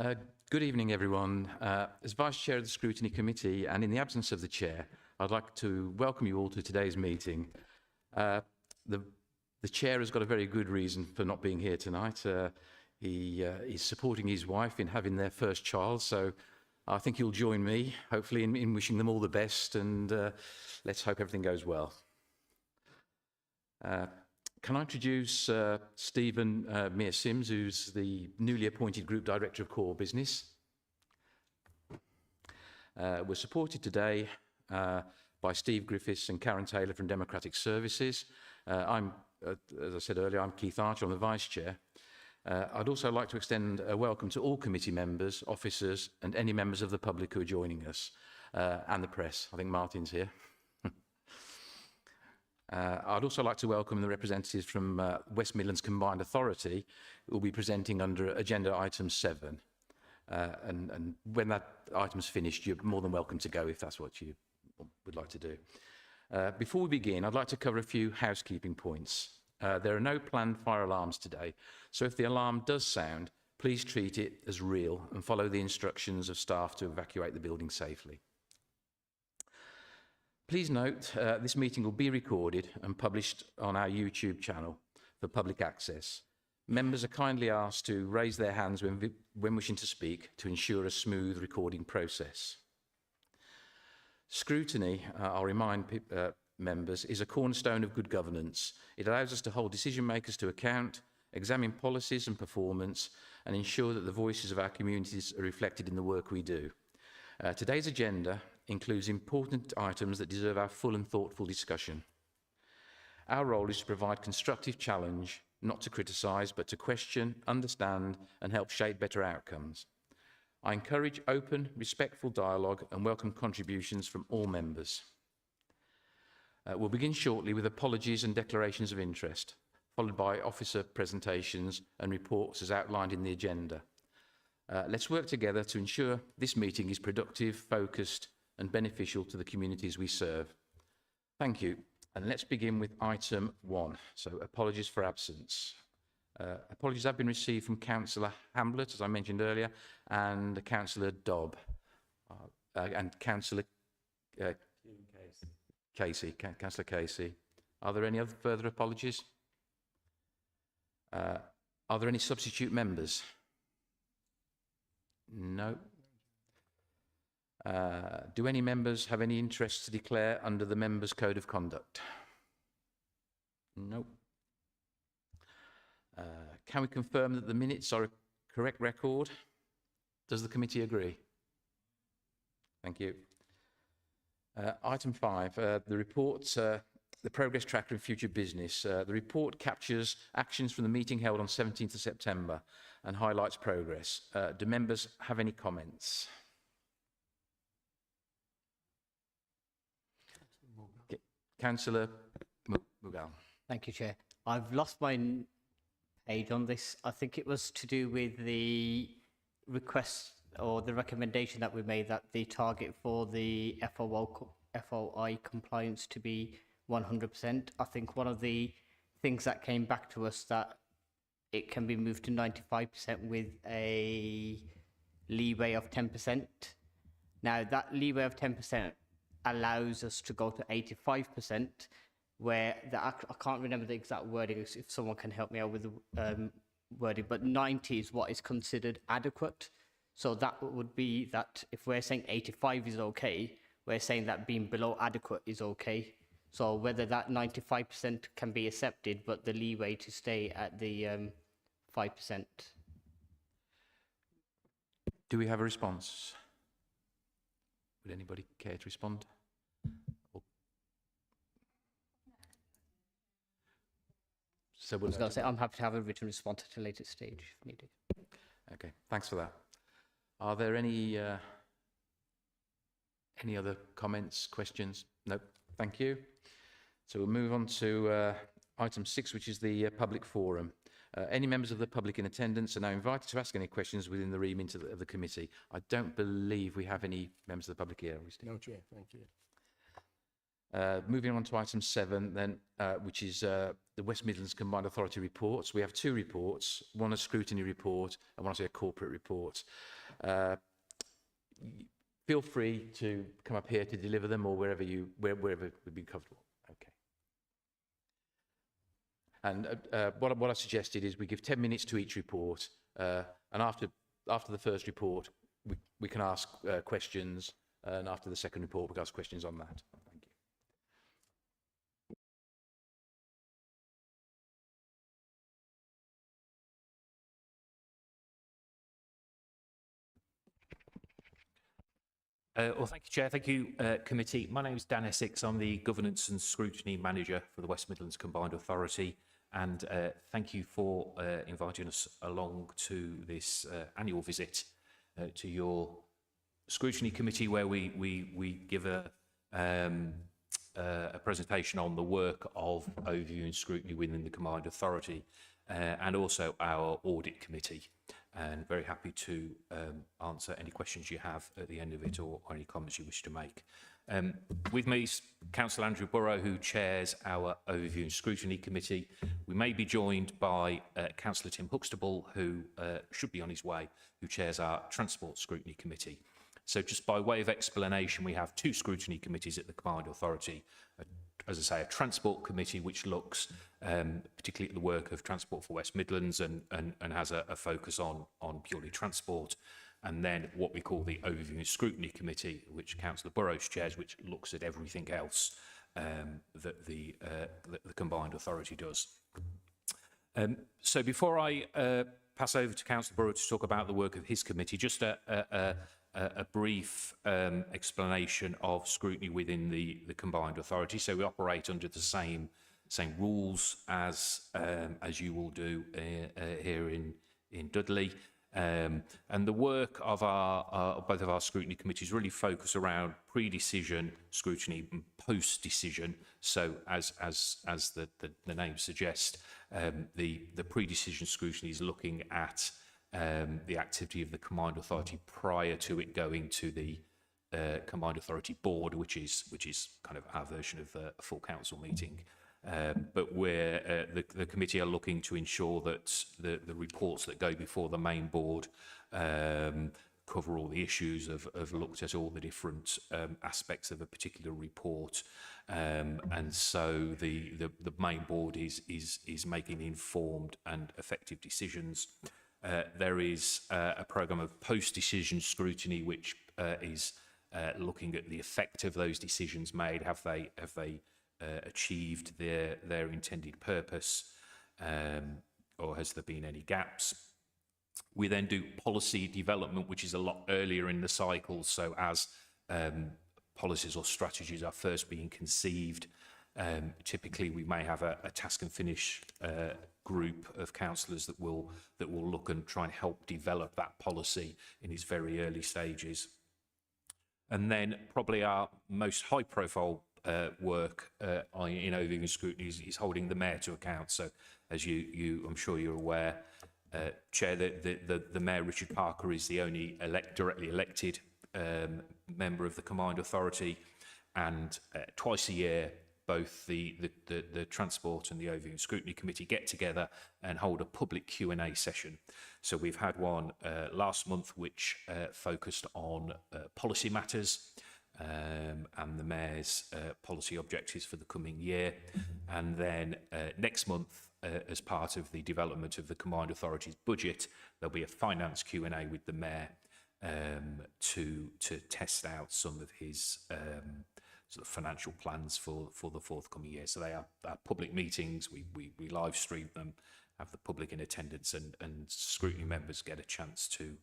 Uh, Good evening, everyone. As Vice Chair of the Scrutiny Committee, and in the absence of the Chair, I'd like to welcome you all to today's meeting. The Chair has got a very good reason for not being here tonight. He's supporting his wife in having their first child, so I think you'll join me, hopefully, in wishing them all the best, and let's hope everything goes well. Can I introduce Stephen Mears-Sims, who's the newly appointed Group Director of Core Business. We're supported today by Steve Griffiths and Karen Taylor from Democratic Services. As I said earlier, I'm Keith Archer, I'm the Vice Chair. I'd also like to extend a welcome to all committee members, officers, and any members of the public who are joining us, and the press. I think Martin's here. I'd also like to welcome the representatives from West Midlands Combined Authority, who will be presenting under Agenda Item 7. And when that item's finished, you're more than welcome to go if that's what you would like to do. Before we begin, I'd like to cover a few housekeeping points. There are no planned fire alarms today, so if the alarm does sound, please treat it as real and follow the instructions of staff to evacuate the building safely. Please note, this meeting will be recorded and published on our YouTube channel for public access. Members are kindly asked to raise their hands when wishing to speak to ensure a smooth recording process. Scrutiny, I'll remind members, is a cornerstone of good governance. It allows us to hold decision makers to account, examine policies and performance, and ensure that the voices of our communities are reflected in the work we do. Today's agenda includes important items that deserve our full and thoughtful discussion. Our role is to provide constructive challenge, not to criticise, but to question, understand, and help shape better outcomes. I encourage open, respectful dialogue and welcome contributions from all members. We'll begin shortly with apologies and declarations of interest, followed by officer presentations and reports as outlined in the agenda. Let's work together to ensure this meeting is productive, focused, and beneficial to the communities we serve. Thank you. And let's begin with item 1. So apologies for absence. Apologies have been received from Councillor Hamblett, as I mentioned earlier, and Councillor Dobb, and Councillor Casey. Councillor Casey. Are there any other further apologies? Are there any substitute members? No. Do any members have any interest to declare under the Members' Code of Conduct? No. Can we confirm that the minutes are a correct record? Does the committee agree? Thank you. Item 5, the report, the progress tracker and future business. The report captures actions from the meeting held on 17th of September and highlights progress. Do members have any comments? Councillor Mughal. Thank you, Chair. I've lost my page on this. I think it was to do with the request or the recommendation that we made that the target for the FOI compliance to be 100%. I think one of the things that came back to us that it can be moved to 95% with a leeway of 10%. Now, that leeway of 10% allows us to go to 85%, where I can't remember the exact wording, if someone can help me out with the wording, but 90 is what is considered adequate. So that would be that if we're saying 85 is okay, we're saying that being below adequate is okay. So whether that 95% can be accepted, but the leeway to stay at the 5%. Do we have a response? Would anybody care to respond? So I was going to say, I'm happy to have a written response at a later stage if needed. Okay, thanks for that. Are there any other comments, questions? No, thank you. So we'll move on to item 6, which is the public forum. Any members of the public in attendance are now invited to ask any questions within the remit of the committee. I don't believe we have any members of the public here. No, Chair, thank you. Moving on to item 7, then, which is the West Midlands Combined Authority reports. We have 2 reports, one a scrutiny report and one a corporate report. Feel free to come up here to deliver them, or wherever would be comfortable. Okay. And what I suggested is we give 10 minutes to each report, and after the first report, we can ask questions, and after the second report, we can ask questions on that. Thank you. Well, thank you, Chair. Thank you, Committee. My name is Dan Essex. I'm the Governance and Scrutiny Manager for the West Midlands Combined Authority. And thank you for inviting us along to this annual visit to your Scrutiny Committee, where we give a presentation on the work of overview and scrutiny within the Combined Authority, and also our Audit Committee. And very happy to answer any questions you have at the end of it, or any comments you wish to make. With me is Councillor Andrew Burrow, who chairs our Overview and Scrutiny Committee. We may be joined by Councillor Tim Huxtable, who should be on his way, who chairs our Transport Scrutiny Committee. So just by way of explanation, we have 2 scrutiny committees at the Combined Authority. As I say, a Transport Committee, which looks particularly at the work of Transport for West Midlands and has a focus on purely transport. And then what we call the Overview and Scrutiny Committee, which Councillor Burrows chairs, which looks at everything else that the Combined Authority does. So before I pass over to Councillor Burrows to talk about the work of his committee, just a brief explanation of scrutiny within the Combined Authority. So we operate under the same rules as you will do here in Dudley. And the work of both of our scrutiny committees really focus around pre-decision scrutiny and post-decision. So as the name suggests, the pre-decision scrutiny is looking at the activity of the Combined Authority prior to it going to the Combined Authority Board, which is kind of our version of a full council meeting. But where the committee are looking to ensure that the reports that go before the main board cover all the issues, have looked at all the different aspects of a particular report, and so the main board is making informed and effective decisions. There is a programme of post-decision scrutiny, which is looking at the effect of those decisions made. Have they achieved their intended purpose, or has there been any gaps? We then do policy development, which is a lot earlier in the cycle. So as policies or strategies are first being conceived, typically we may have a task and finish group of councillors that will look and try and help develop that policy in its very early stages. And then probably our most high profile work in overview and scrutiny is holding the Mayor to account. So as I'm sure you're aware, Chair, the Mayor, Richard Parker, is the only directly elected member of the Combined Authority, and twice a year both the Transport and the Overview and Scrutiny Committee get together and hold a public Q&A session. So we've had one last month which focused on policy matters, and the Mayor's policy objectives for the coming year. And then next month, as part of the development of the Combined Authority's budget, there'll be a finance Q&A with the Mayor to test out some of his sort of financial plans for the forthcoming year. So they are public meetings. We live stream them, have the public in attendance, and scrutiny members get a chance to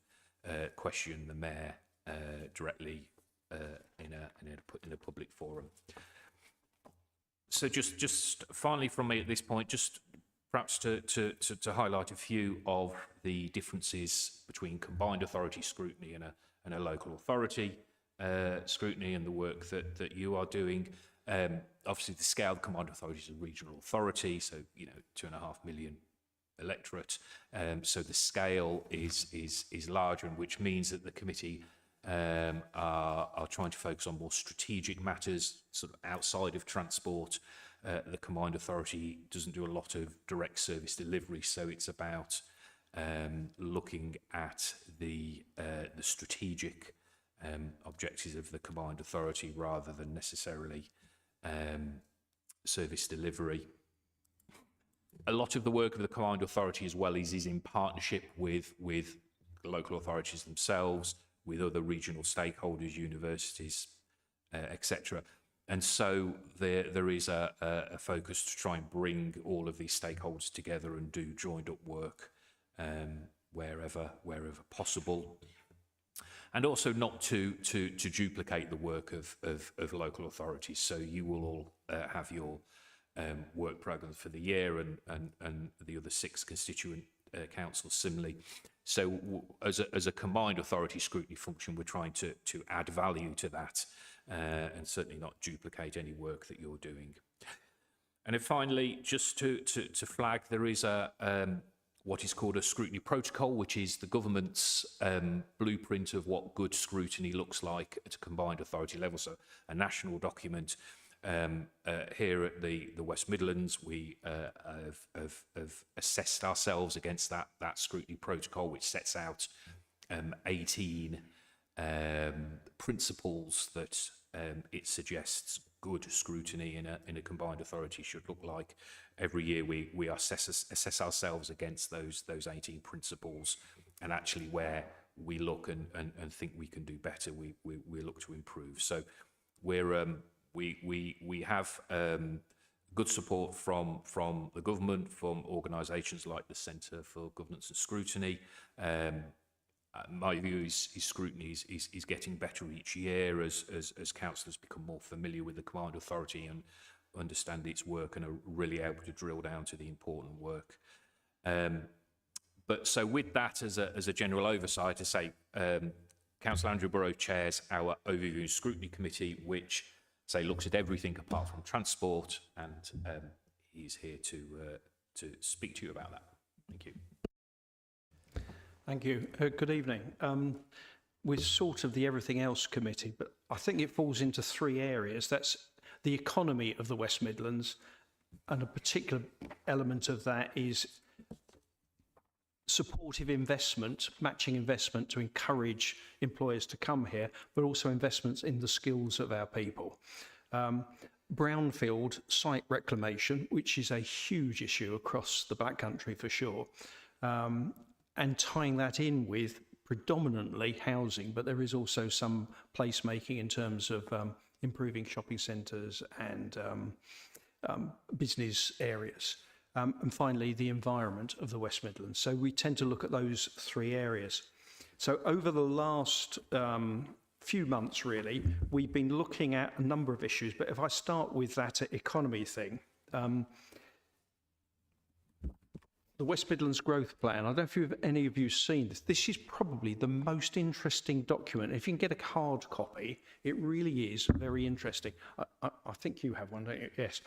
question the Mayor directly in a public forum. So just finally from me at this point, just perhaps to highlight a few of the differences between Combined Authority scrutiny and a local authority scrutiny, and the work that you are doing. Obviously, the scale of the Combined Authority is a regional authority, so 2.5 million electorate. So the scale is larger, and which means that the committee are trying to focus on more strategic matters, sort of outside of transport. The Combined Authority doesn't do a lot of direct service delivery, so it's about looking at the strategic objectives of the Combined Authority rather than necessarily service delivery. A lot of the work of the Combined Authority as well is in partnership with local authorities themselves, with other regional stakeholders, universities, etc. And so there is a focus to try and bring all of these stakeholders together and do joined up work wherever possible. And also not to duplicate the work of local authorities. So you will all have your work programmes for the year, and the other 6 constituent councils similarly. So as a combined authority scrutiny function, we're trying to add value to that and certainly not duplicate any work that you're doing. And then finally, just to flag, there is what is called a scrutiny protocol, which is the government's blueprint of what good scrutiny looks like at a combined authority level, so a national document. Here at the West Midlands, we have assessed ourselves against that scrutiny protocol, which sets out 18 principles that it suggests good scrutiny in a combined authority should look like. Every year we assess ourselves against those 18 principles, and actually where we look and think we can do better, we look to improve. So we have good support from the government, from organisations like the Centre for Governance and Scrutiny. My view is scrutiny is getting better each year as councillors become more familiar with the Combined Authority and understand its work and are really able to drill down to the important work. But so with that as a general oversight, to say, Councillor Andrew Burrow chairs our Overview and Scrutiny Committee, which looks at everything apart from transport, and he's here to speak to you about that. Thank you. Thank you. Good evening. We're sort of the Everything Else Committee, but I think it falls into 3 areas. That's the economy of the West Midlands, and a particular element of that is supportive investment, matching investment to encourage employers to come here, but also investments in the skills of our people. Brownfield site reclamation, which is a huge issue across the Black Country for sure, and tying that in with predominantly housing, but there is also some placemaking in terms of improving shopping centres and business areas. And finally, the environment of the West Midlands. So we tend to look at those 3 areas. So over the last few months, really, we've been looking at a number of issues, but if I start with that economy thing, the West Midlands Growth Plan, I don't know if any of you have seen this. This is probably the most interesting document. If you can get a hard copy, it really is very interesting. I think you have one, don't you? Yes.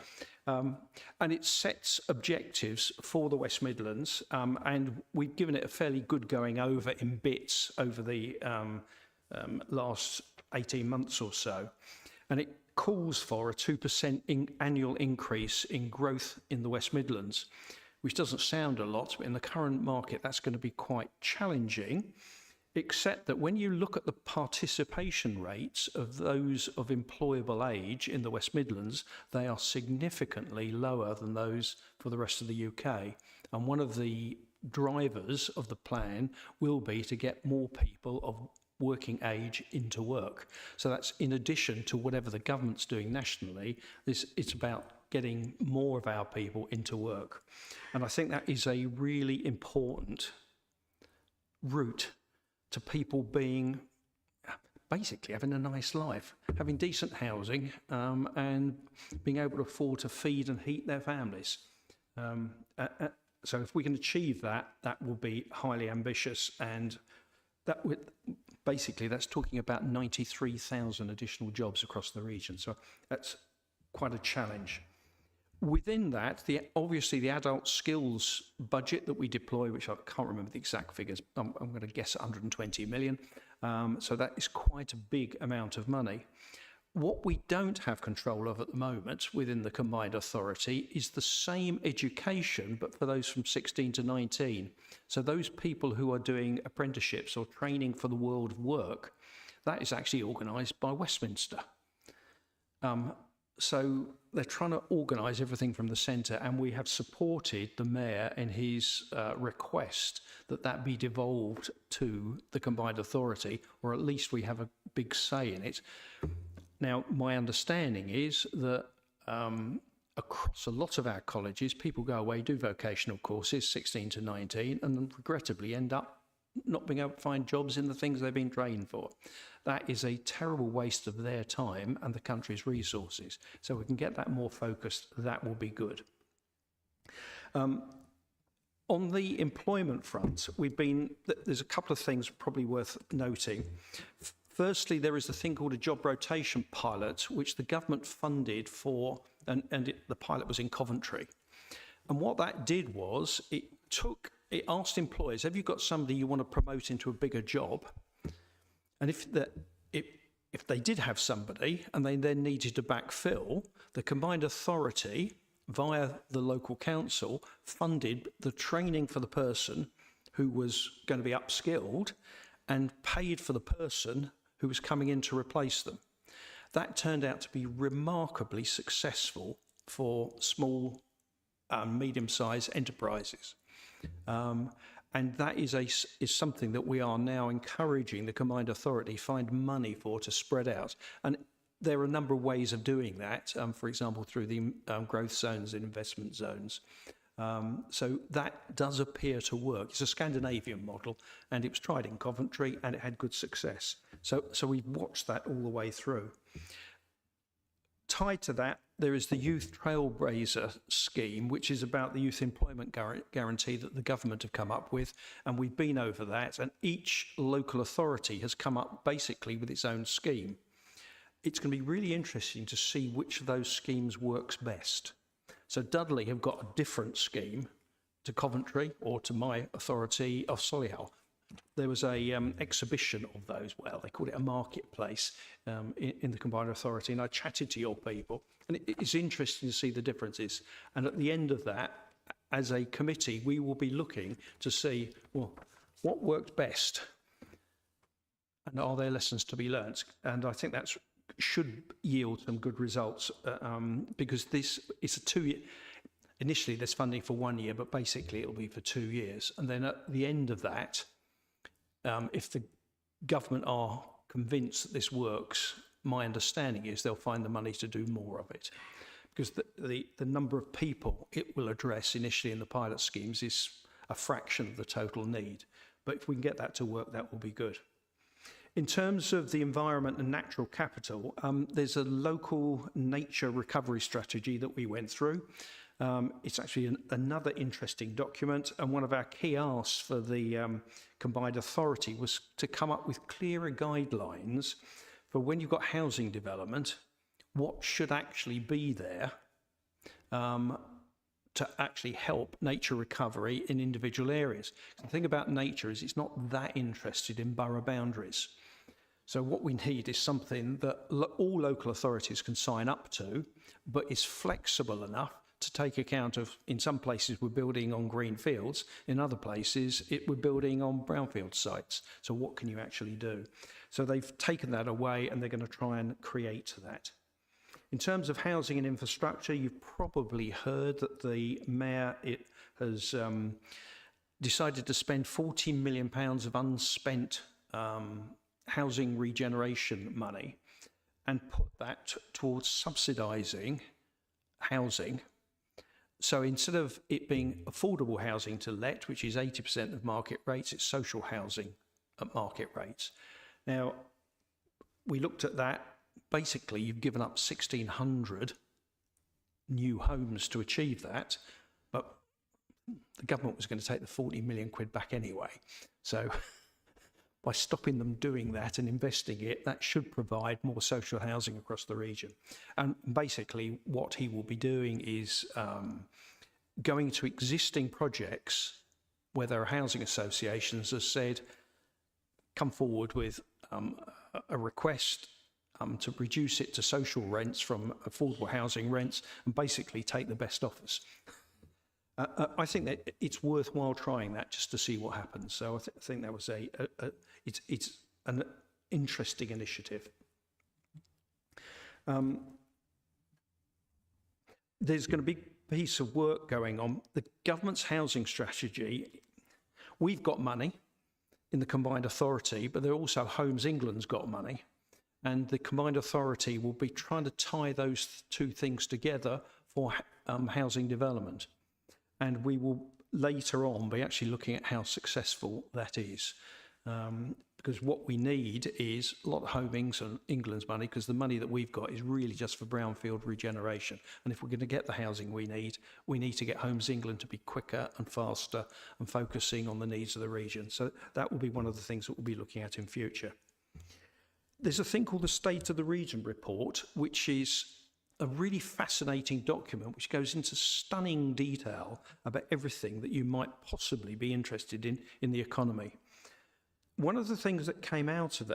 And it sets objectives for the West Midlands, and we've given it a fairly good going over in bits over the last 18 months or so. And it calls for a 2% annual increase in growth in the West Midlands, which doesn't sound a lot, but in the current market, that's going to be quite challenging, except that when you look at the participation rates of those of employable age in the West Midlands, they are significantly lower than those for the rest of the UK. And one of the drivers of the plan will be to get more people of working age into work. So that's in addition to whatever the government's doing nationally, it's about getting more of our people into work. And I think that is a really important route to people being, basically having a nice life, having decent housing, and being able to afford to feed and heat their families. So if we can achieve that, that will be highly ambitious, and that would, basically that's talking about 93,000 additional jobs across the region. So that's quite a challenge. Within that, obviously the adult skills budget that we deploy, which I can't remember the exact figures, I'm going to guess 120 million, So that is quite a big amount of money. What we don't have control of at the moment within the combined authority is the same education, but for those from 16 to 19. So those people who are doing apprenticeships or training for the world of work, that is actually organised by Westminster. So they're trying to organise everything from the centre, and we have supported the Mayor in his request that that be devolved to the combined authority, or at least we have a big say in it. Now, my understanding is that across a lot of our colleges, people go away, do vocational courses, 16 to 19, and then regrettably end up not being able to find jobs in the things they've been trained for. That is a terrible waste of their time and the country's resources. So we can get that more focused, that will be good. On the employment front, there's a couple of things probably worth noting. Firstly, there is a thing called a job rotation pilot, which the government funded for, and the pilot was in Coventry. And what that did was it asked employers, have you got somebody you want to promote into a bigger job? And if they did have somebody and they then needed to backfill, the combined authority, via the local council, funded the training for the person who was going to be upskilled and paid for the person who was coming in to replace them. That turned out to be remarkably successful for small, medium-sized enterprises. And that is something that we are now encouraging the combined authority find money for to spread out. And there are a number of ways of doing that, for example, through the growth zones and investment zones. So that does appear to work. It's a Scandinavian model, and it was tried in Coventry, and it had good success. So we've watched that all the way through. Tied to that, there is the Youth Trailblazer scheme, which is about the youth employment guarantee that the government have come up with, and we've been over that, and each local authority has come up basically with its own scheme. It's going to be really interesting to see which of those schemes works best. So Dudley have got a different scheme to Coventry or to my authority of Solihull. There was a exhibition of those, well, they called it a marketplace in the combined authority, and I chatted to your people, and it's interesting to see the differences. And at the end of that, as a committee, we will be looking to see, well, what worked best, and are there lessons to be learnt? And I think that should yield some good results, because this is a 2 year. Initially, there's funding for 1 year, but basically it'll be for 2 years. And then at the end of that, if the government are convinced that this works, my understanding is they'll find the money to do more of it, because the number of people it will address initially in the pilot schemes is a fraction of the total need. But if we can get that to work, that will be good. In terms of the environment and natural capital, there's a local nature recovery strategy that we went through. It's actually another interesting document, and one of our key asks for the combined authority was to come up with clearer guidelines for when you've got housing development, what should actually be there to actually help nature recovery in individual areas. The thing about nature is it's not that interested in borough boundaries. So what we need is something that all local authorities can sign up to, but is flexible enough to take account of, in some places we're building on green fields, in other places we're building on brownfield sites. So what can you actually do? So they've taken that away, and they're going to try and create that. In terms of housing and infrastructure, you've probably heard that the Mayor has decided to spend £40 million of unspent housing regeneration money and put that towards subsidising housing. So instead of it being affordable housing to let, which is 80% of market rates, it's social housing at market rates. Now, we looked at that. Basically, you've given up 1,600 new homes to achieve that, but the government was going to take the 40 million quid back anyway. So by stopping them doing that and investing it, that should provide more social housing across the region. And basically what he will be doing is going to existing projects where there are housing associations, has said, come forward with a request to reduce it to social rents from affordable housing rents and basically take the best offers. I think that it's worthwhile trying that just to see what happens. So I think that was it's an interesting initiative. There's going to be a piece of work going on. The government's housing strategy, we've got money in the Combined Authority, but there also Homes England's got money. And the Combined Authority will be trying to tie those two things together for housing development. And we will later on be actually looking at how successful that is. Because what we need is a lot of Homes England's money, because the money that we've got is really just for brownfield regeneration. And if we're going to get the housing we need to get Homes England to be quicker and faster and focusing on the needs of the region. So that will be one of the things that we'll be looking at in future. There's a thing called the State of the Region report, which is a really fascinating document which goes into stunning detail about everything that you might possibly be interested in the economy. One of the things that came out of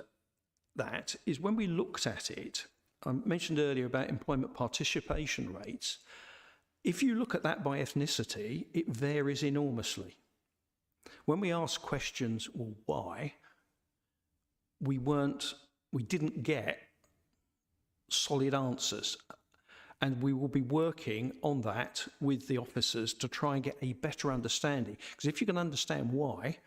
that is when we looked at it, I mentioned earlier about employment participation rates. If you look at that by ethnicity, it varies enormously. When we ask questions, well, why, we didn't get solid answers. And we will be working on that with the officers to try and get a better understanding. Because if you can understand why,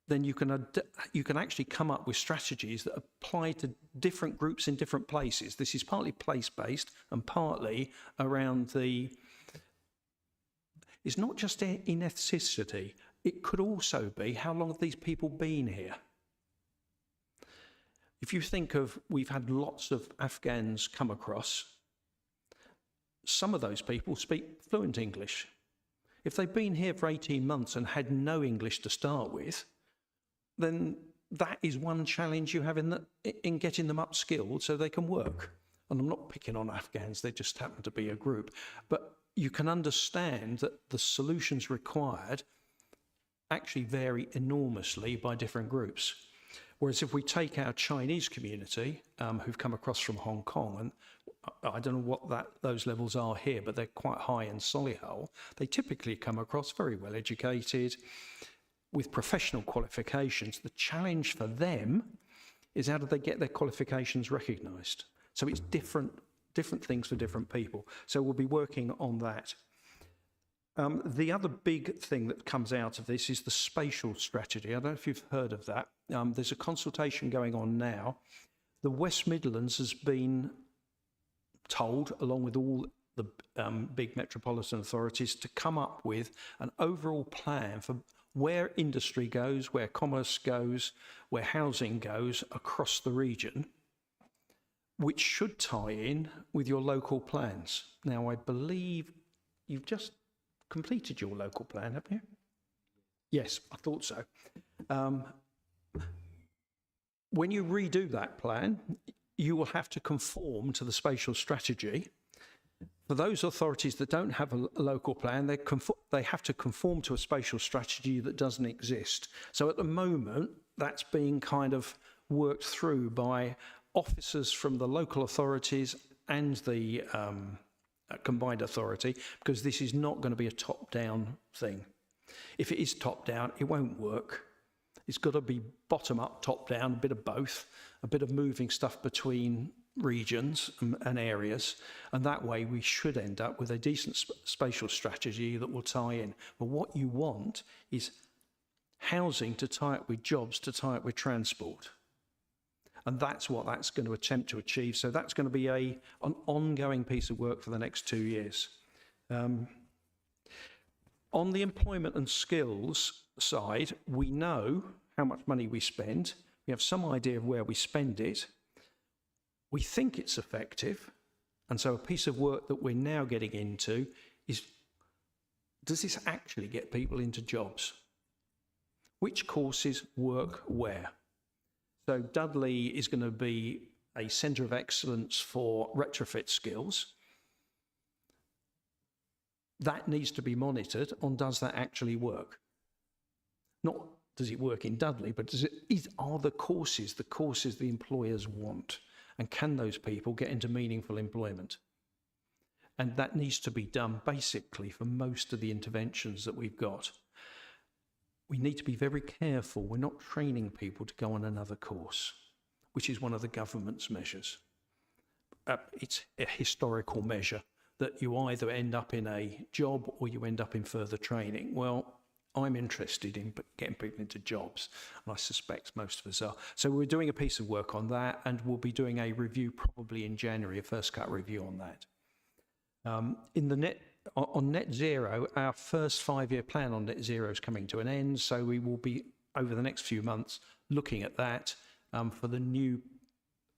then you can actually come up with strategies that apply to different groups in different places. This is partly place-based and partly around it's not just in ethnicity. It could also be, how long have these people been here? If you think of, we've had lots of Afghans come across, some of those people speak fluent English. If they've been here for 18 months and had no English to start with, then that is one challenge you have in getting them upskilled so they can work. And I'm not picking on Afghans, they just happen to be a group. But you can understand that the solutions required actually vary enormously by different groups. Whereas if we take our Chinese community, who've come across from Hong Kong, and I don't know what those levels are here, but they're quite high in Solihull, they typically come across very well educated, with professional qualifications. The challenge for them is how do they get their qualifications recognised? So it's different things for different people. So we'll be working on that. The other big thing that comes out of this is the spatial strategy. I don't know if you've heard of that. There's a consultation going on now. The West Midlands has been told, along with all the big metropolitan authorities, to come up with an overall plan for where industry goes, where commerce goes, where housing goes across the region, which should tie in with your local plans. Now, I believe you've just completed your local plan, haven't you? Yes, I thought so. When you redo that plan, you will have to conform to the spatial strategy. For those authorities that don't have a local plan, they have to conform to a spatial strategy that doesn't exist. So at the moment, that's being kind of worked through by officers from the local authorities and the Combined Authority, because this is not going to be a top-down thing. If it is top-down, it won't work. It's got to be bottom-up, top-down, a bit of both, a bit of moving stuff between regions and areas, and that way we should end up with a decent spatial strategy that will tie in. But what you want is housing to tie it with jobs, to tie it with transport. And that's what that's going to attempt to achieve. So that's going to be an ongoing piece of work for the next 2 years. On the employment and skills side, we know how much money we spend. We have some idea of where we spend it. We think it's effective. And so a piece of work that we're now getting into is, does this actually get people into jobs? Which courses work where? So Dudley is going to be a centre of excellence for retrofit skills. That needs to be monitored on, does that actually work? Not does it work in Dudley, but are the courses the employers want? And can those people get into meaningful employment? And that needs to be done basically for most of the interventions that we've got. We need to be very careful. We're not training people to go on another course, which is one of the government's measures. It's a historical measure that you either end up in a job or you end up in further training. Well, I'm interested in getting people into jobs, and I suspect most of us are. So we're doing a piece of work on that, and we'll be doing a review probably in January, a first cut review on that. On net zero, our first 5-year plan on net zero is coming to an end, so we will be, over the next few months, looking at that for the new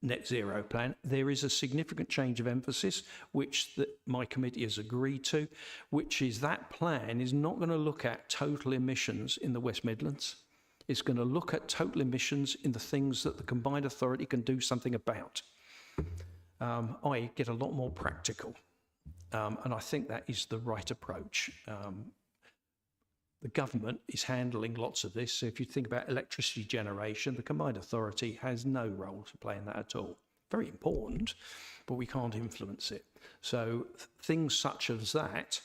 net zero plan. There is a significant change of emphasis, which my committee has agreed to, which is that plan is not going to look at total emissions in the West Midlands. It's going to look at total emissions in the things that the combined authority can do something about. I get a lot more practical. And I think that is the right approach. The government is handling lots of this. So if you think about electricity generation, the combined authority has no role to play in that at all. Very important, but we can't influence it. So things such as that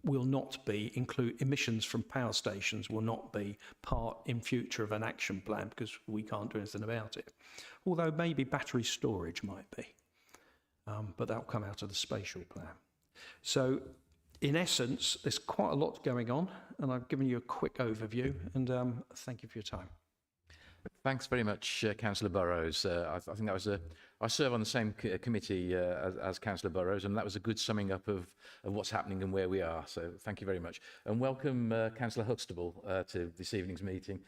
will not be emissions from power stations will not be part in future of an action plan because we can't do anything about it. Although maybe battery storage might be. But that'll come out of the spatial plan. So in essence, there's quite a lot going on, and I've given you a quick overview, and thank you for your time. Thanks very much, Councillor Burrows. I think that was I serve on the same committee as Councillor Burrows, and that was a good summing up of what's happening and where we are. So thank you very much. And welcome, Councillor Huxtable, to this evening's meeting.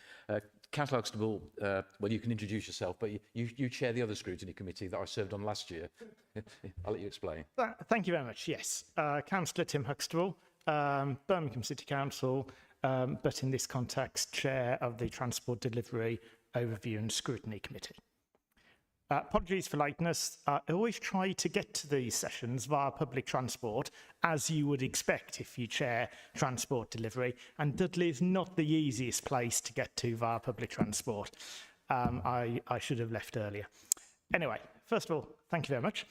Councillor Huxtable, well, you can introduce yourself, but you chair the other scrutiny committee that I served on last year. I'll let you explain. Thank you very much. Yes, Councillor Tim Huxtable, Birmingham City Council, but in this context, chair of the Transport Delivery Overview and Scrutiny Committee. Apologies for lateness. I always try to get to these sessions via public transport, as you would expect if you chair transport delivery, and Dudley is not the easiest place to get to via public transport. I should have left earlier. Anyway, first of all, thank you very much.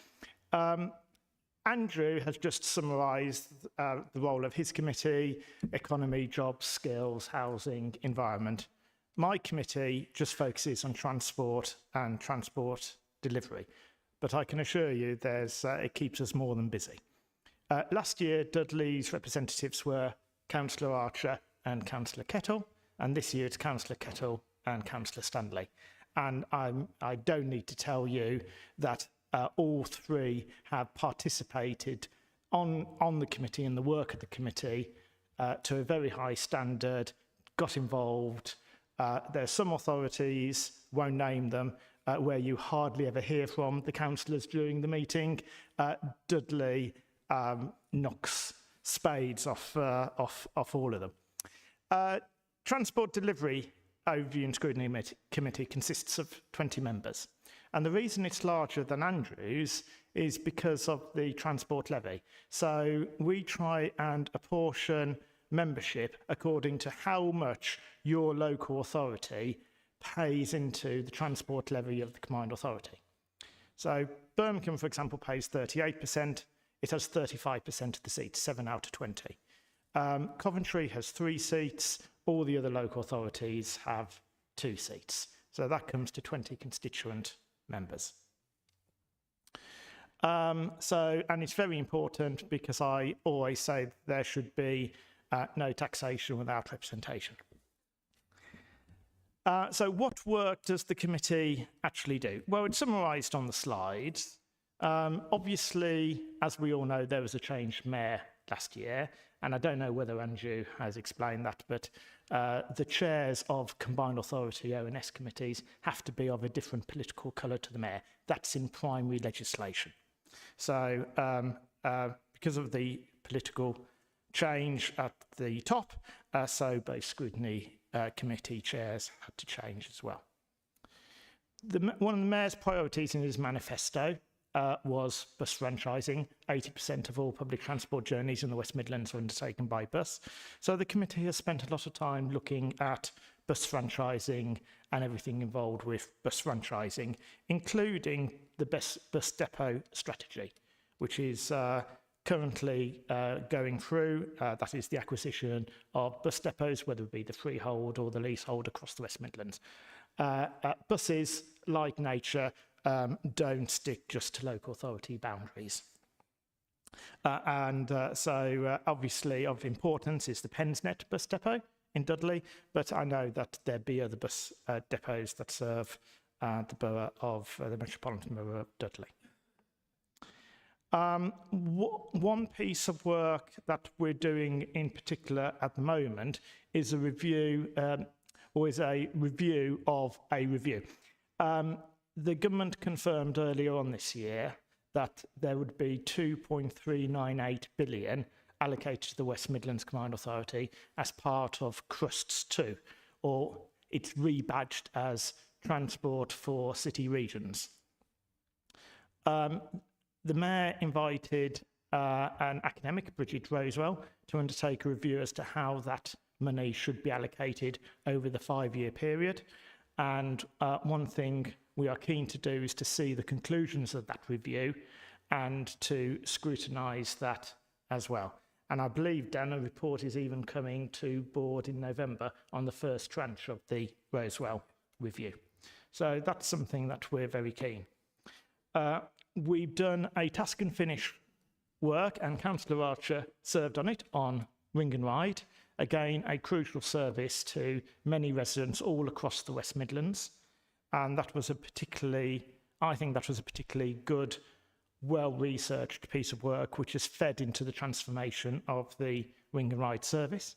Andrew has just summarised the role of his committee: economy, jobs, skills, housing, environment. My committee just focuses on transport and transport delivery, but I can assure you it keeps us more than busy. Last year, Dudley's representatives were Councillor Archer and Councillor Kettle, and this year it's Councillor Kettle and Councillor Stanley. And I don't need to tell you that all three have participated on the committee and the work of the committee to a very high standard, got involved. There are some authorities, won't name them, where you hardly ever hear from the councillors during the meeting. Dudley knocks spades off all of them. Transport Delivery Overview and Scrutiny Committee consists of 20 members. And the reason it's larger than Andrew's is because of the transport levy. So we try and apportion membership according to how much your local authority pays into the transport levy of the combined authority. So Birmingham, for example, pays 38%. It has 35% of the seats, 7 out of 20. Coventry has 3 seats. All the other local authorities have 2 seats. So that comes to 20 constituent members. And it's very important because I always say there should be no taxation without representation. So what work does the committee actually do? Well, it's summarised on the slides. Obviously, as we all know, there was a changed mayor last year, and I don't know whether Andrew has explained that, but the chairs of combined authority O&S committees have to be of a different political colour to the mayor. That's in primary legislation. So because of the political change at the top, so both scrutiny committee chairs had to change as well. One of the mayor's priorities in his manifesto was bus franchising. 80% of all public transport journeys in the West Midlands are undertaken by bus. So the committee has spent a lot of time looking at bus franchising and everything involved with bus franchising, including the bus depot strategy, which is currently going through. That is the acquisition of bus depots, whether it be the freehold or the leasehold across the West Midlands. Buses, like nature, don't stick just to local authority boundaries. So obviously of importance is the Pensnet bus depot in Dudley, but I know that there be other bus depots that serve the borough of the Metropolitan Borough of Dudley. One piece of work that we're doing in particular at the moment is a review, of a review. The government confirmed earlier on this year that there would be 2.398 billion allocated to the West Midlands Combined Authority as part of CRUSTS 2, or it's rebadged as Transport for City Regions. The Mayor invited an academic, Bridget Rosewell, to undertake a review as to how that money should be allocated over the 5-year period. And one thing we are keen to do is to see the conclusions of that review and to scrutinise that as well. And I believe, Dan, a report is even coming to board in November on the first tranche of the Rosewell review. So that's something that we're very keen. We've done a task and finish work, and Councillor Archer served on it, on Ring and Ride. Again, a crucial service to many residents all across the West Midlands. And that was I think that was a particularly good, well-researched piece of work, which has fed into the transformation of the Ring and Ride service.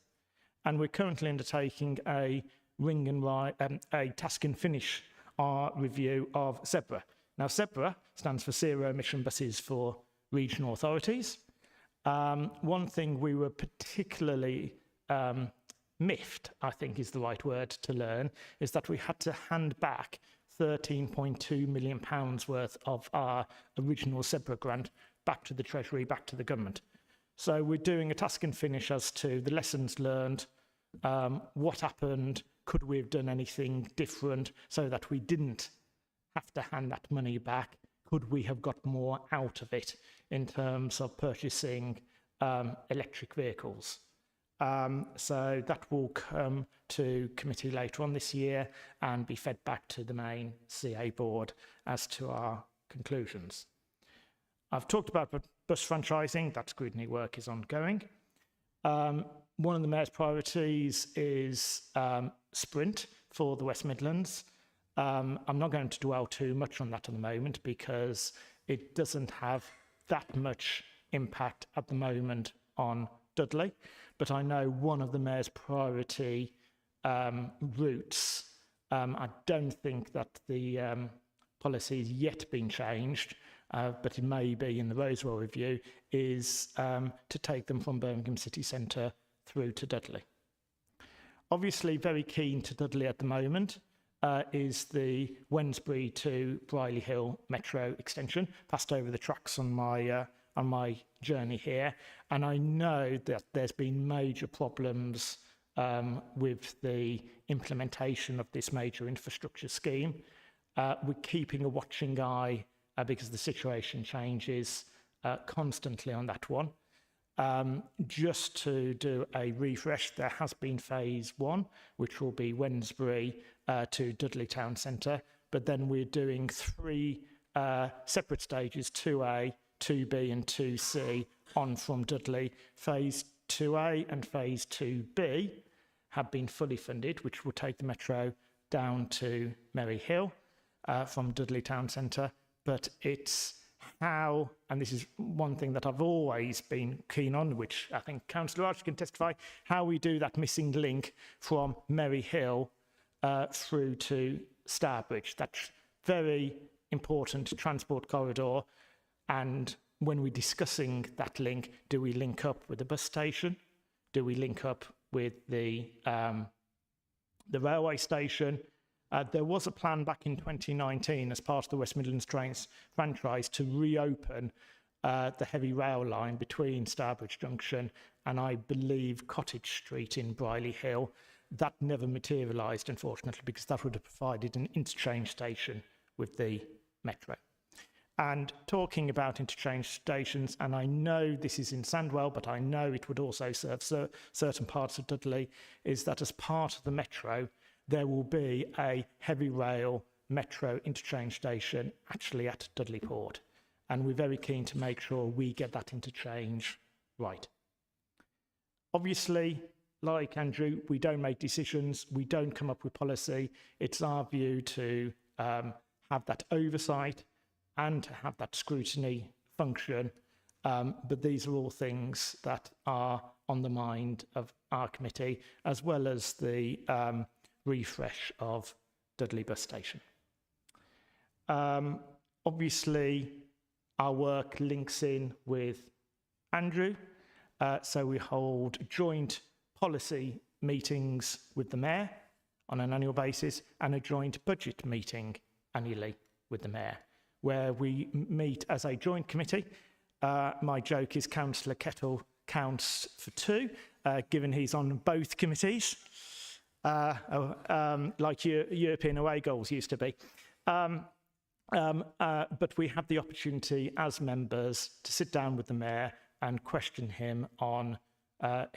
And we're currently undertaking a Ring and Ride, a task and finish review of ZEBRA. Now, ZEBRA stands for Zero Emission Buses for Regional Authorities. One thing we were particularly miffed, I think is the right word to learn, is that we had to hand back £13.2 million worth of our original ZEBRA grant back to the Treasury, back to the government. So we're doing a task and finish as to the lessons learned, what happened, could we have done anything different so that we didn't have to hand that money back? Could we have got more out of it in terms of purchasing electric vehicles? So that will come to committee later on this year and be fed back to the main CA board as to our conclusions. I've talked about bus franchising. That scrutiny work is ongoing. One of the Mayor's priorities is Sprint for the West Midlands. I'm not going to dwell too much on that at the moment because it doesn't have that much impact at the moment on Dudley, but I know one of the Mayor's priority routes, I don't think that the policy has yet been changed, but it may be in the Rosewell review, is to take them from Birmingham City Centre through to Dudley. Obviously very keen to Dudley at the moment is the Wednesbury to Briley Hill Metro extension, passed over the tracks on my journey here, and I know that there's been major problems with the implementation of this major infrastructure scheme. We're keeping a watching eye because the situation changes constantly on that one. Just to do a refresh, there has been phase 1, which will be Wednesbury to Dudley Town Centre, but then we're doing 3 separate stages, 2A, 2B and 2C on from Dudley. Phase 2A and phase 2B have been fully funded, which will take the metro down to Merry Hill from Dudley Town Centre, but it's how, and this is one thing that I've always been keen on, which I think Councillor Archer can testify, how we do that missing link from Merry Hill through to Starbridge. That's very important transport corridor, and when we're discussing that link, do we link up with the bus station? Do we link up with the railway station? There was a plan back in 2019 as part of the West Midlands Trains franchise to reopen the heavy rail line between Stourbridge Junction and I believe Cottage Street in Brierley Hill. That never materialised, unfortunately, because that would have provided an interchange station with the Metro. And talking about interchange stations, and I know this is in Sandwell, but I know it would also serve certain parts of Dudley, is that as part of the Metro, there will be a heavy rail Metro interchange station actually at Dudley Port. And we're very keen to make sure we get that interchange right. Obviously, like Andrew, we don't make decisions, we don't come up with policy. It's our view to have that oversight and to have that scrutiny function. But these are all things that are on the mind of our committee, as well as the refresh of Dudley Bus Station. Obviously, our work links in with Andrew. So we hold joint policy meetings with the Mayor on an annual basis and a joint budget meeting annually with the Mayor, where we meet as a joint committee. My joke is Councillor Kettle counts for two, given he's on both committees, like European away goals used to be. But we have the opportunity as members to sit down with the Mayor and question him on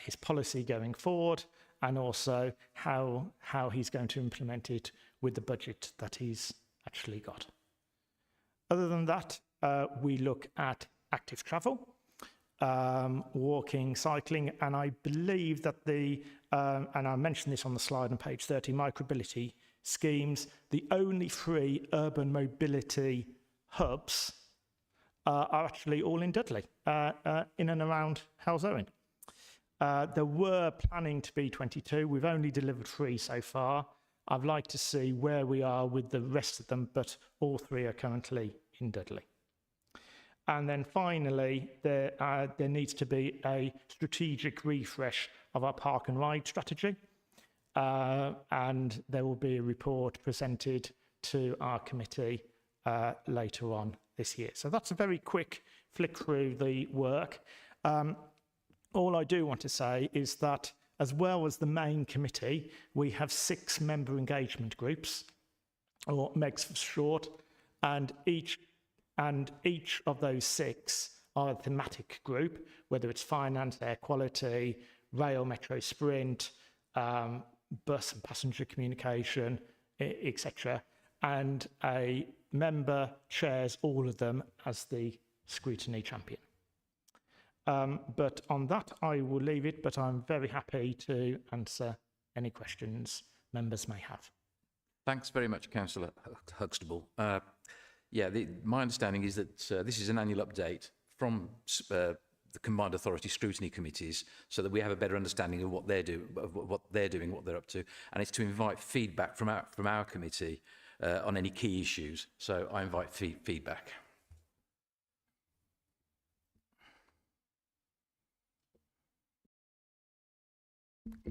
his policy going forward, and also how he's going to implement it with the budget that he's actually got. Other than that, we look at active travel, walking, cycling, and I believe that and I mentioned this on the slide on page 30, micromobility schemes, the only free urban mobility hubs are actually all in Dudley, in and around Halesowen. There were planning to be 22. We've only delivered 3 so far. I'd like to see where we are with the rest of them, but all 3 are currently in Dudley. And then finally, there needs to be a strategic refresh of our park and ride strategy. And there will be a report presented to our committee later on this year. So that's a very quick flick through the work. All I do want to say is that as well as the main committee, we have 6 member engagement groups, or MEGs for short, and each of those 6 are a thematic group, whether it's finance, air quality, rail, metro, sprint, bus and passenger communication, etc. And a member chairs all of them as the scrutiny champion. But on that, I will leave it, but I'm very happy to answer any questions members may have. Thanks very much, Councillor Huxtable. My understanding is that this is an annual update from the Combined Authority Scrutiny Committees, so that we have a better understanding of what they're doing, what they're up to, and it's to invite feedback from our committee on any key issues. So I invite feedback.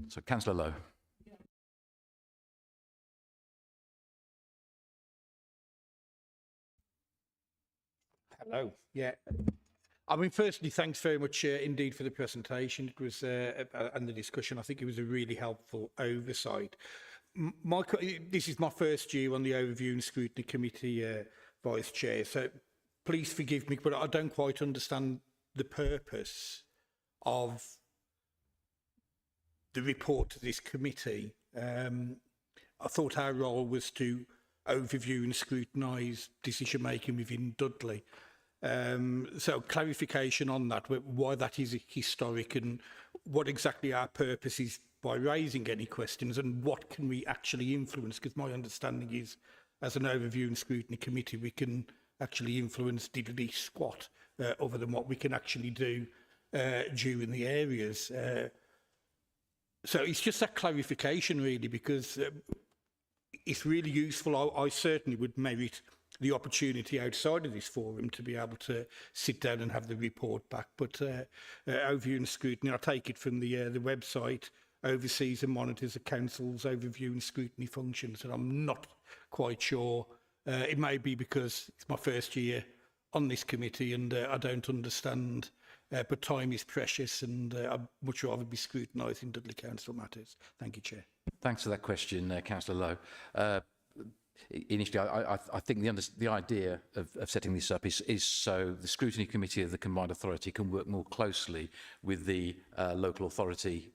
So, Councillor Lowe. Hello. Yeah. I mean, firstly, thanks very much indeed for the presentation. It was and the discussion. I think it was a really helpful oversight. This is my first year on the Overview and Scrutiny Committee, Vice Chair. So please forgive me, but I don't quite understand the purpose of the report to this committee. I thought our role was to overview and scrutinise decision making within Dudley. So clarification on that, why that is historic and what exactly our purpose is by raising any questions and what can we actually influence, because my understanding is as an Overview and Scrutiny Committee we can actually influence diddly squat other than what we can actually do during the areas. So it's just that clarification really, because it's really useful. I certainly would merit the opportunity outside of this forum to be able to sit down and have the report back. But Overview and Scrutiny, I take it from the website, oversees and monitors the council's overview and scrutiny functions. And I'm not quite sure. It may be because it's my first year on this committee and I don't understand, but time is precious and I'd much rather be scrutinising Dudley Council matters. Thank you, Chair. Thanks for that question, Councillor Lowe. Initially, I think the idea of setting this up is so the scrutiny committee of the combined authority can work more closely with the local authority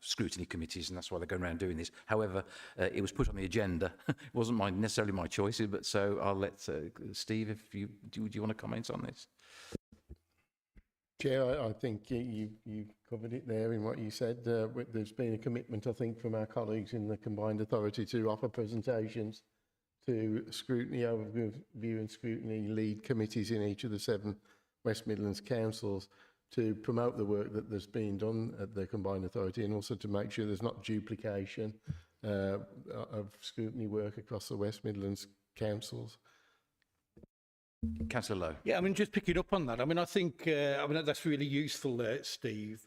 scrutiny committees, and that's why they're going around doing this. However, it was put on the agenda. It wasn't necessarily my choice, but so I'll let Steve, if do you want to comment on this? Chair, I think you covered it there in what you said. There's been a commitment, I think, from our colleagues in the combined authority to offer presentations to scrutiny, overview and scrutiny lead committees in each of the 7 West Midlands councils to promote the work that there's been done at the combined authority and also to make sure there's not duplication of scrutiny work across the West Midlands councils. Councillor Lowe. Yeah, I mean, just picking up on that, I mean, I think that's really useful there, Steve.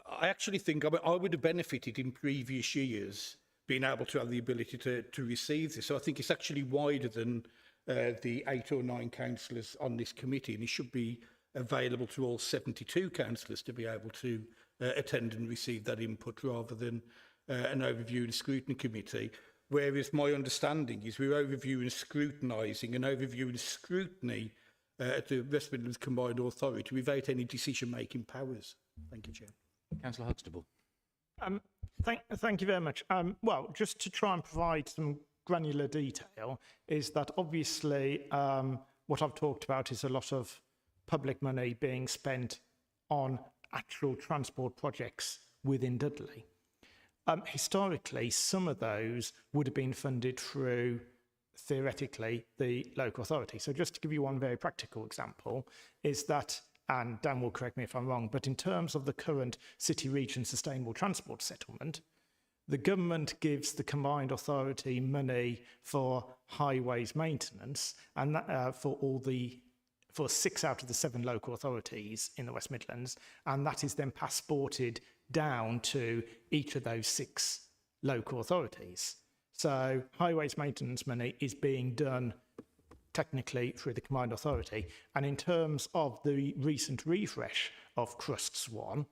I actually think I would have benefited in previous years being able to have the ability to receive this. So I think it's actually wider than the 8 or 9 councillors on this committee, and it should be available to all 72 councillors to be able to attend and receive that input rather than an overview and scrutiny committee. Whereas my understanding is we're overviewing, scrutinising and overviewing scrutiny at the West Midlands Combined Authority without any decision-making powers. Thank you, Chair. Councillor Huxtable. Thank you very much. Well, just to try and provide some granular detail, is that obviously what I've talked about is a lot of public money being spent on actual transport projects within Dudley. Historically, some of those would have been funded through, theoretically, the local authority. So just to give you one very practical example, is that, and Dan will correct me if I'm wrong, but in terms of the current city region sustainable transport settlement, the government gives the combined authority money for highways maintenance and that, for 6 out of the 7 local authorities in the West Midlands, and that is then passported down to each of those 6 local authorities. So highways maintenance money is being done technically through the combined authority. And in terms of the recent refresh of Crusts 1,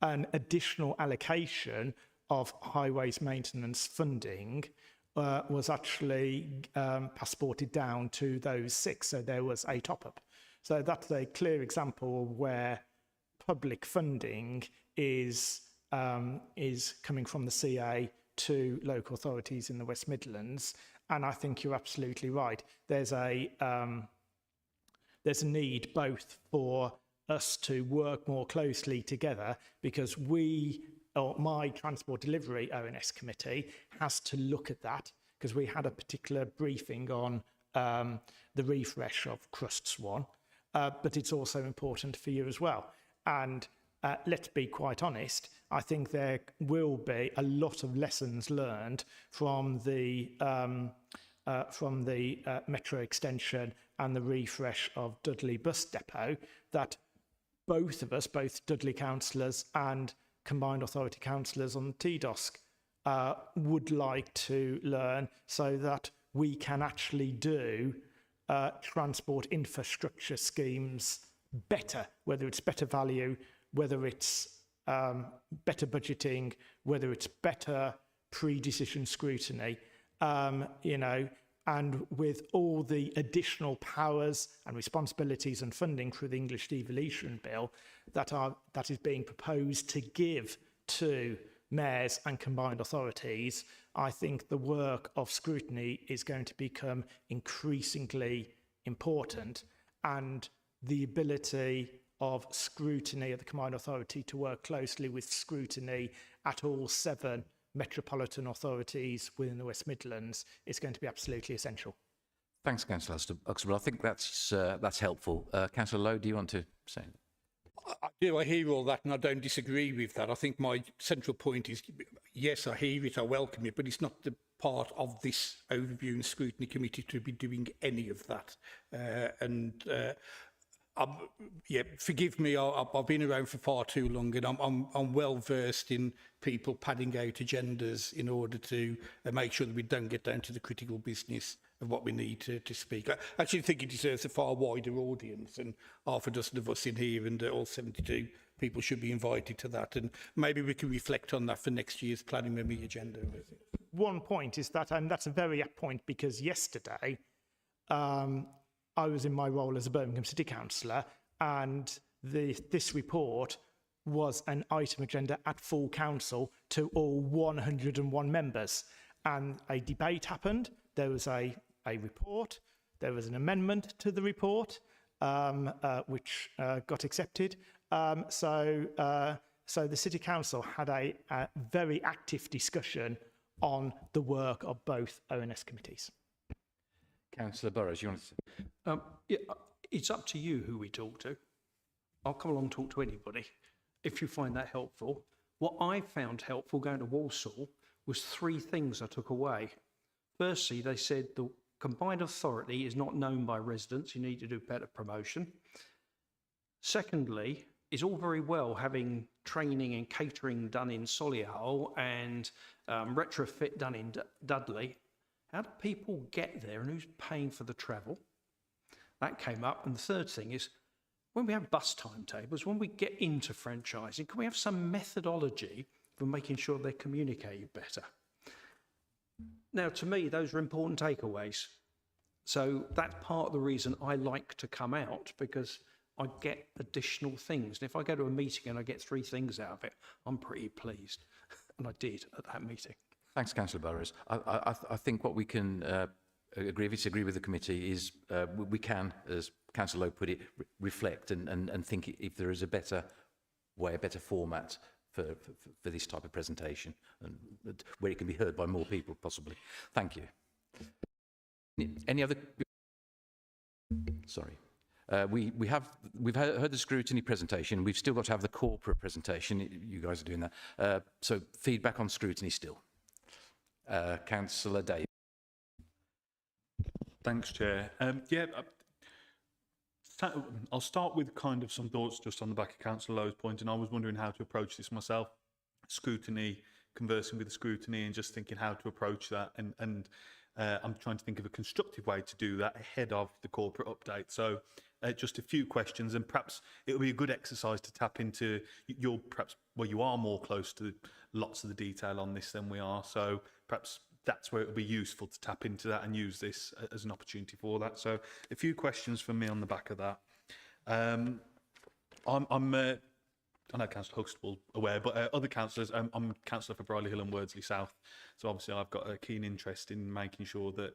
an additional allocation of highways maintenance funding was actually passported down to those 6. So there was a top-up. So that's a clear example where public funding is coming from the CA to local authorities in the West Midlands, and I think you're absolutely right. There's a need both for us to work more closely together because my Transport Delivery ONS committee has to look at that because we had a particular briefing on the refresh of Crusts 1, but it's also important for you as well. And let's be quite honest, I think there will be a lot of lessons learned from the metro extension and the refresh of Dudley Bus Depot that both of us, both Dudley councillors and combined authority councillors on TDOSC, would like to learn so that we can actually do transport infrastructure schemes better, whether it's better value, whether it's better budgeting, whether it's better pre-decision scrutiny, and with all the additional powers and responsibilities and funding through the English Devolution Bill that is being proposed to give to mayors and combined authorities, I think the work of scrutiny is going to become increasingly important, and the ability of scrutiny at the combined authority to work closely with scrutiny at all 7 metropolitan authorities within the West Midlands is going to be absolutely essential. Thanks, Councillor Huxtable. I think that's helpful. Councillor Lowe, do you want to say? I do. I hear all that, and I don't disagree with that. I think my central point is, yes, I hear it, I welcome it, but it's not the part of this overview and scrutiny committee to be doing any of that. yeah, forgive me. I've been around for far too long, and I'm well versed in people padding out agendas in order to make sure that we don't get down to the critical business of what we need to speak. I actually think it deserves a far wider audience, and half a dozen of us in here, and all 72 people should be invited to that. And maybe we can reflect on that for next year's planning memory agenda. One point is that, and that's a very apt point, because yesterday I was in my role as a Birmingham City Councillor, and this report was an item agenda at full council to all 101 members. And a debate happened. There was a report. There was an amendment to the report, which got accepted. So the City Council had a very active discussion on the work of both ONS committees. Councillor Burrows, you want to... Yeah, it's up to you who we talk to. I'll come along and talk to anybody if you find that helpful. What I found helpful going to Walsall was 3 things I took away. Firstly, they said the combined authority is not known by residents. You need to do better promotion. Secondly, it's all very well having training and catering done in Solihull and retrofit done in Dudley. How do people get there, and who's paying for the travel? That came up. And the third thing is, when we have bus timetables, when we get into franchising, can we have some methodology for making sure they're communicated better? Now, to me, those are important takeaways. So that's part of the reason I like to come out, because I get additional things. And if I go to a meeting and I get 3 things out of it, I'm pretty pleased. And I did at that meeting. Thanks, Councillor Burrows. I think what we can agree with the committee is we can, as Councillor Lowe put it, reflect and think if there is a better way, a better format for this type of presentation, and where it can be heard by more people, possibly. Thank you. Any other? Sorry. We've heard the scrutiny presentation. We've still got to have the corporate presentation. You guys are doing that. So feedback on scrutiny still. Councillor Davis. Thanks, Chair. I'll start with kind of some thoughts just on the back of Councillor Lowe's point, and I was wondering how to approach this myself. Scrutiny, conversing with the scrutiny, and just thinking how to approach that, and I'm trying to think of a constructive way to do that ahead of the corporate update. So just a few questions, and perhaps it'll be a good exercise to tap into you are more close to lots of the detail on this than we are. So perhaps that's where it will be useful to tap into that and use this as an opportunity for that. So a few questions from me on the back of that. I know Councillor Huxtable aware, but other councillors, I'm councillor for Brierley Hill and Wordsley South. So obviously I've got a keen interest in making sure that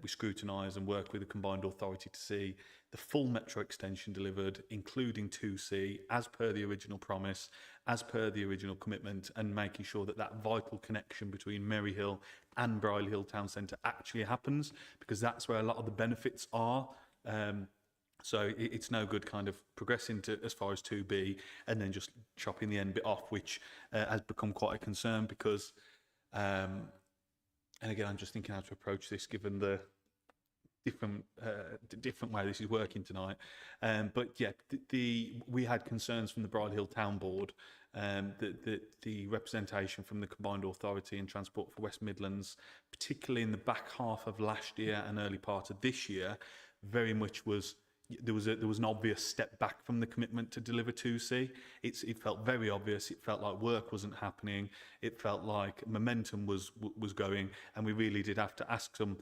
we scrutinise and work with the combined authority to see the full metro extension delivered, including 2C, as per the original promise, as per the original commitment, and making sure that that vital connection between Maryhill and Brierley Hill Town Centre actually happens, because that's where a lot of the benefits are. So it's no good kind of progressing to as far as 2B and then just chopping the end bit off, which has become quite a concern because, and again, I'm just thinking how to approach this given the different way this is working tonight. But yeah, we had concerns from the Bride Hill Town Board that the representation from the Combined Authority and Transport for West Midlands, particularly in the back half of last year and early part of this year, very much was. There was an obvious step back from the commitment to deliver 2C. It felt very obvious. It felt like work wasn't happening. It felt like momentum was going, and we really did have to ask some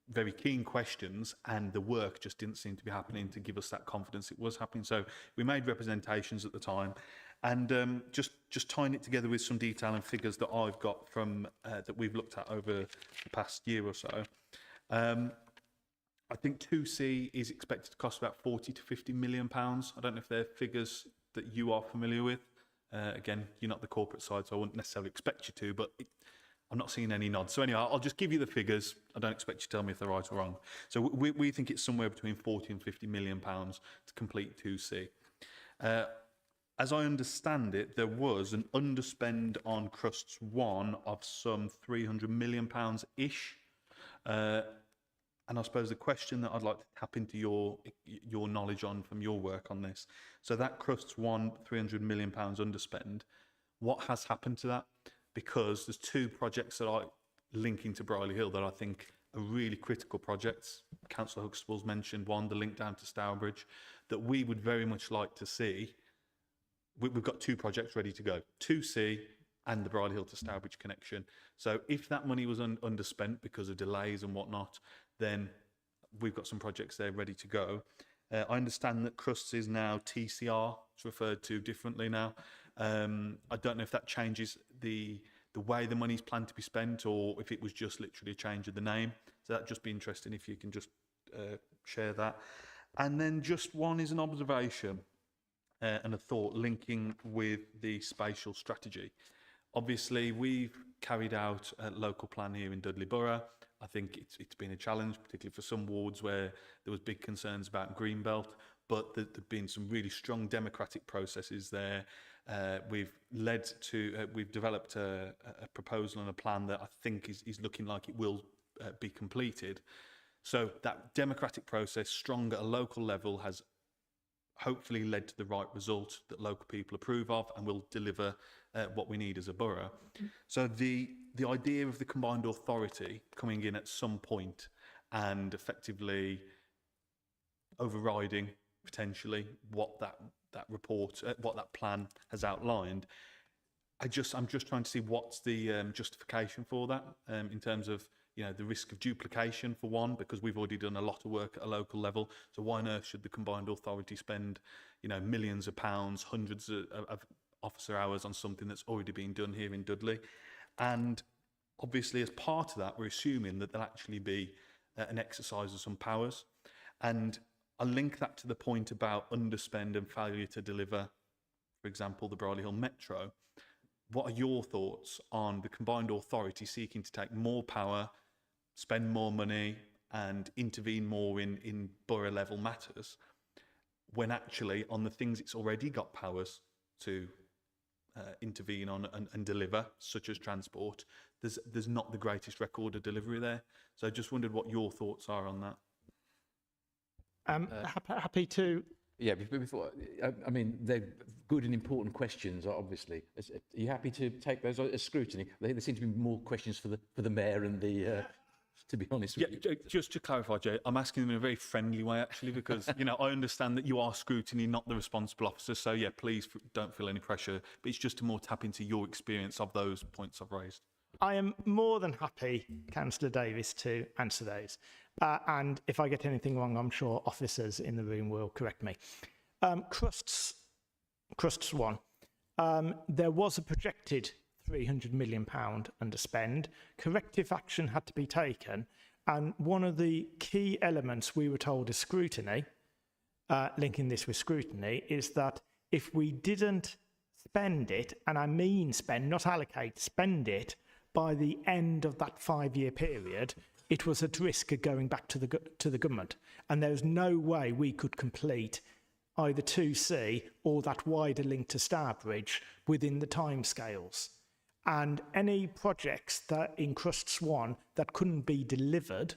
very keen questions, and the work just didn't seem to be happening to give us that confidence it was happening. So we made representations at the time, and just tying it together with some detail and figures that I've got from that we've looked at over the past year or so. I think 2C is expected to cost about 40 to 50 million pounds. I don't know if they're figures that you are familiar with. Again, you're not the corporate side, so I wouldn't necessarily expect you to, but I'm not seeing any nods. So anyway, I'll just give you the figures. I don't expect you to tell me if they're right or wrong. So we think it's somewhere between 40 and 50 million pounds to complete 2C. As I understand it, there was an underspend on Crusts 1 of some 300 million pounds-ish. And I suppose the question that I'd like to tap into your knowledge on from your work on this. So that Crust's won £300 million underspend. What has happened to that? Because there's two projects that are linking to Brierley Hill that I think are really critical projects. Councillor Huxtable's mentioned one, the link down to Stourbridge, that we would very much like to see. We've got two projects ready to go, 2C and the Brierley Hill to Stourbridge connection. So if that money was underspent because of delays and whatnot, then we've got some projects there ready to go. I understand that Crust's is now TCR, it's referred to differently now. I don't know if that changes the way the money's planned to be spent, or if it was just literally a change of the name. So that'd just be interesting if you can just share that. And then just one is an observation and a thought linking with the spatial strategy. Obviously, we've carried out a local plan here in Dudley Borough. I think it's been a challenge, particularly for some wards where there was big concerns about Greenbelt, but there've been some really strong democratic processes there. We've developed a proposal and a plan that I think is looking like it will be completed. So that democratic process, strong at a local level, has hopefully led to the right result that local people approve of and will deliver what we need as a borough. So the idea of the combined authority coming in at some point and effectively overriding potentially what that report, what that plan has outlined, I'm just trying to see what's the justification for that in terms of, you know, the risk of duplication for one, because we've already done a lot of work at a local level. So why on earth should the combined authority spend, you know, millions of pounds, hundreds of officer hours on something that's already been done here in Dudley? And obviously, as part of that, we're assuming that there'll actually be an exercise of some powers. And I link that to the point about underspend and failure to deliver, for example, the Brierley Hill Metro. What are your thoughts on the combined authority seeking to take more power, spend more money and intervene more in borough level matters, when actually on the things it's already got powers to intervene on and deliver, such as transport, there's not the greatest record of delivery there. So I just wondered what your thoughts are on that. Happy to. Yeah, before, I mean, they're good and important questions, obviously. Are you happy to take those as scrutiny? There seem to be more questions for the mayor and the, to be honest with you. Just to clarify, Jay, I'm asking them in a very friendly way, actually, because, you know, I understand that you are scrutiny, not the responsible officer. So, yeah, please don't feel any pressure. But it's just to more tap into your experience of those points I've raised. I am more than happy, Councillor Davis, to answer those. And if I get anything wrong, I'm sure officers in the room will correct me. Crust's one. There was a projected £300 million underspend. Corrective action had to be taken. And one of the key elements we were told is scrutiny, linking this with scrutiny, is that if we didn't spend it, and I mean spend, not allocate, spend it, by the end of that 5-year period, it was at risk of going back to the government. And there was no way we could complete either 2C or that wider link to Stourbridge within the timescales. And any projects that in Crust's one that couldn't be delivered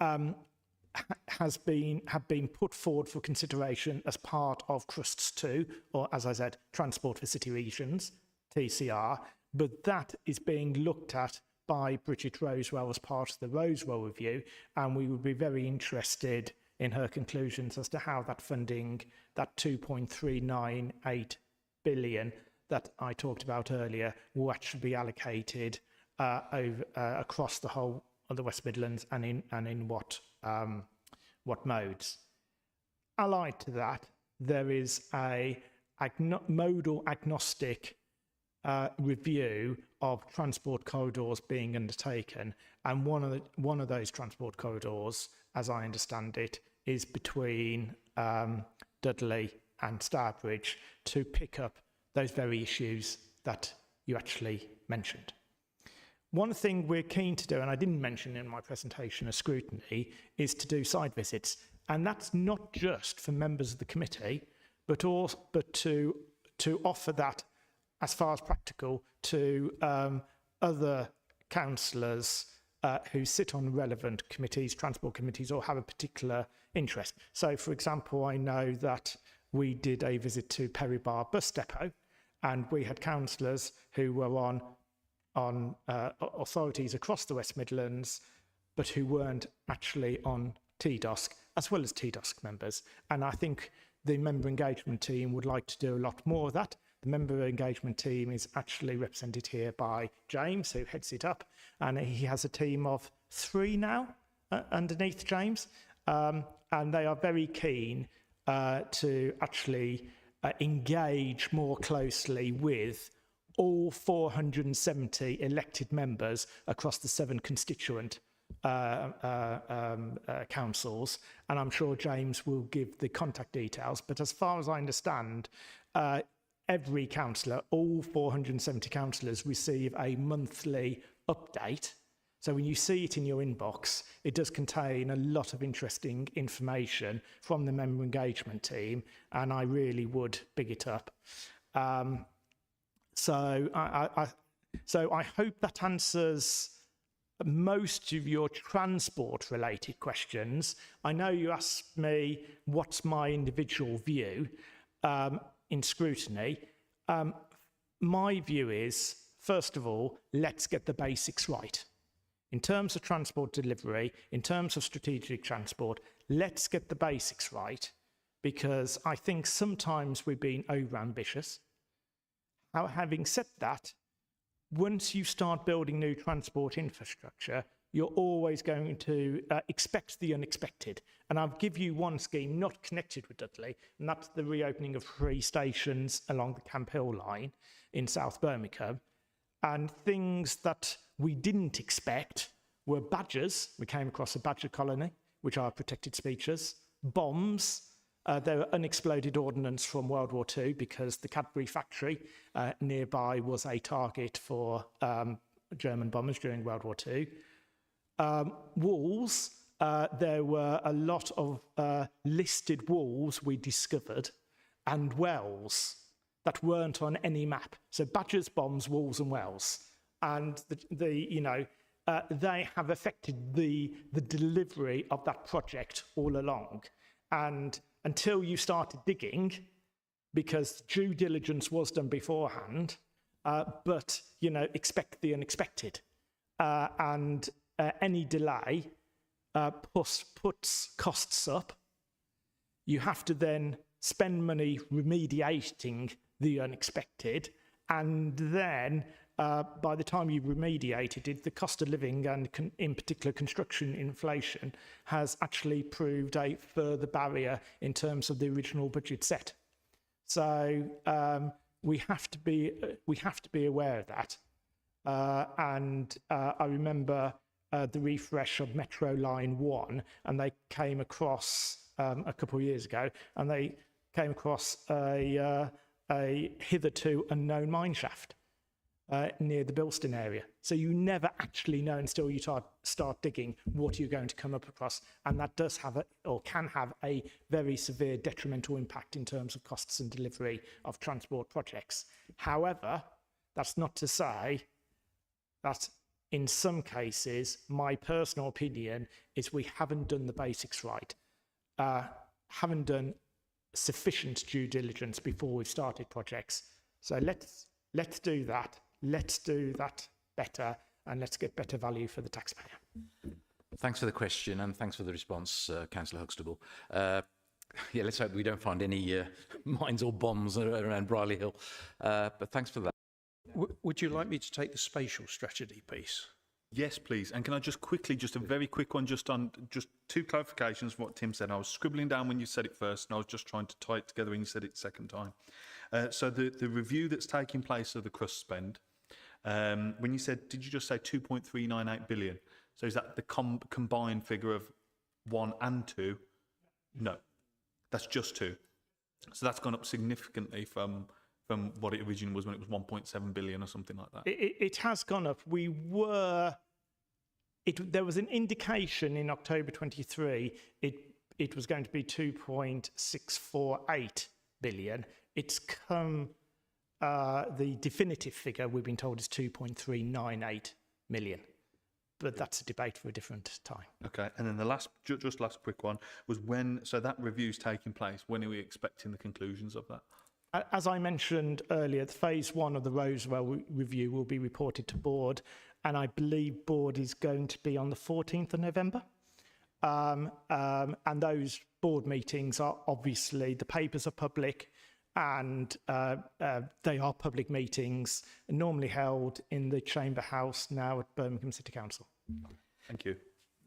have been put forward for consideration as part of Crust's 2, or as I said, Transport for City Regions, TCR, but that is being looked at by Bridget Rosewell as part of the Rosewell review, and we would be very interested in her conclusions as to how that funding, that 2.398 billion that I talked about earlier, will actually be allocated across the whole of the West Midlands and in what modes. Allied to that, there is a modal agnostic review of transport corridors being undertaken, and one of those transport corridors, as I understand it, is between Dudley and Stourbridge to pick up those very issues that you actually mentioned. One thing we're keen to do, and I didn't mention in my presentation of scrutiny, is to do site visits, and that's not just for members of the committee, but to offer that as far as practical to other councillors who sit on relevant committees, transport committees, or have a particular interest. So, for example, I know that we did a visit to Perry Bar bus depot, and we had councillors who were on authorities across the West Midlands, but who weren't actually on TDOSC, as well as TDOSC members. And I think the member engagement team would like to do a lot more of that. The member engagement team is actually represented here by James, who heads it up, and he has a team of 3 now underneath James, and they are very keen to actually engage more closely with all 470 elected members across the 7 constituent councils, and I'm sure James will give the contact details. But as far as I understand, every councillor, all 470 councillors, receive a monthly update. So when you see it in your inbox, it does contain a lot of interesting information from the member engagement team, and I really would big it up. So I hope that answers most of your transport-related questions. I know you asked me what's my individual view in scrutiny. My view is, first of all, let's get the basics right. In terms of transport delivery, in terms of strategic transport, let's get the basics right, because I think sometimes we've been over-ambitious. Having said that, once you start building new transport infrastructure, you're always going to expect the unexpected. And I'll give you one scheme not connected with Dudley, and that's the reopening of 3 stations along the Camp Hill line in South Birmingham. And things that we didn't expect were badgers. We came across a badger colony, which are protected species, bombs. There were unexploded ordnance from World War II, because the Cadbury factory nearby was a target for German bombers during World War II. Wolves, there were a lot of listed wolves we discovered, and wells that weren't on any map. So badgers, bombs, wolves and wells. And they have affected the delivery of that project all along. And until you started digging, because due diligence was done beforehand, but expect the unexpected. And any delay puts costs up. You have to then spend money remediating the unexpected, and then by the time you've remediated it, the cost of living and in particular construction inflation has actually proved a further barrier in terms of the original budget set. So we have to be aware of that. And I remember the refresh of Metro Line 1, and they came across a couple of years ago, and they came across a hitherto unknown mine shaft near the Bilston area. So you never actually know until you start digging what you're going to come up across, and that does have or can have a very severe detrimental impact in terms of costs and delivery of transport projects. However, that's not to say that in some cases, my personal opinion is we haven't done the basics right, haven't done sufficient due diligence before we've started projects. So let's do that. Let's do that better, and let's get better value for the taxpayer. Thanks for the question, and thanks for the response, Councillor Huxtable. Yeah, let's hope we don't find any mines or bombs around Briley Hill. But thanks for that. Would you like me to take the spatial strategy piece? Yes, please. And can I just quickly, just a very quick one, just 2 clarifications from what Tim said. I was scribbling down when you said it first, and I was just trying to tie it together when you said it the second time. So the review that's taking place of the crust spend, when you said, did you just say 2.398 billion? So is that the combined figure of 1 and 2? No, that's just 2. So that's gone up significantly from what it originally was when it was 1.7 billion or something like that. It has gone up. There was an indication in October 23 it was going to be 2.648 billion. It's come, the definitive figure we've been told is 2.398 million. but that's a debate for a different time. Okay, and then the last, just last quick one was when. So that review's taking place. When are we expecting the conclusions of that? As I mentioned earlier, phase 1 of the Rosewell review will be reported to board, and I believe board is going to be on the 14th of November. And those board meetings are obviously, the papers are public, and they are public meetings normally held in the Chamber House now at Birmingham City Council. Thank you.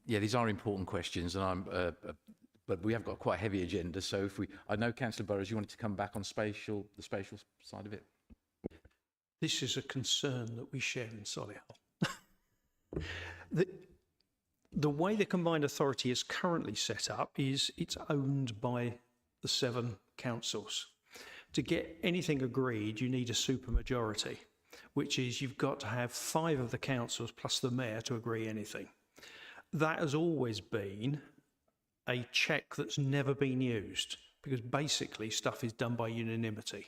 Yeah, these are important questions, and but we have got quite a heavy agenda. So if I know Councillor Burrows, you wanted to come back on the spatial side of it. This is a concern that we share in Solihull. The way the combined authority is currently set up is it's owned by the 7 councils. To get anything agreed, you need a supermajority, which is you've got to have 5 of the councils plus the mayor to agree anything. That has always been a check that's never been used, because basically stuff is done by unanimity.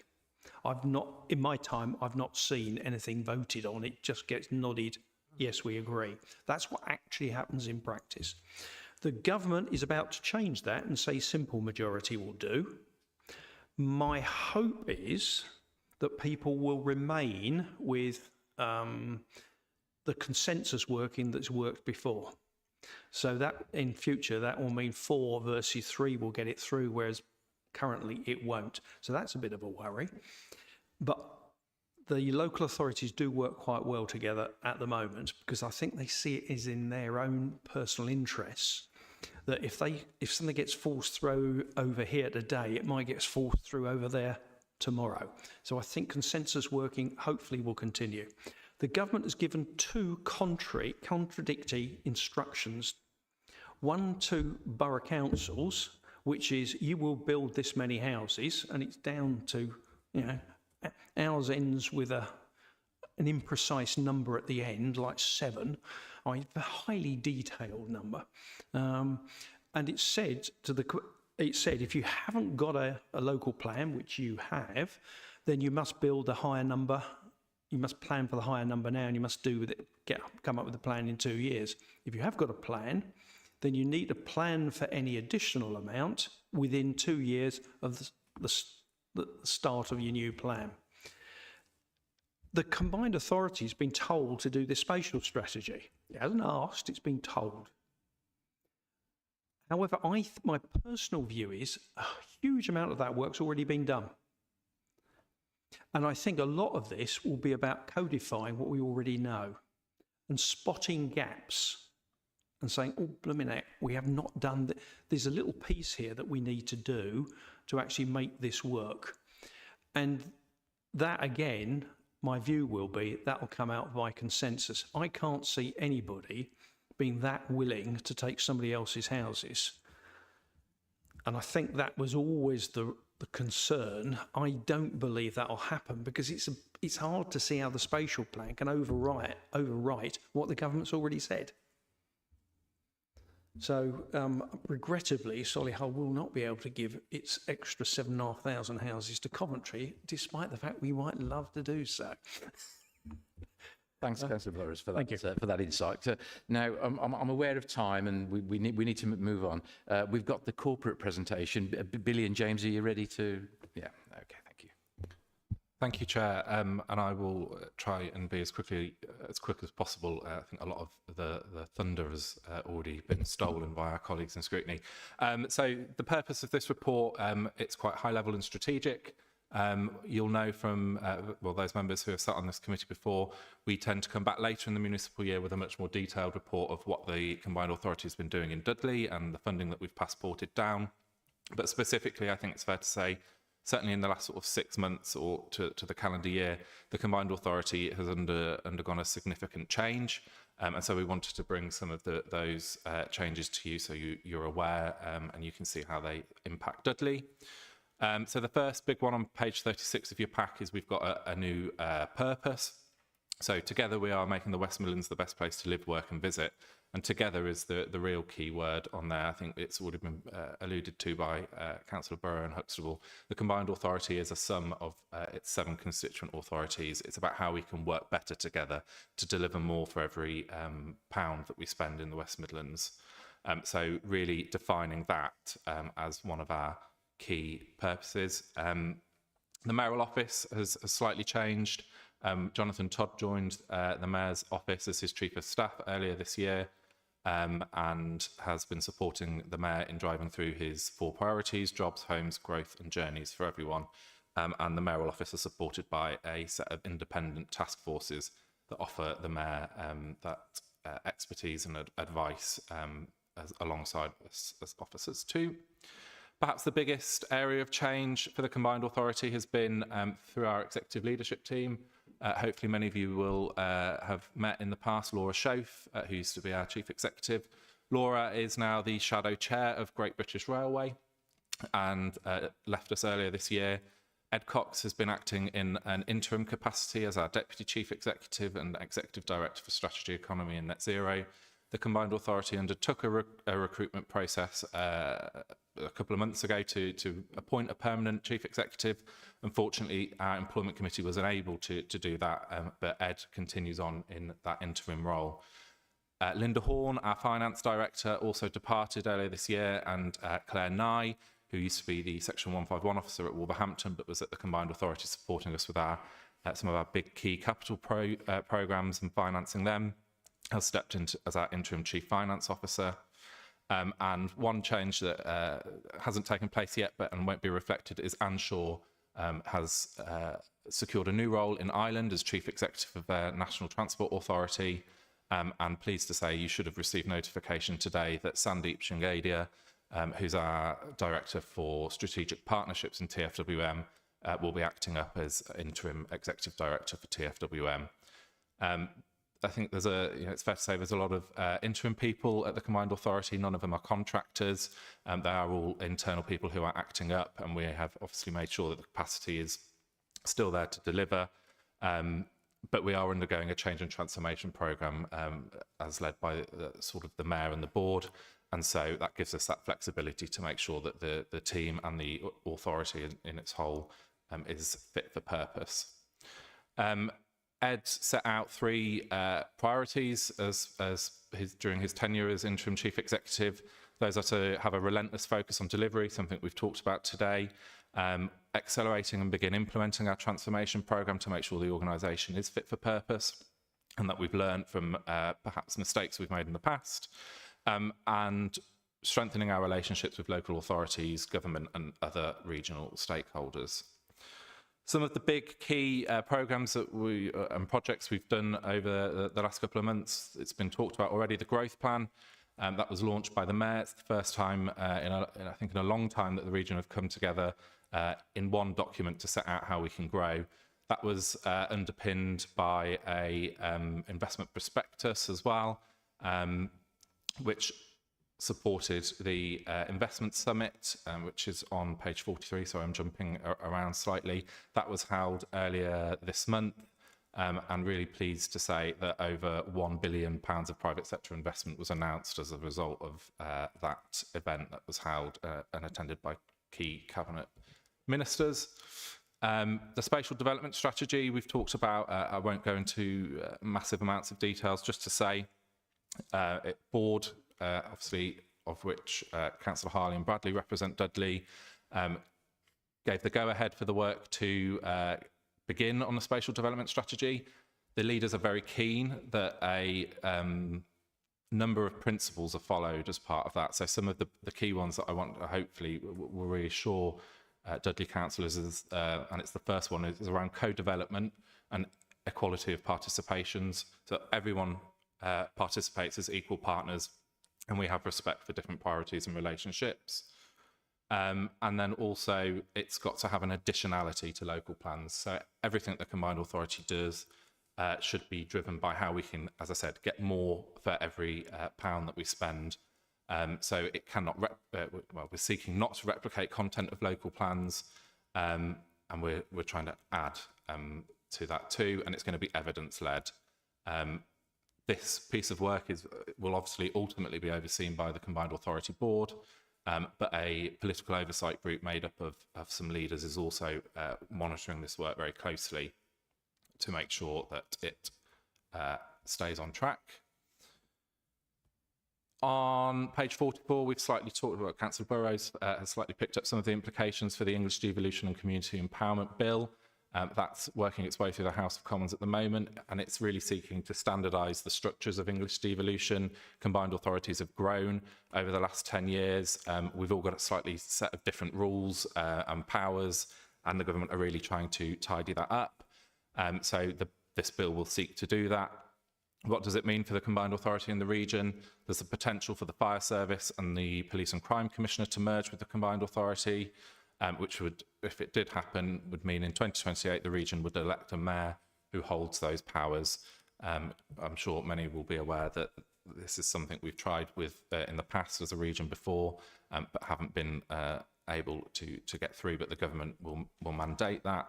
In my time, I've not seen anything voted on. It just gets nodded, yes, we agree. That's what actually happens in practice. The government is about to change that and say simple majority will do. My hope is that people will remain with the consensus working that's worked before. So that in future, that will mean 4 versus 3 will get it through, whereas currently it won't. So that's a bit of a worry. But the local authorities do work quite well together at the moment, because I think they see it as in their own personal interests that if something gets forced through over here today, it might get forced through over there tomorrow. So I think consensus working hopefully will continue. The government has given 2 contradictory instructions. One to borough councils, which is you will build this many houses, and it's down to, ours ends with an imprecise number at the end, like 7. A highly detailed number. And it said if you haven't got a local plan, which you have, then you must build a higher number. You must plan for the higher number now, and you must come up with a plan in 2 years. If you have got a plan, then you need a plan for any additional amount within 2 years of the start of your new plan. The combined authority has been told to do this spatial strategy. It hasn't asked, it's been told. However, my personal view is a huge amount of that work's already been done. And I think a lot of this will be about codifying what we already know and spotting gaps and saying, oh, blimey heck, we have not done that. There's a little piece here that we need to do to actually make this work. And that, again, my view will be that will come out by consensus. I can't see anybody being that willing to take somebody else's houses. And I think that was always the concern. I don't believe that will happen, because it's hard to see how the spatial plan can overwrite what the government's already said. So, regrettably, Solihull will not be able to give its extra 7,500 houses to Coventry, despite the fact we might love to do so. Thanks, Councillor Burrows, for that insight. Now, I'm aware of time, and we need to move on. We've got the corporate presentation. Billy and James, are you ready to? Yeah. Okay. Thank you. Thank you, Chair. And I will try and be as quick as possible. I think a lot of the thunder has already been stolen by our colleagues in Scrutiny. So the purpose of this report, it's quite high level and strategic. You'll know from those members who have sat on this committee before, we tend to come back later in the municipal year with a much more detailed report of what the combined authority has been doing in Dudley and the funding that we've passported down. But specifically, I think it's fair to say, certainly in the last sort of 6 months or to the calendar year, the combined authority has undergone a significant change. And so we wanted to bring some of those changes to you so you're aware and you can see how they impact Dudley. So the first big one on page 36 of your pack is we've got a new purpose. So together we are making the West Midlands the best place to live, work and visit. And together is the real key word on there. I think it's already been alluded to by Councillor Burrow and Huxtable. The combined authority is a sum of its 7 constituent authorities. It's about how we can work better together to deliver more for every pound that we spend in the West Midlands. So really defining that as one of our key purposes. The mayoral office has slightly changed. Jonathan Todd joined the mayor's office as his chief of staff earlier this year, and has been supporting the mayor in driving through his 4 priorities: jobs, homes, growth and journeys for everyone. And the mayoral office is supported by a set of independent task forces that offer the mayor that expertise and advice alongside us as officers too. Perhaps the biggest area of change for the combined authority has been through our executive leadership team. Hopefully many of you will have met in the past Laura Schoaf, who used to be our chief executive. Laura is now the shadow chair of Great British Railway and left us earlier this year. Ed Cox has been acting in an interim capacity as our deputy chief executive and executive director for strategy, economy and net zero. The combined authority undertook a recruitment process a couple of months ago to appoint a permanent chief executive. Unfortunately, our employment committee was unable to do that, but Ed continues on in that interim role. Linda Horn, our finance director, also departed earlier this year, and Claire Nye, who used to be the Section 151 officer at Wolverhampton, but was at the combined authority supporting us with our some of our big key capital programmes and financing them, has stepped in as our interim chief finance officer. And one change that hasn't taken place yet and won't be reflected is Anne Shaw has secured a new role in Ireland as chief executive of their National Transport Authority. And pleased to say you should have received notification today that Sandeep Shingadia, who's our director for strategic partnerships in TFWM, will be acting up as interim executive director for TFWM. I think there's it's fair to say there's a lot of interim people at the combined authority. None of them are contractors. They are all internal people who are acting up, and we have obviously made sure that the capacity is still there to deliver. But we are undergoing a change and transformation programme as led by the mayor and the board. And so that gives us that flexibility to make sure that the team and the authority in its whole is fit for purpose. Ed set out 3 priorities during his tenure as interim chief executive. Those are to have a relentless focus on delivery, something we've talked about today, accelerating and begin implementing our transformation programme to make sure the organisation is fit for purpose and that we've learned from perhaps mistakes we've made in the past, and strengthening our relationships with local authorities, government and other regional stakeholders. Some of the big key programmes that and projects we've done over the last couple of months, it's been talked about already. The growth plan that was launched by the mayor. It's the first time I think in a long time that the region have come together in one document to set out how we can grow. That was underpinned by a investment prospectus as well, which supported the investment summit, which is on page 43, so I'm jumping around slightly. That was held earlier this month, and really pleased to say that over £1 billion of private sector investment was announced as a result of that event that was held and attended by key cabinet ministers. The spatial development strategy we've talked about, I won't go into massive amounts of details, just to say board, obviously, of which Councillor Harley and Bradley represent Dudley, gave the go-ahead for the work to begin on the spatial development strategy. The leaders are very keen that a number of principles are followed as part of that. So some of the key ones that I want to hopefully will reassure Dudley councillors is, and it's the first one, is around co-development and equality of participations. So everyone participates as equal partners, and we have respect for different priorities and relationships. And then also it's got to have an additionality to local plans. So everything the combined authority does should be driven by how we can, as I said, get more for every pound that we spend. So it cannot, well, we're seeking not to replicate content of local plans, and we're trying to add to that too, and it's going to be evidence-led. this piece of work will obviously ultimately be overseen by the Combined Authority Board, but a political oversight group made up of some leaders is also monitoring this work very closely to make sure that it stays on track. On page 44, we've slightly talked about Councillor Burrows has slightly picked up some of the implications for the English Devolution and Community Empowerment Bill. That's working its way through the House of Commons at the moment, and it's really seeking to standardise the structures of English devolution. Combined authorities have grown over the last 10 years. We've all got a slightly set of different rules and powers, and the government are really trying to tidy that up. So this bill will seek to do that. What does it mean for the Combined Authority in the region? There's the potential for the Fire Service and the Police and Crime Commissioner to merge with the Combined Authority, which would, if it did happen, would mean in 2028 the region would elect a mayor who holds those powers. I'm sure many will be aware that this is something we've tried with in the past as a region before, but haven't been able to get through, but the government will mandate that.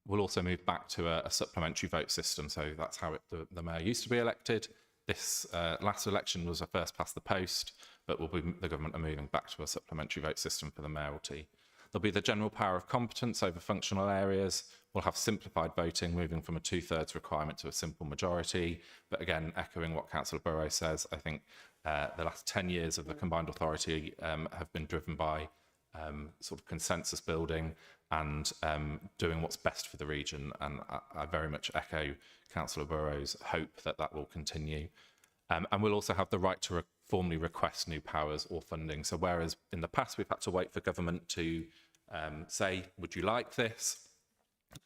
We'll also move back to a supplementary vote system, so that's how the mayor used to be elected. This last election was a first past the post, but the government are moving back to a supplementary vote system for the mayoralty. There'll be the general power of competence over functional areas. We'll have simplified voting, moving from a 2/3 requirement to a simple majority. But again, echoing what Councillor Burrows says, I think the last 10 years of the Combined Authority have been driven by sort of consensus building and doing what's best for the region. And I very much echo Councillor Burrows' hope that that will continue. And we'll also have the right to formally request new powers or funding. So whereas in the past we've had to wait for government to say, would you like this?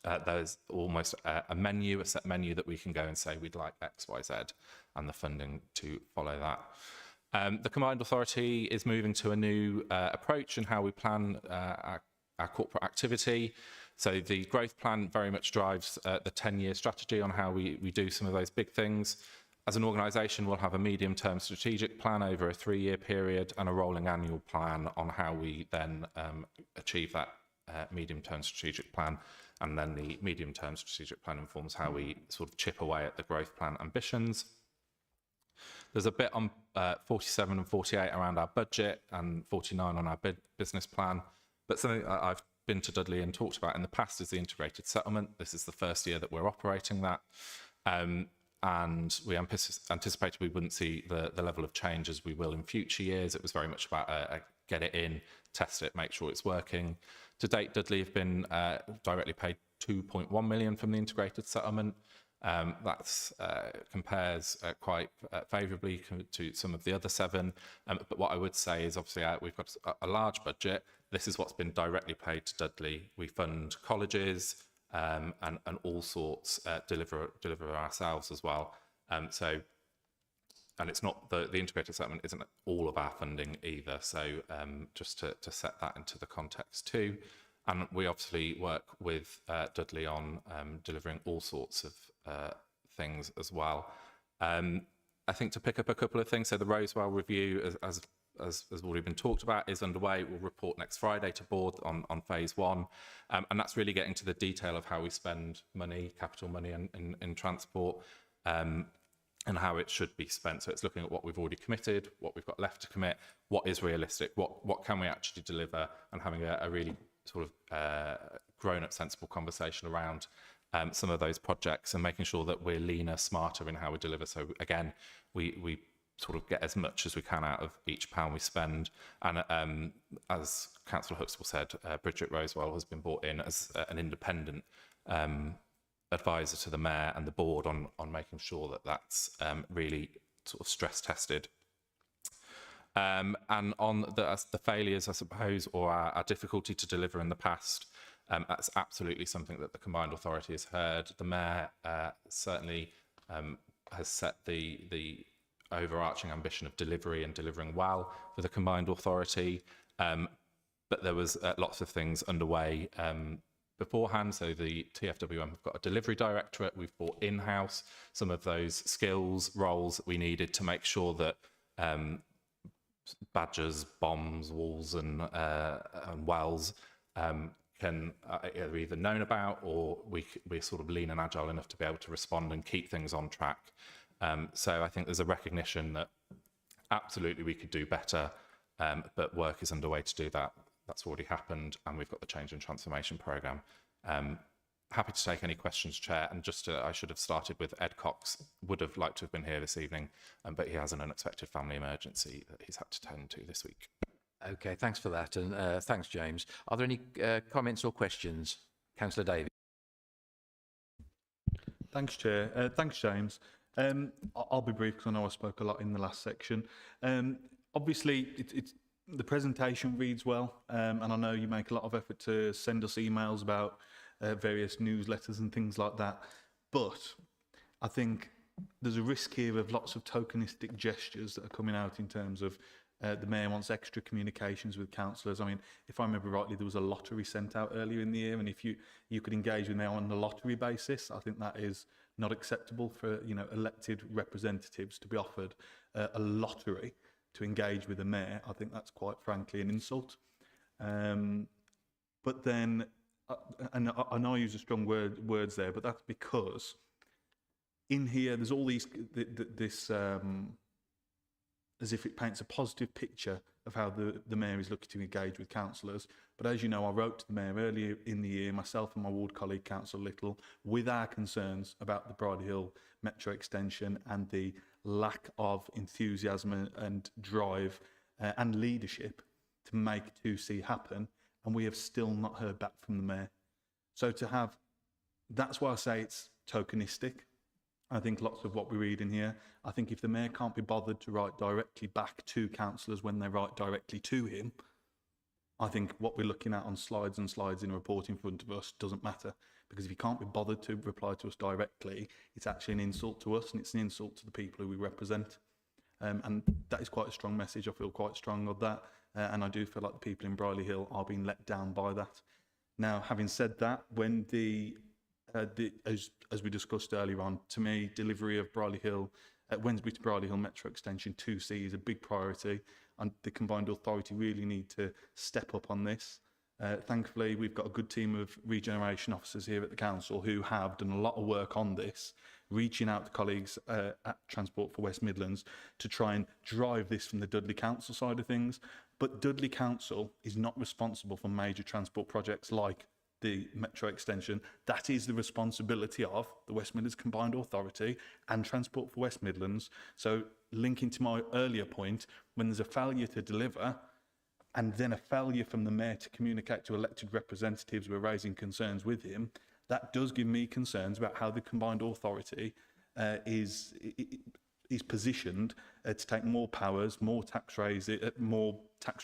There's almost a menu, a set menu that we can go and say we'd like X, Y, Z, and the funding to follow that. The Combined Authority is moving to a new approach in how we plan our corporate activity. So the growth plan very much drives the 10-year strategy on how we do some of those big things. As an organisation, we'll have a medium-term strategic plan over a 3-year period and a rolling annual plan on how we then achieve that medium-term strategic plan. And then the medium-term strategic plan informs how we sort of chip away at the growth plan ambitions. There's a bit on 47 and 48 around our budget and 49 on our business plan. But something I've been to Dudley and talked about in the past is the integrated settlement. This is the first year that we're operating that. And we anticipated we wouldn't see the level of change as we will in future years. It was very much about get it in, test it, make sure it's working. To date, Dudley have been directly paid 2.1 million from the integrated settlement. That compares quite favourably to some of the other 7. But what I would say is obviously we've got a large budget. This is what's been directly paid to Dudley. We fund colleges and all sorts, deliver ourselves as well. And it's not the integrated settlement isn't all of our funding either. So just to set that into the context too. And we obviously work with Dudley on delivering all sorts of things as well. I think to pick up a couple of things, so the Rosewell review, as already been talked about, is underway. We'll report next Friday to board on phase 1. And that's really getting to the detail of how we spend money, capital money in transport, and how it should be spent. So it's looking at what we've already committed, what we've got left to commit, what is realistic, what can we actually deliver, and having a really sort of grown-up, sensible conversation around some of those projects and making sure that we're leaner, smarter in how we deliver. So again, we sort of get as much as we can out of each pound we spend. And as Councillor Huxtable said, Bridget Rosewell has been brought in as an independent advisor to the mayor and the board on making sure that that's really sort of stress tested. And on the failures, I suppose, or our difficulty to deliver in the past, that's absolutely something that the Combined Authority has heard. The mayor certainly has set the overarching ambition of delivery and delivering well for the Combined Authority. But there was lots of things underway beforehand. So the TFWM have got a delivery directorate. We've brought in-house some of those skills, roles that we needed to make sure that badgers, bombs, walls and wells can are either known about, or we're sort of lean and agile enough to be able to respond and keep things on track. So I think there's a recognition that absolutely we could do better, but work is underway to do that. That's already happened, and we've got the change and transformation programme. Happy to take any questions, Chair. And just I should have started with Ed Cox, would have liked to have been here this evening, but he has an unexpected family emergency that he's had to tend to this week. Okay, thanks for that, and thanks, James. Are there any comments or questions? Councillor Davies. Thanks, Chair. Thanks, James. I'll be brief because I know I spoke a lot in the last section. Obviously, the presentation reads well, and I know you make a lot of effort to send us emails about various newsletters and things like that. But I think there's a risk here of lots of tokenistic gestures that are coming out in terms of the Mayor wants extra communications with councillors. I mean, if I remember rightly, there was a lottery sent out earlier in the year, and if you could engage with Mayor on a lottery basis, I think that is not acceptable for elected representatives to be offered a lottery to engage with the Mayor. I think that's quite frankly an insult. But then, and I know I use a strong words there, but that's because in here there's all these this as if it paints a positive picture of how the Mayor is looking to engage with councillors. But as you know, I wrote to the Mayor earlier in the year, myself and my ward colleague, Councillor Little, with our concerns about the Bridle Hill Metro extension and the lack of enthusiasm and drive and leadership to make 2C happen. And we have still not heard back from the Mayor. So to have, that's why I say it's tokenistic. I think lots of what we read in here, I think if the Mayor can't be bothered to write directly back to councillors when they write directly to him, I think what we're looking at on slides and slides in a report in front of us doesn't matter. Because if he can't be bothered to reply to us directly, it's actually an insult to us and it's an insult to the people who we represent. And that is quite a strong message. I feel quite strong of that. And I do feel like the people in Bridle Hill are being let down by that. Now, having said that, when as we discussed earlier on, to me, delivery of Bridle Hill, Wednesbury to Bridle Hill Metro Extension 2C is a big priority, and the combined authority really need to step up on this. Thankfully, we've got a good team of regeneration officers here at the council who have done a lot of work on this, reaching out to colleagues at Transport for West Midlands to try and drive this from the Dudley Council side of things. But Dudley Council is not responsible for major transport projects like the Metro extension. That is the responsibility of the West Midlands Combined Authority and Transport for West Midlands. So linking to my earlier point, when there's a failure to deliver and then a failure from the Mayor to communicate to elected representatives who are raising concerns with him, that does give me concerns about how the Combined Authority is positioned to take more powers, more tax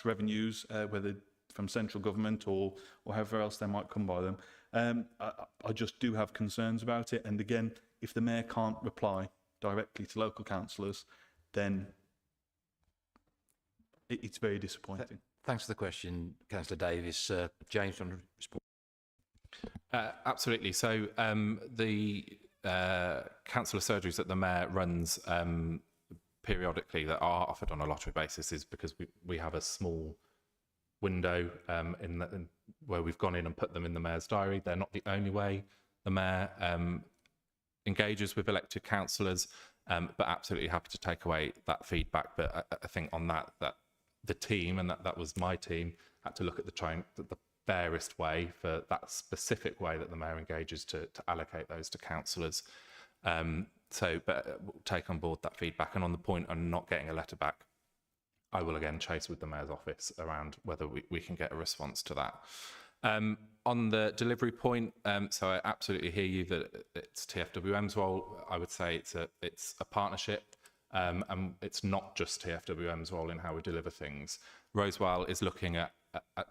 revenues, whether from central government or however else they might come by them. I just do have concerns about it. And again, if the Mayor can't reply directly to local councillors, then it's very disappointing. Thanks for the question, Councillor Davies. James, on Absolutely. So the councillor surgeries that the Mayor runs periodically that are offered on a lottery basis is because we have a small window where we've gone in and put them in the Mayor's diary. They're not the only way the Mayor engages with elected councillors, but absolutely happy to take away that feedback. But I think on that the team, and that was my team, had to look at the fairest way for that specific way that the Mayor engages to allocate those to councillors. But we'll take on board that feedback. And on the point of not getting a letter back, I will again chase with the Mayor's office around whether we can get a response to that. On the delivery point, so I absolutely hear you that it's TFWM's role. I would say it's a partnership, and it's not just TFWM's role in how we deliver things. Rosewell is looking at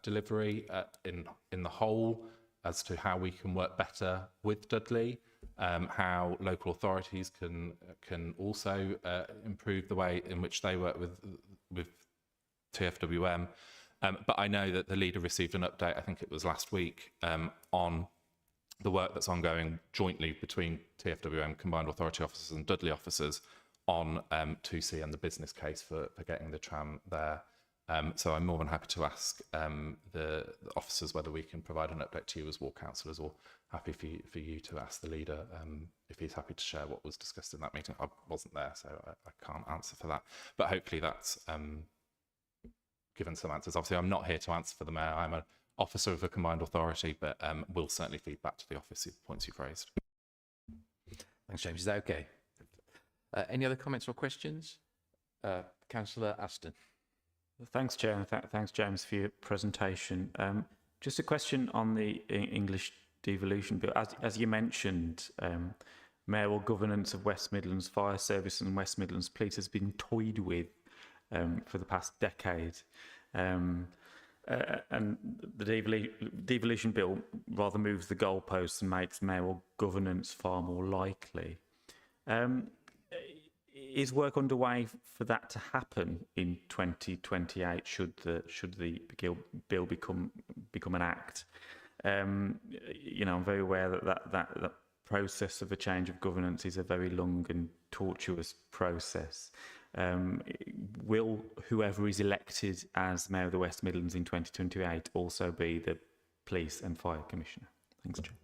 delivery in the whole as to how we can work better with Dudley, how local authorities can also improve the way in which they work with TFWM. But I know that the leader received an update, I think it was last week, on the work that's ongoing jointly between TFWM Combined Authority officers and Dudley officers on 2C and the business case for getting the tram there. So I'm more than happy to ask the officers whether we can provide an update to you as ward councillors, or happy for you to ask the leader if he's happy to share what was discussed in that meeting. I wasn't there, so I can't answer for that. But hopefully that's given some answers. Obviously, I'm not here to answer for the mayor. I'm an officer of the combined authority, but will certainly feed back to the office the points you've raised. Thanks, James. Is that okay? Any other comments or questions? Councillor Aston. Thanks, Chair, and thanks, James, for your presentation. Just a question on the English devolution bill. As you mentioned, mayoral governance of West Midlands Fire Service and West Midlands Police has been toyed with for the past decade. And the devolution bill rather moves the goalposts and makes mayoral governance far more likely. Is work underway for that to happen in 2028? Should the bill become an act? You know, I'm very aware that process of a change of governance is a very long and tortuous process. Will whoever is elected as Mayor of the West Midlands in 2028 also be the Police and Fire Commissioner? Thanks, Chair.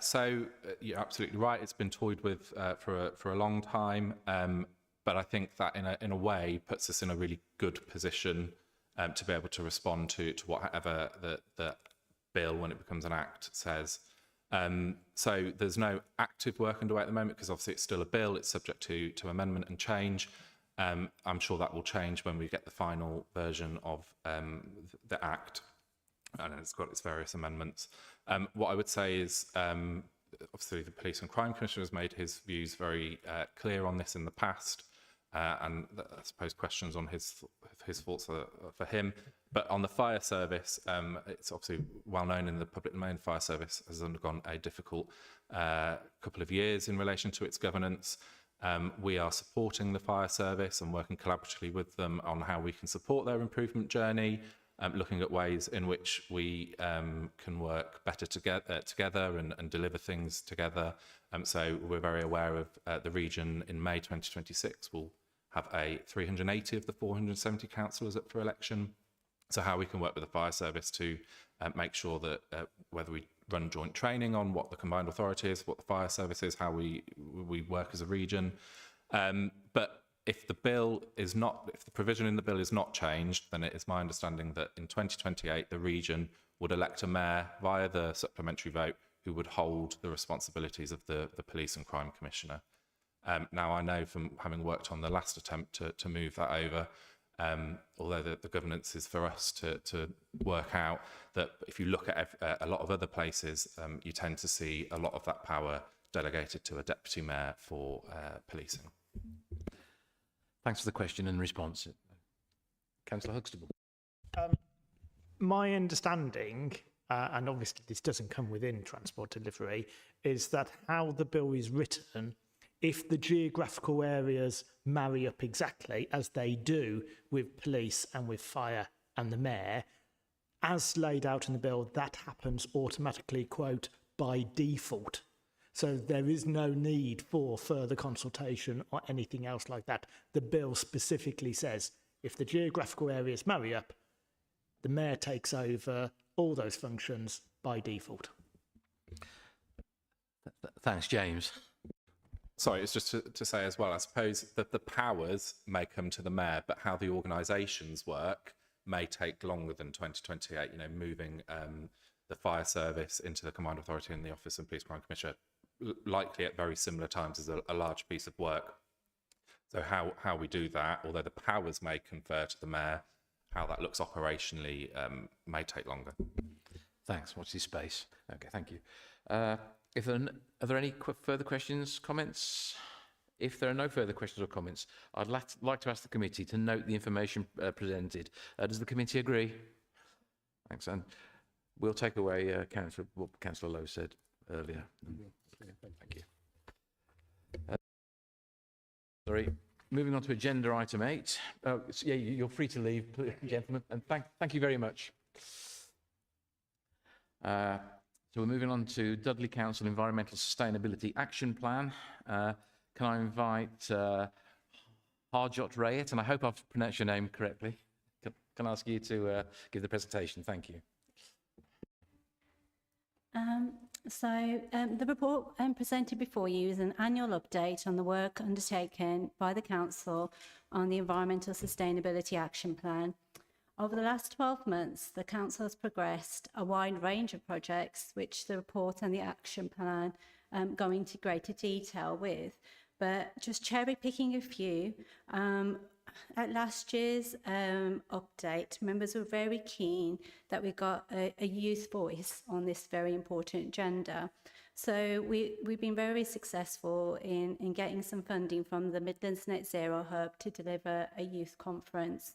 So you're absolutely right. It's been toyed with for a long time, but I think that in a way puts us in a really good position to be able to respond to whatever the bill, when it becomes an act, says. So there's no active work underway at the moment because obviously it's still a bill. It's subject to amendment and change. I'm sure that will change when we get the final version of the act, and it's got its various amendments. What I would say is, obviously the Police and Crime Commissioner has made his views very clear on this in the past, and I suppose questions on his thoughts are for him. But on the fire service, it's obviously well known in the public domain, fire service has undergone a difficult couple of years in relation to its governance. We are supporting the fire service and working collaboratively with them on how we can support their improvement journey, looking at ways in which we can work better together and deliver things together. So we're very aware of the region in May 2026 will have 380 of the 470 councillors up for election. So how we can work with the fire service to make sure that whether we run joint training on what the combined authority is, what the fire service is, how we work as a region. But if the provision in the bill is not changed, then it is my understanding that in 2028 the region would elect a mayor via the supplementary vote who would hold the responsibilities of the Police and Crime Commissioner. Now I know from having worked on the last attempt to move that over, although the governance is for us to work out, that if you look at a lot of other places, you tend to see a lot of that power delegated to a deputy mayor for policing. Thanks for the question and response. Councillor Huxtable. My understanding, and obviously this doesn't come within transport delivery, is that how the bill is written, if the geographical areas marry up exactly as they do with police and with fire and the mayor, as laid out in the bill, that happens automatically, quote, by default. So there is no need for further consultation or anything else like that. The bill specifically says if the geographical areas marry up, the mayor takes over all those functions by default. Thanks, James. Sorry, it's just to say as well, I suppose that the powers may come to the mayor, but how the organisations work may take longer than 2028, you know, moving the fire service into the combined authority and the Office of Police Crime Commissioner, likely at very similar times as a large piece of work. So how we do that, although the powers may confer to the mayor, how that looks operationally may take longer. Thanks. Watch this space. Okay, thank you. Are there any further questions, comments? If there are no further questions or comments, I'd like to ask the committee to note the information presented. Does the committee agree? Thanks. And we'll take away what Councillor Lowe said earlier. Thank you. Sorry. Moving on to agenda item 8. Yeah, you're free to leave, gentlemen, and thank you very much. So we're moving on to Dudley Council Environmental Sustainability Action Plan. Can I invite Harjot Rayet, and I hope I've pronounced your name correctly. Can I ask you to give the presentation? Thank you. The report presented before you is an annual update on the work undertaken by the Council on the Environmental Sustainability Action Plan. Over the last 12 months, the Council has progressed a wide range of projects which the report and the action plan go into greater detail with, but just cherry picking a few. At last year's update, members were very keen that we got a youth voice on this very important agenda. So we've been very successful in getting some funding from the Midlands Net Zero Hub to deliver a youth conference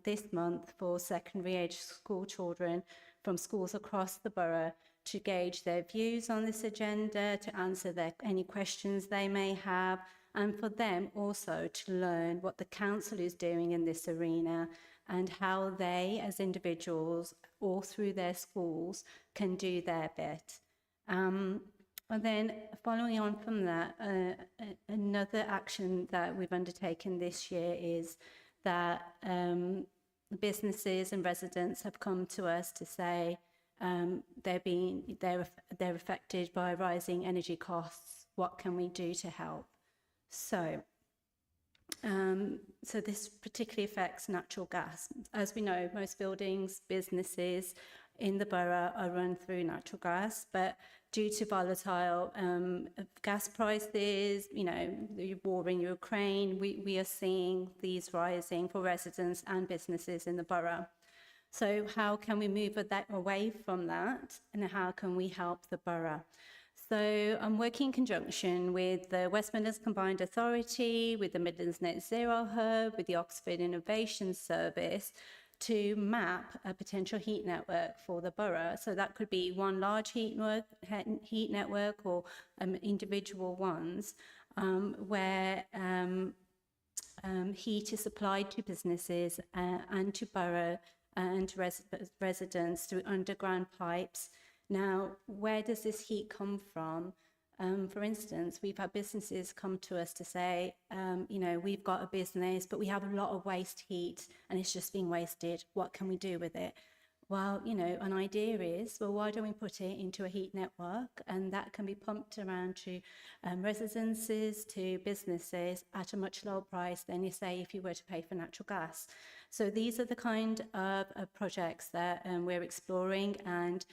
this month for secondary age school children from schools across the borough to gauge their views on this agenda, to answer any questions they may have, and for them also to learn what the council is doing in this arena and how they as individuals or through their schools can do their bit. And then following on from that, another action that we've undertaken this year is that businesses and residents have come to us to say they're affected by rising energy costs. What can we do to help? So this particularly affects natural gas. As we know, most buildings, businesses in the borough are run through natural gas, but due to volatile gas prices, the war in Ukraine, we are seeing these rising for residents and businesses in the borough. So how can we move that away from that, and how can we help the borough? So I'm working in conjunction with the West Midlands Combined Authority, with the Midlands Net Zero Hub, with the Oxford Innovation Service to map a potential heat network for the borough. So that could be one large heat network or individual ones where heat is supplied to businesses and to borough and to residents through underground pipes. Now, where does this heat come from? For instance, we've had businesses come to us to say, we've got a business, but we have a lot of waste heat and it's just being wasted. What can we do with it? Well, an idea is, why don't we put it into a heat network, and that can be pumped around to residences, to businesses at a much lower price than you say if you were to pay for natural gas. So these are the kind of projects that we're exploring, and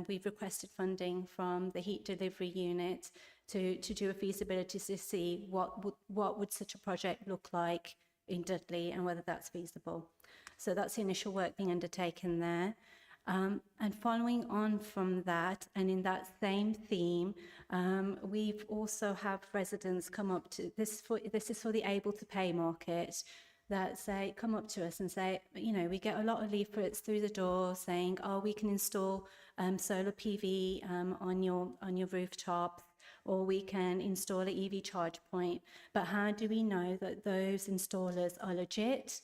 we've requested funding from the heat delivery unit to do a feasibility to see what would such a project look like in Dudley and whether that's feasible. So that's the initial work being undertaken there. And following on from that, and in that same theme, we've also have residents come up to this is for the able to pay market, that come up to us and say, we get a lot of leaflets through the door saying, we can install solar PV on your rooftop, or we can install an EV charge point. But how do we know that those installers are legit?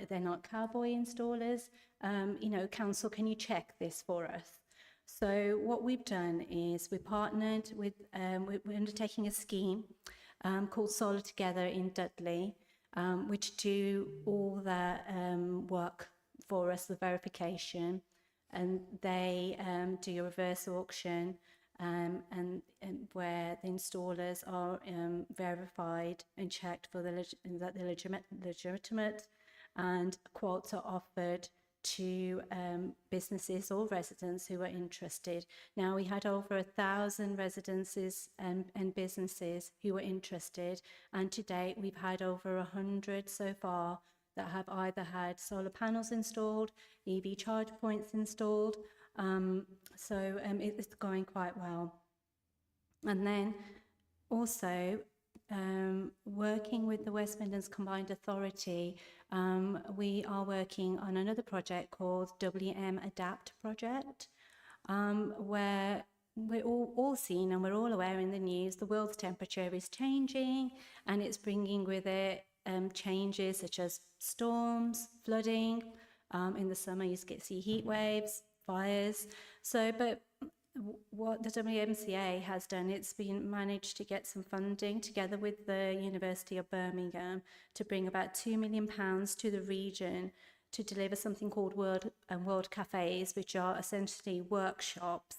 They're not cowboy installers. Council, can you check this for us? So what we've done is we partnered with, we're undertaking a scheme called Solar Together in Dudley, which do all that work for us, the verification, and they do a reverse auction and where the installers are verified and checked for that they're legitimate, and quotes are offered to businesses or residents who are interested. Now, we had over 1,000 residences and businesses who were interested, and to date we've had over 100 so far that have either had solar panels installed, EV charge points installed, so it's going quite well. And then also working with the West Midlands Combined Authority, we are working on another project called WM Adapt project, where we're all seen and we're all aware in the news the world's temperature is changing, and it's bringing with it changes such as storms, flooding. In the summer you see heat waves, fires. So, but what the WMCA has done, it's been managed to get some funding together with the University of Birmingham to bring about £2 million to the region to deliver something called World Cafes, which are essentially workshops.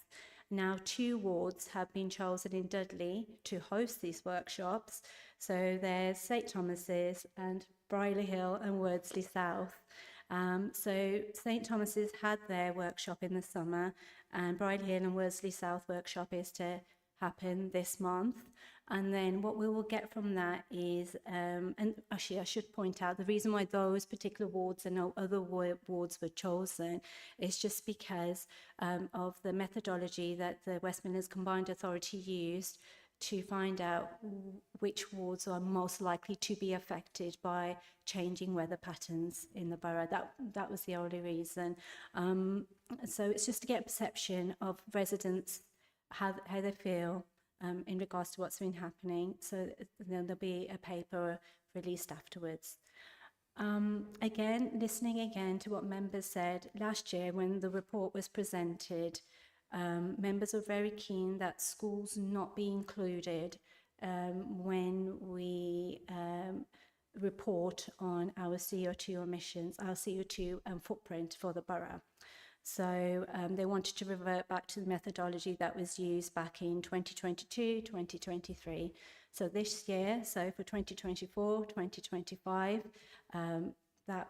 Now 2 wards have been chosen in Dudley to host these workshops. So there's St Thomas's and Brierley Hill and Wordsley South. So St Thomas's had their workshop in the summer, and Brierley Hill and Wordsley South workshop is to happen this month. And then what we will get from that is, and actually I should point out, the reason why those particular wards and no other wards were chosen is just because of the methodology that the West Midlands Combined Authority used to find out which wards are most likely to be affected by changing weather patterns in the borough. That was the only reason. So it's just to get a perception of residents, how they feel in regards to what's been happening. So then there'll be a paper released afterwards. Listening again to what members said last year when the report was presented, members were very keen that schools not be included when we report on our CO2 emissions, our CO2 footprint for the borough. So they wanted to revert back to the methodology that was used back in 2022, 2023. So this year, so for 2024, 2025, that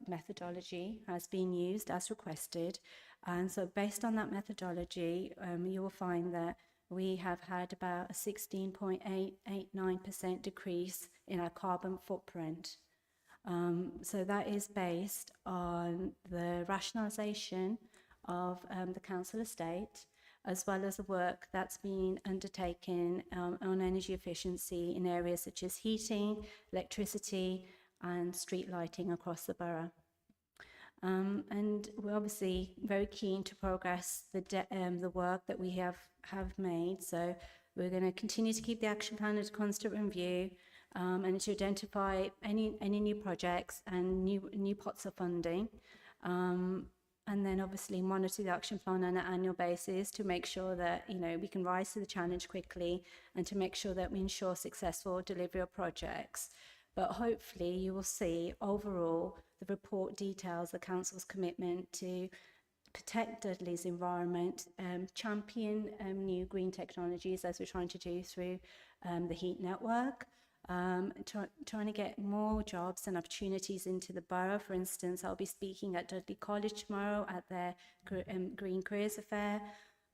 methodology has been used as requested. And so based on that methodology, you will find that we have had about a 16.889% decrease in our carbon footprint. So that is based on the rationalisation of the council estate, as well as the work that's been undertaken on energy efficiency in areas such as heating, electricity, and street lighting across the borough. And we're obviously very keen to progress the work that we have made. So we're going to continue to keep the action plan under constant review, and to identify any new projects and new pots of funding. And then obviously monitor the action plan on an annual basis to make sure that, we can rise to the challenge quickly and to make sure that we ensure successful delivery of projects. But hopefully you will see overall the report details the council's commitment to protect Dudley's environment, champion new green technologies as we're trying to do through the heat network, trying to get more jobs and opportunities into the borough. For instance, I'll be speaking at Dudley College tomorrow at their Green Careers Affair,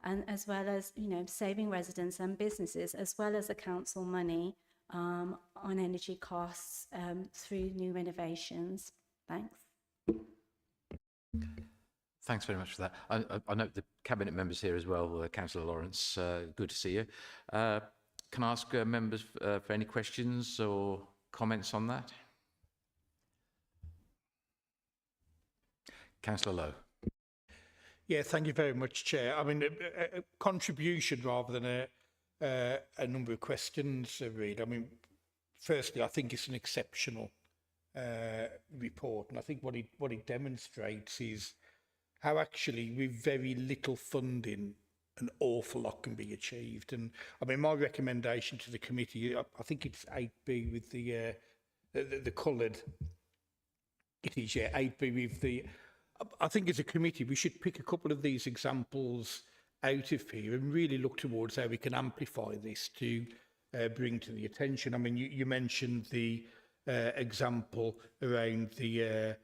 and as well as, saving residents and businesses, as well as the council money on energy costs through new innovations. Thanks. Thanks very much for that. I note the cabinet members here as well, Councillor Lawrence. Good to see you. Can I ask members for any questions or comments on that? Councillor Lowe. Yeah, thank you very much, Chair. I mean, a contribution rather than a number of questions, Reid. I mean, firstly, I think it's an exceptional report, and I think what it demonstrates is how actually with very little funding an awful lot can be achieved. And I mean, my recommendation to the committee, I think it's 8B with the coloured. It is, yeah, 8B with the. I think as a committee we should pick a couple of these examples out of here and really look towards how we can amplify this to bring to the attention. I mean, you mentioned the example around the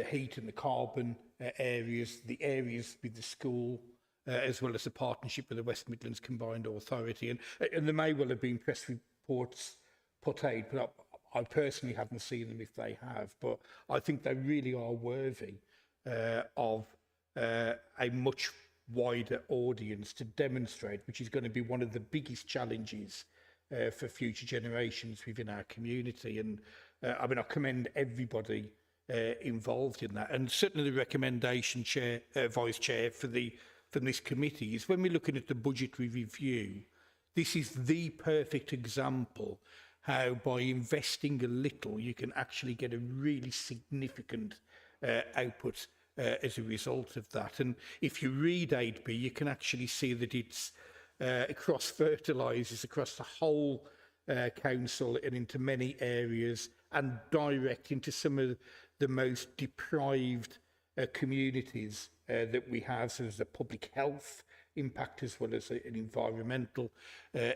heat and the carbon areas, the areas with the school, as well as the partnership with the West Midlands Combined Authority. And there may well have been press reports put out, but I personally haven't seen them if they have. But I think they really are worthy of a much wider audience to demonstrate, which is going to be one of the biggest challenges for future generations within our community. And I mean, I commend everybody involved in that, and certainly the recommendation, Chair, Vice Chair, from this committee is when we're looking at the budgetary review, this is the perfect example how by investing a little you can actually get a really significant output as a result of that. And if you read 8B, you can actually see that it's cross-fertilises across the whole council and into many areas, and direct into some of the most deprived communities that we have. So there's a public health impact as well as an environmental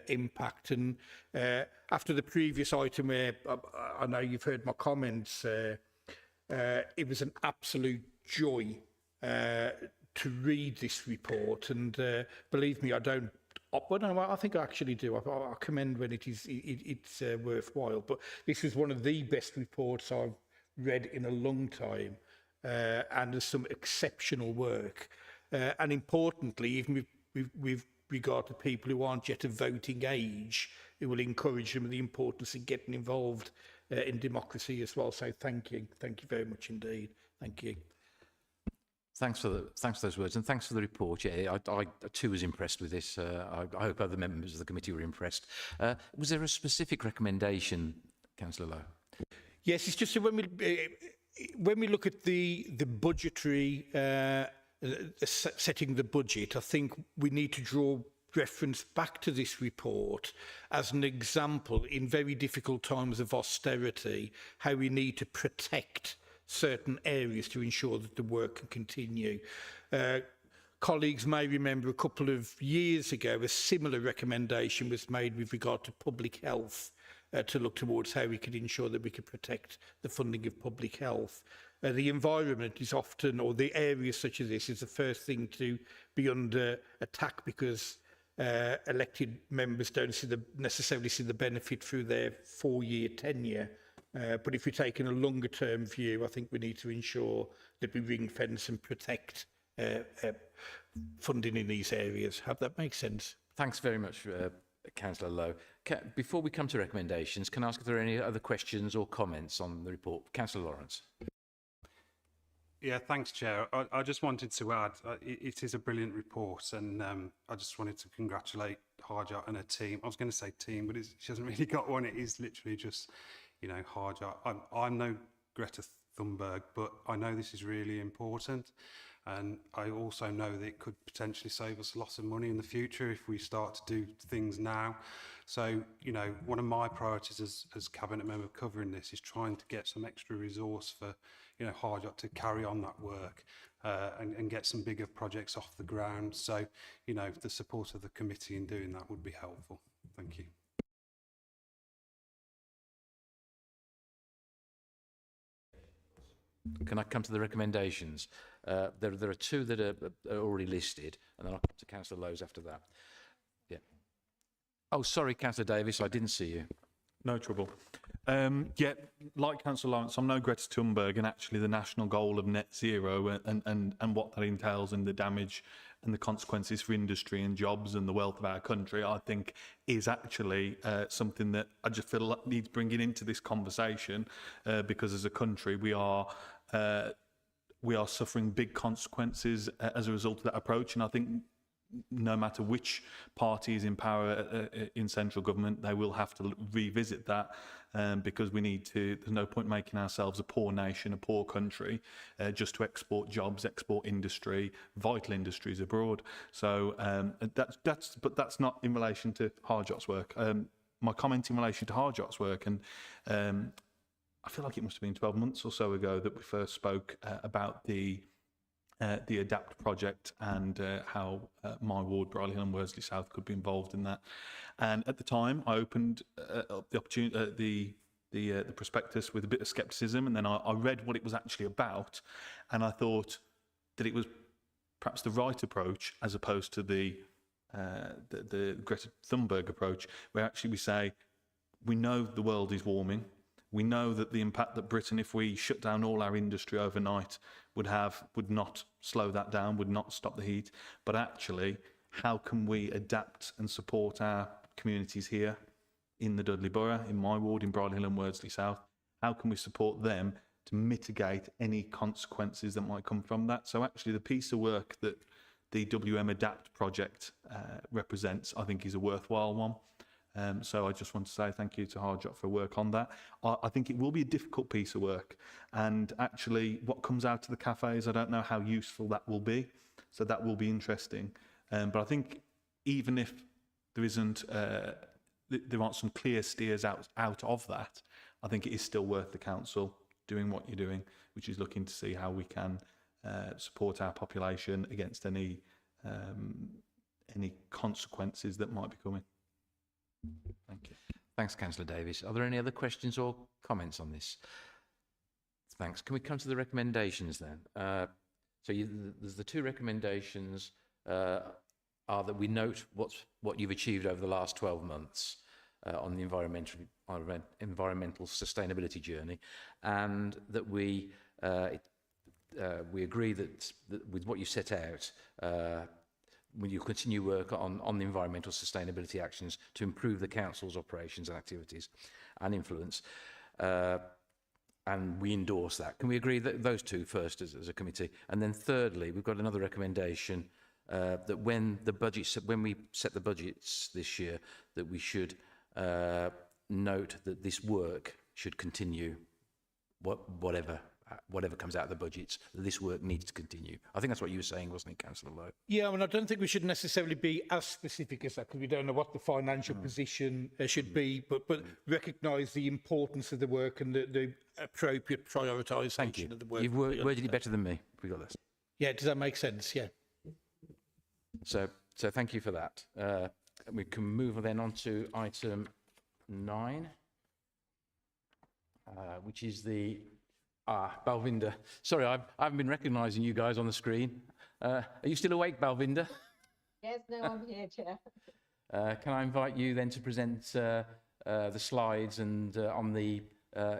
impact. And after the previous item where I know you've heard my comments, it was an absolute joy to read this report. And believe me, I don't. Well, no, I think I actually do. I commend when it's worthwhile. But this is one of the best reports I've read in a long time, and there's some exceptional work. And importantly, even with regard to people who aren't yet of voting age, it will encourage them the importance of getting involved in democracy as well. So thank you very much indeed. Thank you. Thanks for those words, and thanks for the report. Yeah, I too was impressed with this. I hope other members of the committee were impressed. Was there a specific recommendation, Councillor Lowe? Yes, it's just that when we look at the budgetary setting the budget, I think we need to draw reference back to this report as an example in very difficult times of austerity, how we need to protect certain areas to ensure that the work can continue. Colleagues may remember a couple of years ago a similar recommendation was made with regard to public health, to look towards how we could ensure that we could protect the funding of public health. The environment is often, or the areas such as this, is the first thing to be under attack because elected members don't necessarily see the benefit through their 4-year tenure. But if we're taking a longer term view, I think we need to ensure that we ring fence and protect funding in these areas. Hope that makes sense. Thanks very much, Councillor Lowe. Before we come to recommendations, can I ask if there are any other questions or comments on the report? Councillor Lawrence. Yeah, thanks, Chair. I just wanted to add, it is a brilliant report, and I just wanted to congratulate Harjot and her team. I was going to say team, but she hasn't really got one. It is literally just, you know, Harjot. I'm no Greta Thunberg, but I know this is really important, and I also know that it could potentially save us lots of money in the future if we start to do things now. So, you know, one of my priorities as Cabinet Member covering this is trying to get some extra resource for, you know, Harjot to carry on that work and get some bigger projects off the ground. So, you know, the support of the committee in doing that would be helpful. Thank you. Can I come to the recommendations? There are two that are already listed, and then I'll come to Councillor Lowe's after that. Yeah. Oh, sorry, Councillor Davis, I didn't see you. No trouble. Yeah, like Councillor Lawrence, I'm no Greta Thunberg, and actually the national goal of net zero and what that entails and the damage and the consequences for industry and jobs and the wealth of our country, I think is actually something that I just feel like needs bringing into this conversation because as a country we are suffering big consequences as a result of that approach, and I think no matter which party is in power in central government, they will have to revisit that because we need to, there's no point making ourselves a poor nation, a poor country, just to export jobs, export industry, vital industries abroad. So but that's not in relation to Harjot's work. My comment in relation to Harjot's work, and I feel like it must have been 12 months or so ago that we first spoke about the ADAPT project and how my ward, Briley Hill and Worsley South, could be involved in that. And at the time, I opened up the opportunity, the prospectus with a bit of scepticism, and then I read what it was actually about, and I thought that it was perhaps the right approach as opposed to the Greta Thunberg approach, where actually we say we know the world is warming. We know that the impact that Britain, if we shut down all our industry overnight, would not slow that down, would not stop the heat. But actually, how can we adapt and support our communities here in the Dudley Borough, in my ward, in Bridal Hill and Worsley South? How can we support them to mitigate any consequences that might come from that? So actually, the piece of work that the WM ADAPT project represents, I think, is a worthwhile one. So I just want to say thank you to Harjot for work on that. I think it will be a difficult piece of work, and actually what comes out of the cafes, I don't know how useful that will be. So that will be interesting. But I think even if there isn't, there aren't some clear steers out of that, I think it is still worth the council doing what you're doing, which is looking to see how we can support our population against any consequences that might be coming. Thank you. Thanks, Councillor Davies. Are there any other questions or comments on this? Thanks. Can we come to the recommendations then? There's the two recommendations are that we note what you've achieved over the last 12 months on the environmental sustainability journey, and that we agree that with what you set out, will you continue work on the environmental sustainability actions to improve the council's operations and activities and influence, and we endorse that. Can we agree that those two first as a committee? And then thirdly, we've got another recommendation that when we set the budgets this year, that we should note that this work should continue, whatever comes out of the budgets, this work needs to continue. I think that's what you were saying, wasn't it, Councillor Lowe? Yeah, I don't think we should necessarily be as specific as that, because we don't know what the financial position should be, but recognise the importance of the work and the appropriate prioritisation of the work. You've worded it better than me. We got this. Yeah, does that make sense? Yeah. So thank you for that. We can move then on to item 9, which is the Balvinda. Sorry, I haven't been recognising you guys on the screen. Are you still awake, Balvinda? Yes, no, I'm here, Chair. Can I invite you then to present the slides and on the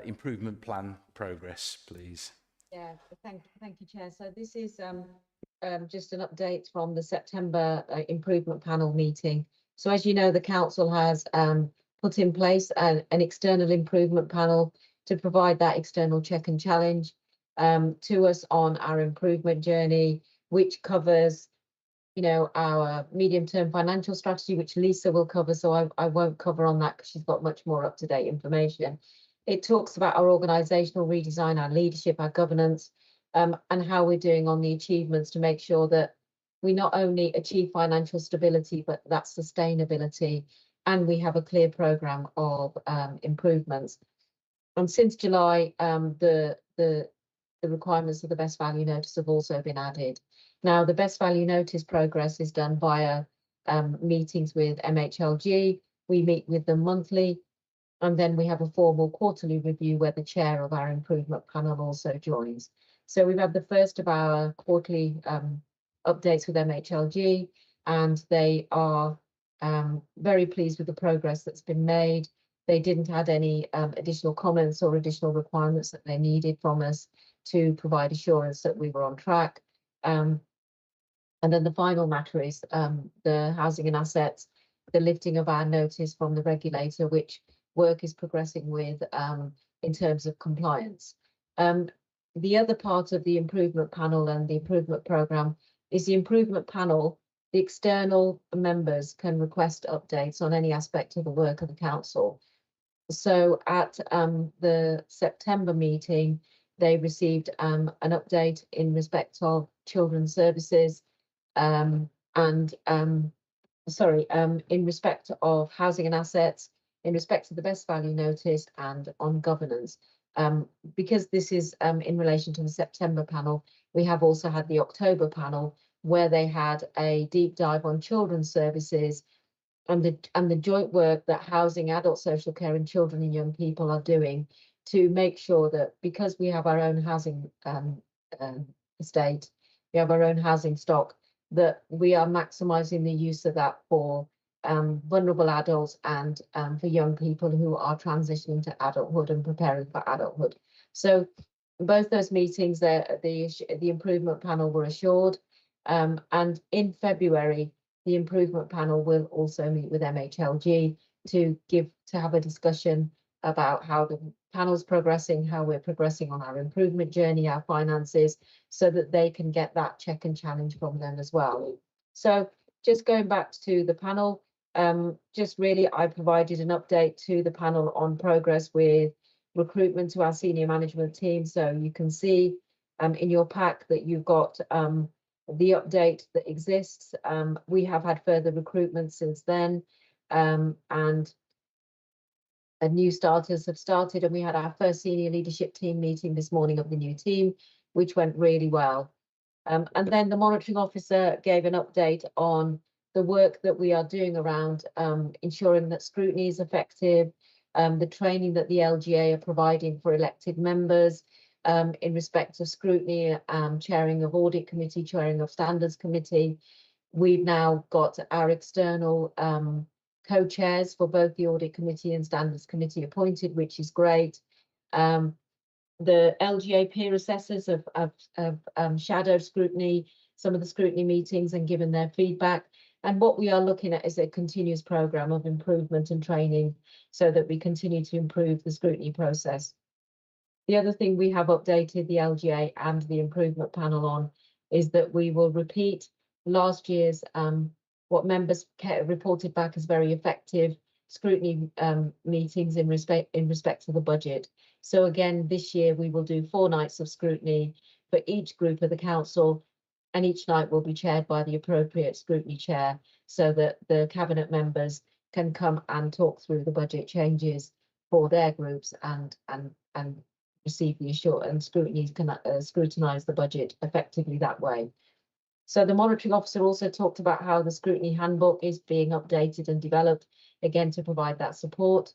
improvement plan progress, please? Yeah, thank you, Chair. So this is just an update from the September improvement panel meeting. So as you know, the council has put in place an external improvement panel to provide that external check and challenge to us on our improvement journey, which covers, our medium-term financial strategy, which Lisa will cover, so I won't cover on that because she's got much more up-to-date information. It talks about our organisational redesign, our leadership, our governance, and how we're doing on the achievements to make sure that we not only achieve financial stability, but that sustainability, and we have a clear programme of improvements. And since July, the requirements of the best value notice have also been added. Now, the best value notice progress is done via meetings with MHLG. We meet with them monthly, and then we have a formal quarterly review where the chair of our improvement panel also joins. So we've had the first of our quarterly updates with MHLG, and they are very pleased with the progress that's been made. They didn't add any additional comments or additional requirements that they needed from us to provide assurance that we were on track. And then the final matter is the housing and assets, the lifting of our notice from the regulator, which work is progressing with in terms of compliance. The other part of the improvement panel and the improvement programme is the improvement panel. The external members can request updates on any aspect of the work of the council. So at the September meeting, they received an update in respect of children's services in respect of housing and assets, in respect to the best value notice, and on governance. Because this is in relation to the September panel, we have also had the October panel where they had a deep dive on children's services and the joint work that housing, adult social care and children and young people are doing to make sure that, because we have our own housing estate, we have our own housing stock, that we are maximising the use of that for vulnerable adults and for young people who are transitioning to adulthood and preparing for adulthood. So both those meetings, the improvement panel were assured, and in February, the improvement panel will also meet with MHLG to have a discussion about how the panel's progressing, how we're progressing on our improvement journey, our finances, so that they can get that check and challenge from them as well. So just going back to the panel, Just really, I provided an update to the panel on progress with recruitment to our senior management team. So you can see in your pack that you've got the update that exists. We have had further recruitment since then, and new starters have started, and we had our first senior leadership team meeting this morning of the new team, which went really well. And then the monitoring officer gave an update on the work that we are doing around ensuring that scrutiny is effective, the training that the LGA are providing for elected members in respect of scrutiny, chairing of audit committee, chairing of standards committee. We've now got our external co-chairs for both the audit committee and standards committee appointed, which is great. The LGA peer assessors have shadowed scrutiny, some of the scrutiny meetings, and given their feedback. And what we are looking at is a continuous program of improvement and training so that we continue to improve the scrutiny process. The other thing we have updated the LGA and the improvement panel on is that we will repeat last year's what members reported back as very effective scrutiny meetings in respect to the budget. So again, this year we will do 4 nights of scrutiny for each group of the council, and each night will be chaired by the appropriate scrutiny chair so that the cabinet members can come and talk through the budget changes for their groups and receive the assurance and scrutinise the budget effectively that way. So the monitoring officer also talked about how the scrutiny handbook is being updated and developed, again, to provide that support.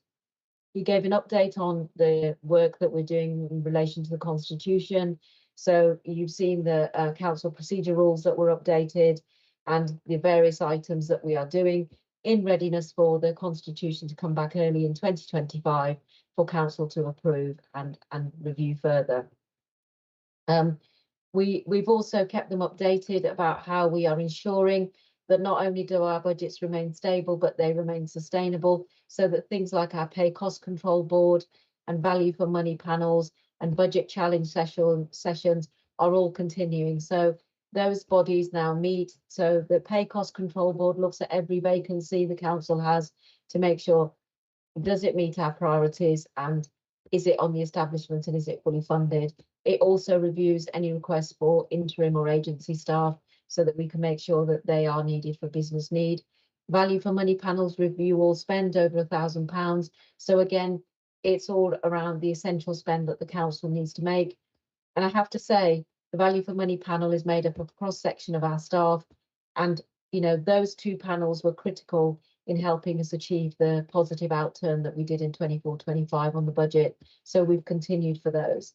He gave an update on the work that we're doing in relation to the Constitution. So you've seen the council procedure rules that were updated and the various items that we are doing in readiness for the Constitution to come back early in 2025 for council to approve and review further. We've also kept them updated about how we are ensuring that not only do our budgets remain stable, but they remain sustainable, so that things like our pay cost control board and value for money panels and budget challenge sessions are all continuing. So those bodies now meet. So the pay cost control board looks at every vacancy the council has to make sure, does it meet our priorities and is it on the establishment and is it fully funded? It also reviews any requests for interim or agency staff so that we can make sure that they are needed for business need. Value for money panels review all spend over £1,000. So again, it's all around the essential spend that the council needs to make. And I have to say, the value for money panel is made up of a cross section of our staff. And, you know, those 2 panels were critical in helping us achieve the positive outturn that we did in 24-25 on the budget. So we've continued for those.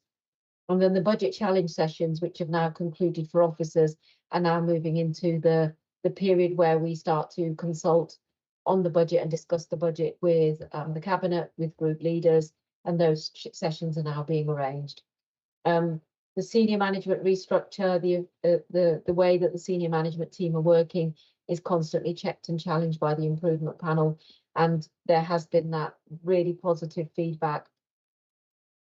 And then the budget challenge sessions, which have now concluded for officers, are now moving into the period where we start to consult on the budget and discuss the budget with the cabinet, with group leaders, and those sessions are now being arranged. The senior management restructure, the way that the senior management team are working is constantly checked and challenged by the improvement panel, and there has been that really positive feedback.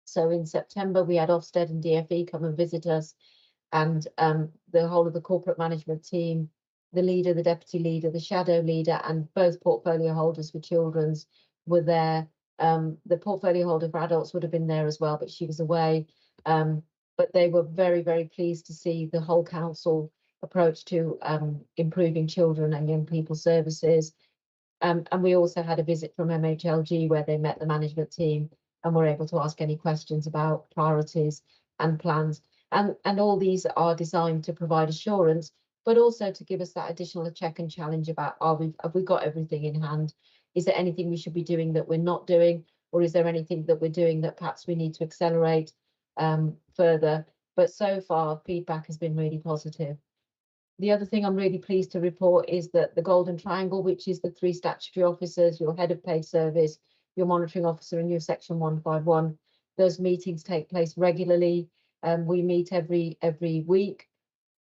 So in September, we had Ofsted and DFE come and visit us, and the whole of the corporate management team, the leader, the deputy leader, the shadow leader, and both portfolio holders for children's were there. The portfolio holder for adults would have been there as well, but she was away. But they were very, very pleased to see the whole council approach to improving children and young people services. And we also had a visit from MHLG where they met the management team and were able to ask any questions about priorities and plans. And all these are designed to provide assurance, but also to give us that additional check and challenge about, have we got everything in hand? Is there anything we should be doing that we're not doing? Or is there anything that we're doing that perhaps we need to accelerate further? But so far, feedback has been really positive. The other thing I'm really pleased to report is that the Golden Triangle, which is the 3 statutory officers, your head of paid service, your monitoring officer, and your section 151, those meetings take place regularly. We meet every week,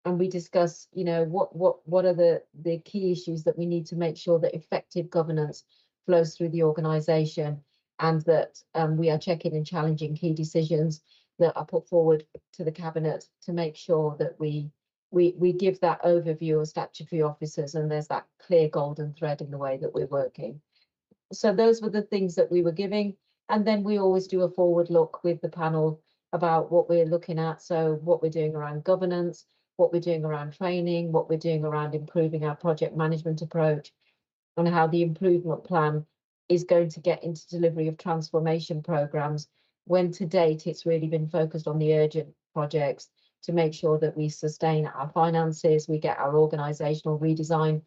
and we discuss, you know, what are the key issues that we need to make sure that effective governance flows through the organisation, and that we are checking and challenging key decisions that are put forward to the cabinet to make sure that we we give that overview of statutory officers, and there's that clear golden thread in the way that we're working. So those were the things that we were giving. And then we always do a forward look with the panel about what we're looking at. So what we're doing around governance, what we're doing around training, what we're doing around improving our project management approach, and how the improvement plan is going to get into delivery of transformation programs, when to date it's really been focused on the urgent projects to make sure that we sustain our finances, we get our organisational redesign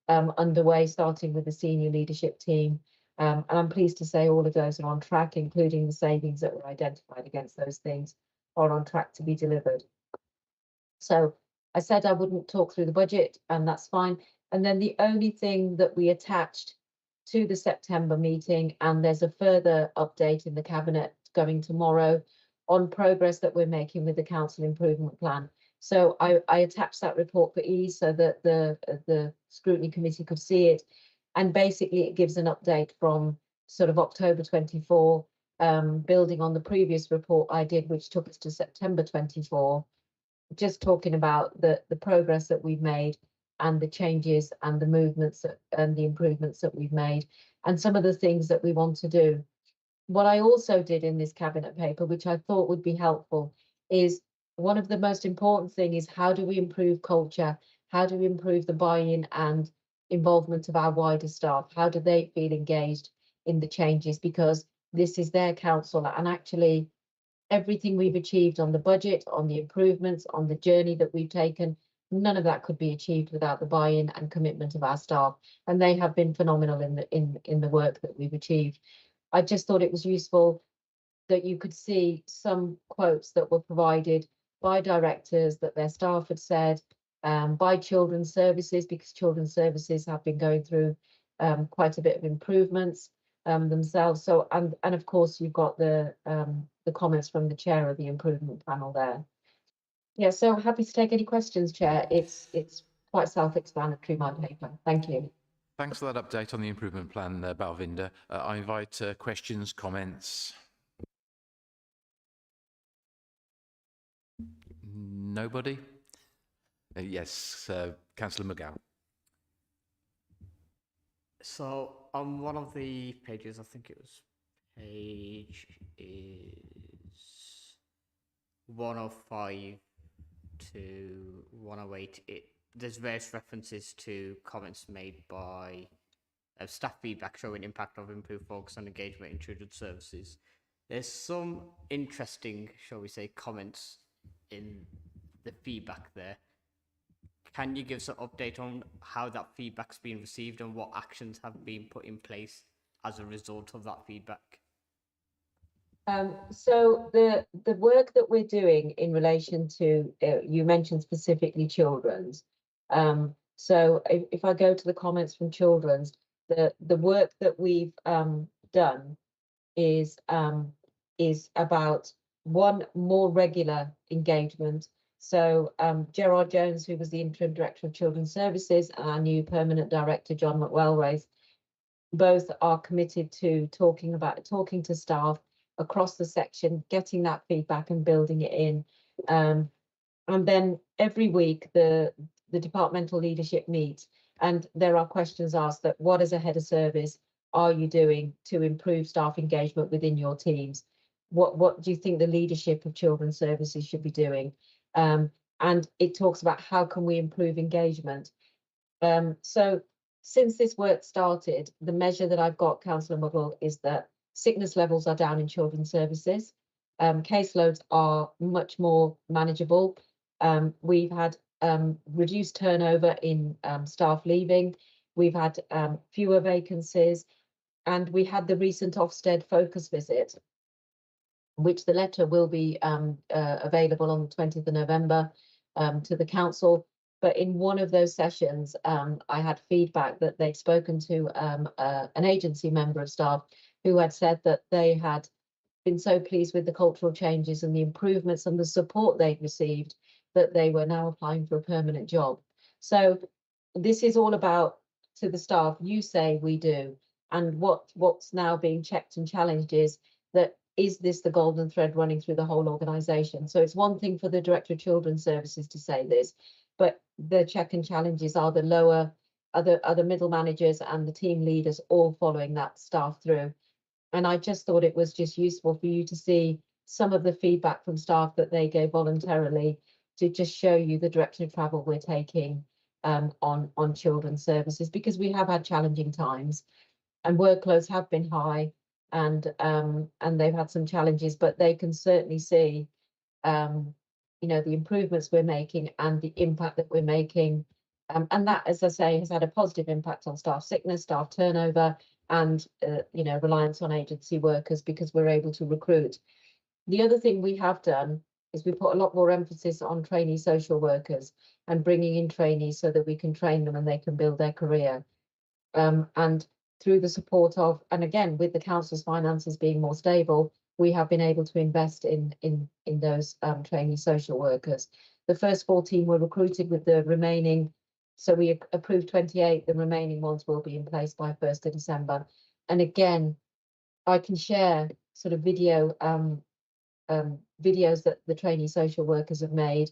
underway, starting with the senior leadership team. And I'm pleased to say all of those are on track, including the savings that were identified against those things are on track to be delivered. So I said I wouldn't talk through the budget, and that's fine. And then the only thing that we attached to the September meeting, and there's a further update in the Cabinet going tomorrow on progress that we're making with the Council Improvement Plan. So I attached that report for ease so that the Scrutiny Committee could see it. And basically it gives an update from sort of October 24, building on the previous report I did, which took us to September 24, just talking about the progress that we've made and the changes and the movements and the improvements that we've made and some of the things that we want to do. What I also did in this Cabinet paper, which I thought would be helpful, is one of the most important thing is how do we improve culture? How do we improve the buy-in and involvement of our wider staff? How do they feel engaged in the changes? Because this is their council, and actually everything we've achieved on the budget, on the improvements, on the journey that we've taken, none of that could be achieved without the buy-in and commitment of our staff. And they have been phenomenal in the work that we've achieved. I just thought it was useful that you could see some quotes that were provided by directors that their staff had said, by children's services, because children's services have been going through quite a bit of improvements themselves. So, and of course, you've got the comments from the chair of the improvement panel there. Yeah, so happy to take any questions, Chair. It's quite self-explanatory, my paper. Thank you. Thanks for that update on the improvement plan, Balvinda. I invite questions, comments. Nobody? Yes, Councillor McGowan. So on one of the pages, I think it was page is 105 to 108, there's various references to comments made by staff feedback showing impact of improved focus on engagement in children's services. There's some interesting, shall we say, comments in the feedback there. Can you give us an update on how that feedback's been received and what actions have been put in place as a result of that feedback? So the work that we're doing in relation to, you mentioned specifically children's. So if I go to the comments from children's, the work that we've done is about one, more regular engagement. So Gerard Jones, who was the interim director of Children's Services, and our new permanent director, John McWellraith, both are committed to talking to staff across the section, getting that feedback and building it in. And then every week the departmental leadership meets and there are questions asked that what as a head of service are you doing to improve staff engagement within your teams? What do you think the leadership of Children's Services should be doing? And it talks about how can we improve engagement. So since this work started, the measure that I've got, Councillor Muddle, is that sickness levels are down in Children's Services. Caseloads are much more manageable. We've had reduced turnover in staff leaving. We've had fewer vacancies. And we had the recent Ofsted focus visit, which the letter will be available on the 20th of November to the council. But in one of those sessions, I had feedback that they'd spoken to an agency member of staff who had said that they had been so pleased with the cultural changes and the improvements and the support they'd received that they were now applying for a permanent job. So this is all about, to the staff, you say we do. And what's now being checked and challenged is that is this the golden thread running through the whole organisation? So it's one thing for the Director of Children's Services to say this, but the check and challenges are the lower, other middle managers and the team leaders all following that staff through. And I just thought it was just useful for you to see some of the feedback from staff that they gave voluntarily to just show you the direction of travel we're taking on children's services, because we have had challenging times and workloads have been high, and they've had some challenges, but they can certainly see the improvements we're making and the impact that we're making. And that, as I say, has had a positive impact on staff sickness, staff turnover, and reliance on agency workers, because we're able to recruit. The other thing we have done is we put a lot more emphasis on trainee social workers and bringing in trainees so that we can train them and they can build their career. And through the support of, and again, with the council's finances being more stable, we have been able to invest in those trainee social workers. The first 14 were recruited, with the remaining, so we approved 28, the remaining ones will be in place by 1st of December. And again, I can share sort of videos that the trainee social workers have made,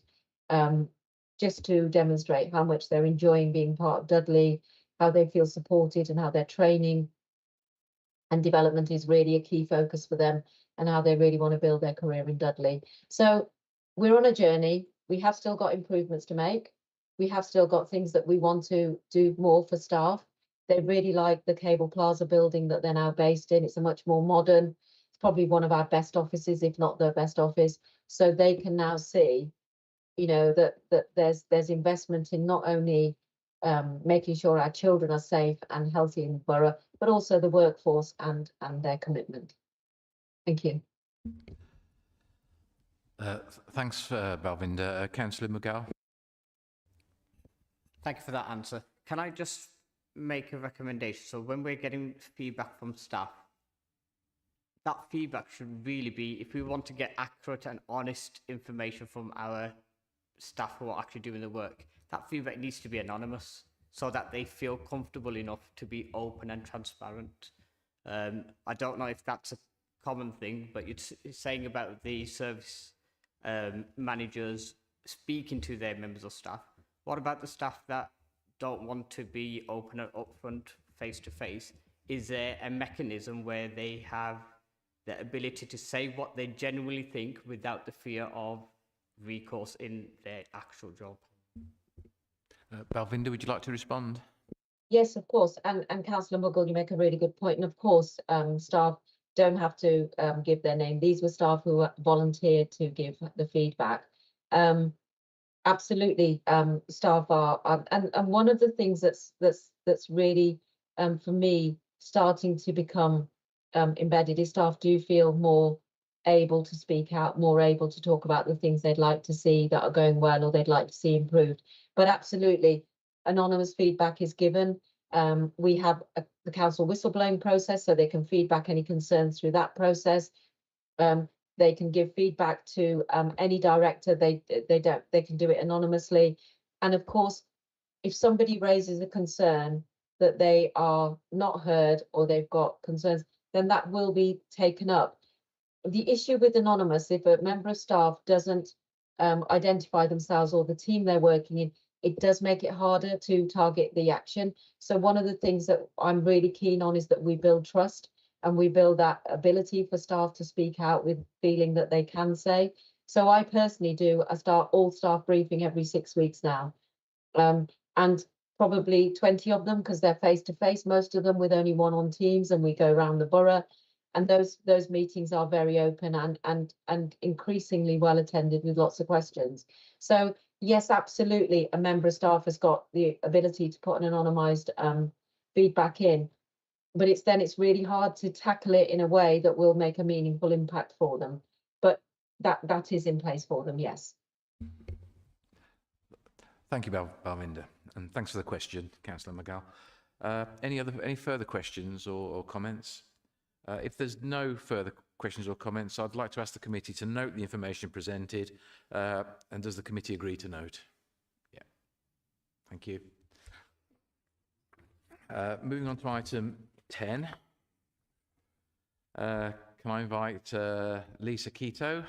just to demonstrate how much they're enjoying being part of Dudley, how they feel supported, and how their training and development is really a key focus for them, and how they really want to build their career in Dudley. So we're on a journey. We have still got improvements to make. We have still got things that we want to do more for staff. They really like the Cable Plaza building that they're now based in. It's a much more modern, it's probably one of our best offices, if not the best office. So they can now see, that there's investment in not only making sure our children are safe and healthy in the borough, but also the workforce and their commitment. Thank you. Thanks, Balvinda. Councillor McGowan. Thank you for that answer. Can I just make a recommendation? So when we're getting feedback from staff, that feedback should really be, if we want to get accurate and honest information from our staff who are actually doing the work, that feedback needs to be anonymous so that they feel comfortable enough to be open and transparent. I don't know if that's a common thing, but it's saying about the service managers speaking to their members of staff. What about the staff that don't want to be open and upfront face to face? Is there a mechanism where they have the ability to say what they genuinely think without the fear of recourse in their actual job? Balvinda, would you like to respond? Yes, of course. And Councillor Muggle, you make a really good point. And of course, staff don't have to give their name. These were staff who volunteered to give the feedback. Absolutely, staff are, and one of the things that's really, for me, starting to become embedded is staff do feel more able to speak out, more able to talk about the things they'd like to see that are going well or they'd like to see improved. But absolutely, anonymous feedback is given. We have the council whistleblowing process, so they can feedback any concerns through that process. They can give feedback to any director. They can do it anonymously. And of course, if somebody raises a concern that they are not heard or they've got concerns, then that will be taken up. The issue with anonymous, if a member of staff doesn't identify themselves or the team they're working in, it does make it harder to target the action. So one of the things that I'm really keen on is that we build trust and we build that ability for staff to speak out with feeling that they can say. So I personally do all staff briefing every 6 weeks now, and probably 20 of them, because they're face to face, most of them with only one on Teams, and we go around the borough. And those meetings are very open and increasingly well attended with lots of questions. So yes, absolutely, a member of staff has got the ability to put an anonymised feedback in, but it's really hard to tackle it in a way that will make a meaningful impact for them. But that is in place for them, yes. Thank you, Balvinda, and thanks for the question, Councillor McGowan. Any further questions or comments? If there's no further questions or comments, I'd like to ask the committee to note the information presented. And does the committee agree to note? Yeah. Thank you. Moving on to item 10. Can can I invite Lisa Quito,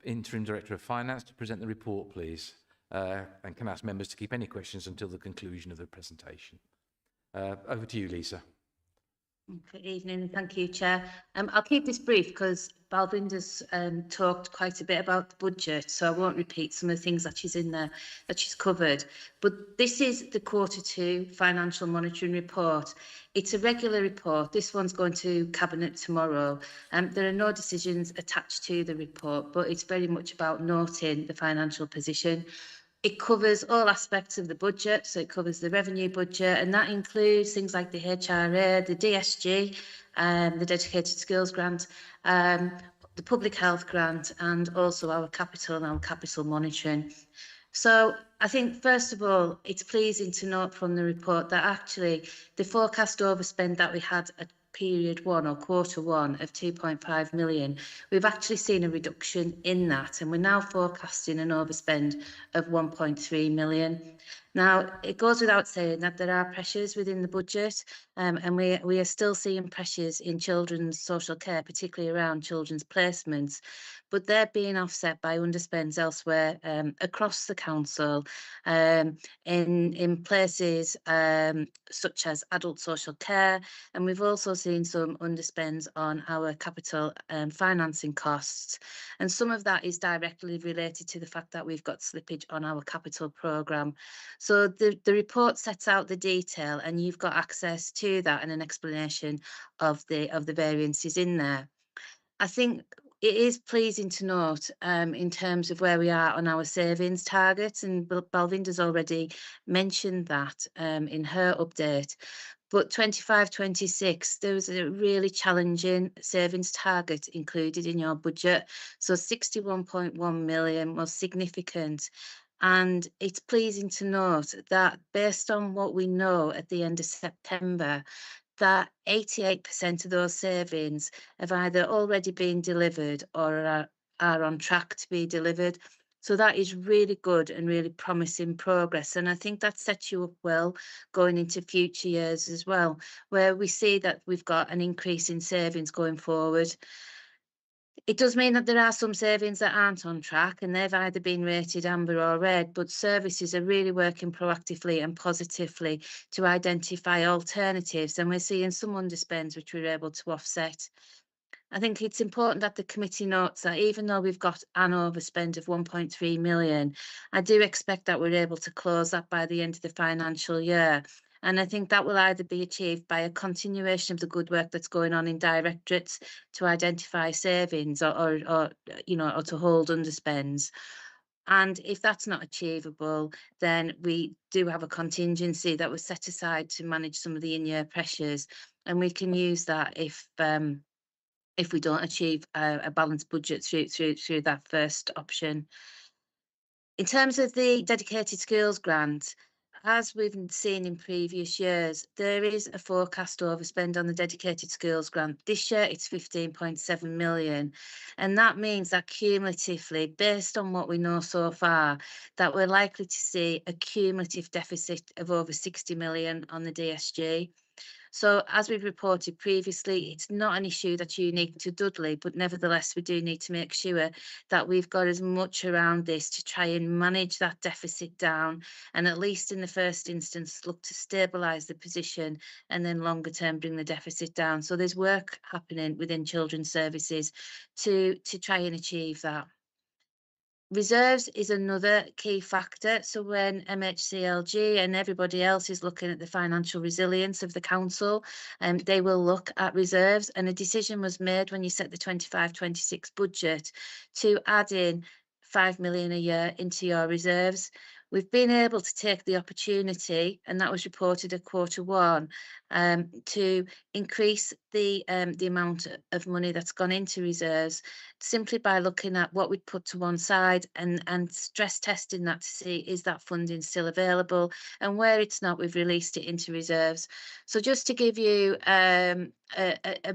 Interim Director of Finance, to present the report, please? And can I ask members to keep any questions until the conclusion of the presentation? Over to you, Lisa. Good evening, thank you, Chair. I'll keep this brief because Balvinder's talked quite a bit about the budget, so I won't repeat some of the things that she's in there, that she's covered. But this is the Q2 Financial Monitoring Report. It's a regular report. This one's going to Cabinet tomorrow. There are no decisions attached to the report, but it's very much about noting the financial position. It covers all aspects of the budget, so it covers the revenue budget, and that includes things like the HRA, the DSG, the Dedicated Skills Grant, the Public Health Grant, and also our capital and our capital monitoring. So I think, first of all, it's pleasing to note from the report that actually the forecast overspend that we had at period one or Q1 of 2.5 million, we've actually seen a reduction in that, and we're now forecasting an overspend of 1.3 million. Now, it goes without saying that there are pressures within the budget, and we are still seeing pressures in children's social care, particularly around children's placements, but they're being offset by underspends elsewhere across the council, in places such as adult social care, and we've also seen some underspends on our capital financing costs, and some of that is directly related to the fact that we've got slippage on our capital programme. So the report sets out the detail, and you've got access to that and an explanation of the variances in there. I think it is pleasing to note in terms of where we are on our savings targets, and Balvinder's already mentioned that in her update. But 25-26, there was a really challenging savings target included in your budget. So 61.1 million was significant. And it's pleasing to note that based on what we know at the end of September, that 88% of those savings have either already been delivered or are on track to be delivered. So that is really good and really promising progress. And I think that sets you up well going into future years as well, where we see that we've got an increase in savings going forward. It does mean that there are some savings that aren't on track, and they've either been rated amber or red, but services are really working proactively and positively to identify alternatives, and we're seeing some underspends which we're able to offset. I think it's important that the committee notes that even though we've got an overspend of 1.3 million, I do expect that we're able to close that by the end of the financial year. And I think that will either be achieved by a continuation of the good work that's going on in directorates to identify savings or to hold underspends. And if that's not achievable, then we do have a contingency that was set aside to manage some of the in-year pressures, and we can use that if we don't achieve a balanced budget through that first option. In terms of the Dedicated Skills Grant, as we've seen in previous years, there is a forecast overspend on the Dedicated Skills Grant. This year it's 15.7 million, and that means that cumulatively, based on what we know so far, that we're likely to see a cumulative deficit of over 60 million on the DSG. So as we've reported previously, it's not an issue that's unique to Dudley, but nevertheless, we do need to make sure that we've got as much around this to try and manage that deficit down, and at least in the first instance, look to stabilise the position and then longer term bring the deficit down. So there's work happening within children's services to try and achieve that. Reserves is another key factor. So when MHCLG and everybody else is looking at the financial resilience of the council, they will look at reserves, and a decision was made when you set the 25-26 budget to add in 5 million a year into your reserves. We've been able to take the opportunity, and that was reported at Q1, to increase the amount of money that's gone into reserves simply by looking at what we'd put to one side and stress testing that to see is that funding still available, and where it's not, we've released it into reserves. So just to give you a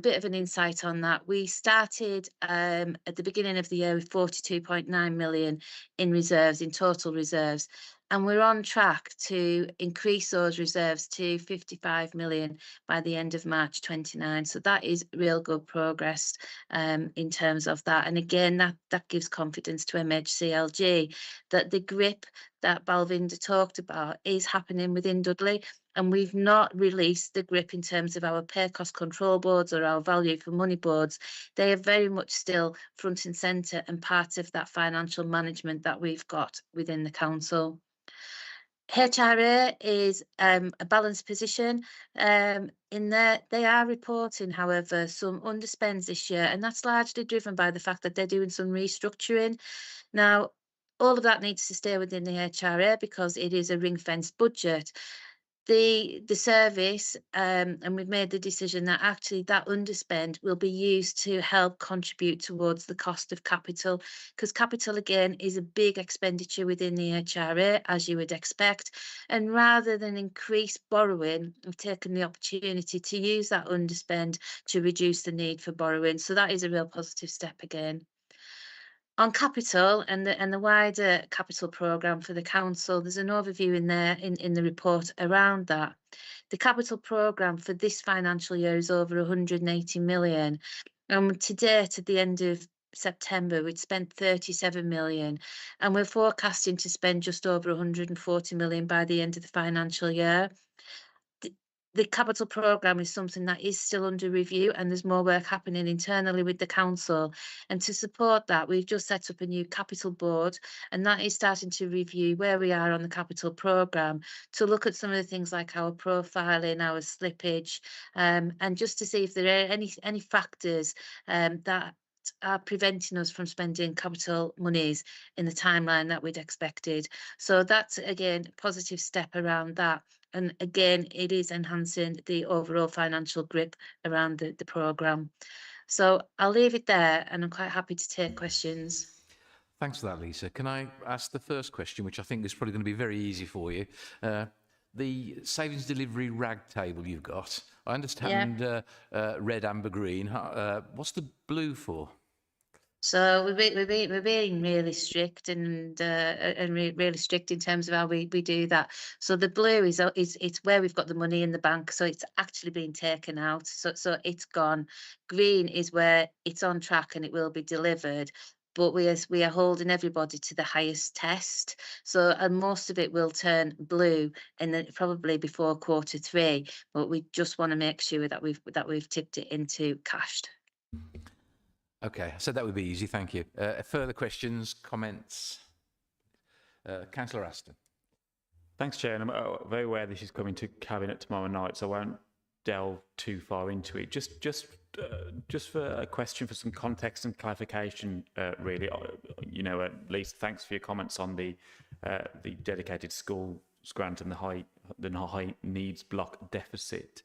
bit of an insight on that, we started at the beginning of the year with 42.9 million in reserves, in total reserves. and we're on track to increase those reserves to 55 million by the end of March 29. So that is real good progress in terms of that. And again, that gives confidence to MHCLG that the grip that Balvinda talked about is happening within Dudley. And we've not released the grip in terms of our pay cost control boards or our value for money boards. They are very much still front and centre and part of that financial management that we've got within the council. HRA is a balanced position. In there, they are reporting, however, some underspends this year, and that's largely driven by the fact that they're doing some restructuring. Now, all of that needs to stay within the HRA because it is a ring-fenced budget. The service, and we've made the decision that actually that underspend will be used to help contribute towards the cost of capital, because capital again is a big expenditure within the HRA, as you would expect. And rather than increase borrowing, we've taken the opportunity to use that underspend to reduce the need for borrowing. So that is a real positive step again. On capital and the wider capital programme for the council, there's an overview in there in the report around that. The capital programme for this financial year is over 180 million. To date, at the end of September, we'd spent 37 million, and we're forecasting to spend just over 140 million by the end of the financial year. The capital programme is something that is still under review, and there's more work happening internally with the council. And to support that, we've just set up a new capital board, and that is starting to review where we are on the capital programme to look at some of the things like our profiling, our slippage, and just to see if there are any factors that are preventing us from spending capital monies in the timeline that we'd expected. So that's, again, a positive step around that. And again, it is enhancing the overall financial grip around the programme. So I'll leave it there, and I'm quite happy to take questions. Thanks for that, Lisa. Can I ask the first question, which I think is probably going to be very easy for you? The savings delivery RAG table you've got, I understand red, amber, green. What's the blue for? So we're being really strict and really strict in terms of how we do that. So the blue is it's where we've got the money in the bank, so it's actually been taken out. So it's gone. Green is where it's on track and it will be delivered. But we are holding everybody to the highest test. So and most of it will turn blue and then probably before Q3. But we just want to make sure that we've tipped it into cashed. Okay, I said that would be easy, thank you. Further questions, comments? Councillor Aston. Thanks, Chair. And I'm very aware this is coming to Cabinet tomorrow night, so I won't delve too far into it. Just for a question for some context and clarification, really. You know, Lisa, thanks for your comments on the dedicated schools grant and the high needs block deficit.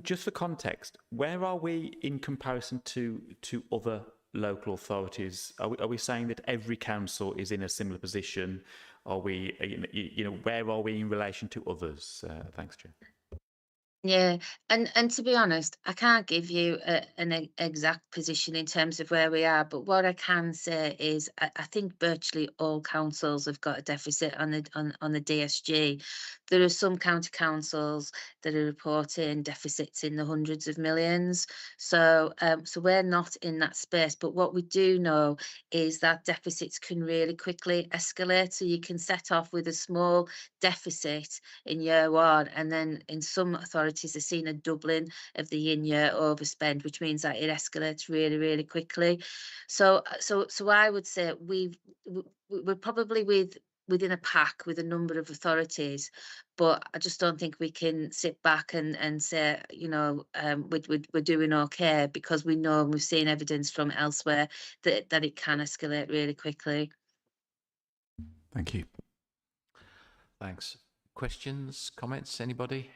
Just for context, where are we in comparison to other local authorities? Are we saying that every council is in a similar position? Are we, where are we in relation to others? Thanks, Chair. Yeah, and to be honest, I can't give you an exact position in terms of where we are, but what I can say is I think virtually all councils have got a deficit on the DSG. There are some county councils that are reporting deficits in the hundreds of millions. So we're not in that space, but what we do know is that deficits can really quickly escalate. So you can set off with a small deficit in year one, and then in some authorities are seeing a doubling of the in-year overspend, which means that it escalates really, really quickly. So I would say we're probably within a pack with a number of authorities, but I just don't think we can sit back and say, we're doing okay, because we know and we've seen evidence from elsewhere that it can escalate really quickly. Thank you. Thanks. Questions, comments, anybody?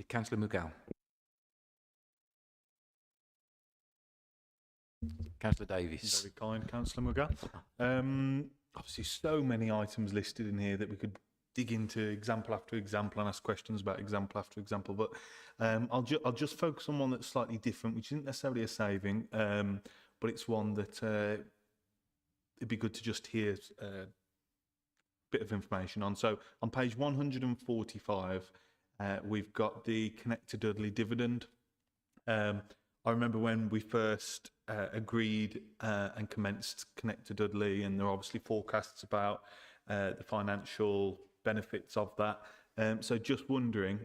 Councillor Mughal. Councillor Davies. Very kind, Councillor Mughal. Obviously, so many items listed in here that we could dig into example after example and ask questions about example after example. But I'll just focus on one that's slightly different, which isn't necessarily a saving, but it's one that it'd be good to just hear bit of information on. So on page 145, we've got the Connect to Dudley dividend. I remember when we first agreed and commenced Connect to Dudley, and there are obviously forecasts about the financial benefits of that. So just wondering,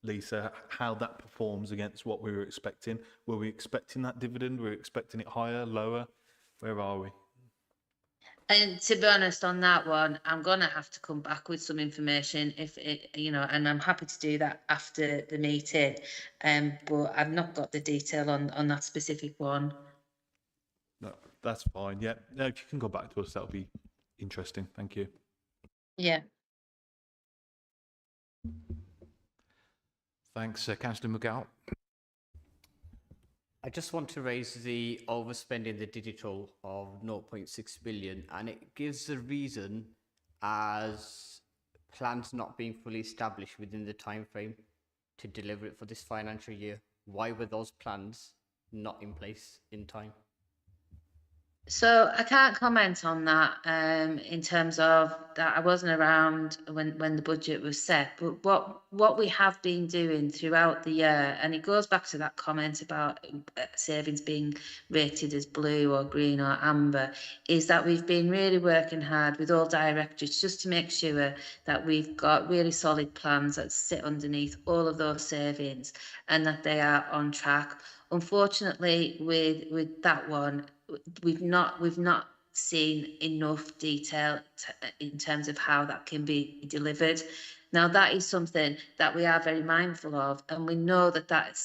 Lisa, how that performs against what we were expecting. Were we expecting that dividend? Were we expecting it higher, lower? Where are we? And to be honest on that one, I'm going to have to come back with some information if it, you know, and I'm happy to do that after the meeting. But I've not got the detail on that specific one. No, that's fine. Yeah, no, if you can go back to us, that'll be interesting. Thank you. Yeah. Thanks, Councillor McGowan. I just want to raise the overspending the digital of 0.6 billion, and it gives the reason as plans not being fully established within the time frame to deliver it for this financial year. Why were those plans not in place in time? So I can't comment on that in terms of that I wasn't around when the budget was set, but what we have been doing throughout the year, and it goes back to that comment about savings being rated as blue or green or amber, is that we've been really working hard with all directorates just to make sure that we've got really solid plans that sit underneath all of those savings and that they are on track. Unfortunately, with that one, we've not seen enough detail in terms of how that can be delivered. Now, that is something that we are very mindful of, and we know that that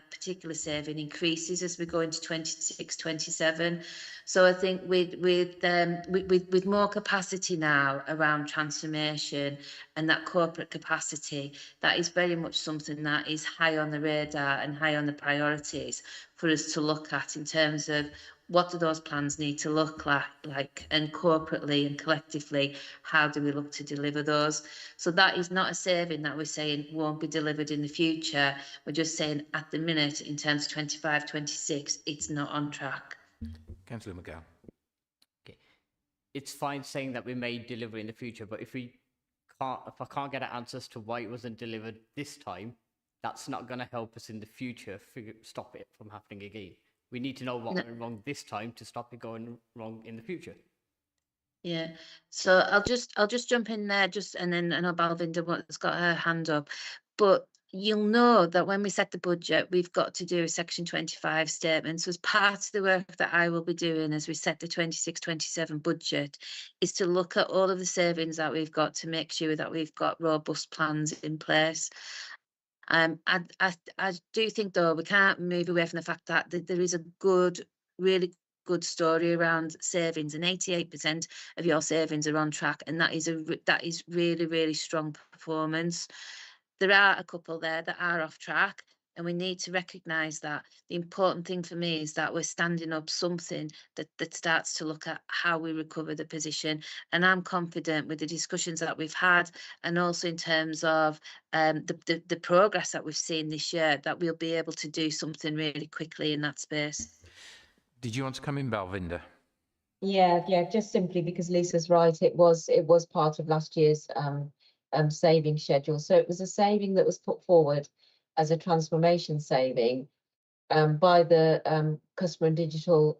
particular saving increases as we go into 26, 27. So I think with more capacity now around transformation and that corporate capacity, that is very much something that is high on the radar and high on the priorities for us to look at in terms of what do those plans need to look like, and corporately and collectively, how do we look to deliver those? So that is not a saving that we're saying won't be delivered in the future. We're just saying at the minute, in terms of 25, 26, it's not on track. Councillor McGowan. Okay, it's fine saying that we may deliver in the future, but if I can't get answers to why it wasn't delivered this time, that's not going to help us in the future stop it from happening again. We need to know what went wrong this time to stop it going wrong in the future. Yeah, so I'll just jump in there, and I know Balvinda has got her hand up, but you'll know that when we set the budget, we've got to do a Section 25 statement. So as part of the work that I will be doing as we set the 26-27 budget, is to look at all of the savings that we've got to make sure that we've got robust plans in place. I do think, though, we can't move away from the fact that there is a really good story around savings, and 88% of your savings are on track, and that is really, really strong performance. There are a couple there that are off track, and we need to recognise that. The important thing for me is that we're standing up something that starts to look at how we recover the position. And I'm confident with the discussions that we've had, and also in terms of the progress that we've seen this year, that we'll be able to do something really quickly in that space. Did you want to come in, Balvinda? Yeah, just simply because Lisa's right. It was part of last year's saving schedule. So it was a saving that was put forward as a transformation saving by the Customer and Digital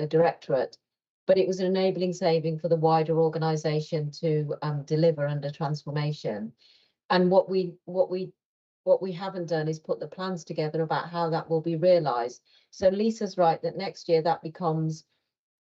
Directorate, but it was an enabling saving for the wider organisation to deliver under transformation. And what we haven't done is put the plans together about how that will be realised. So Lisa's right that next year that becomes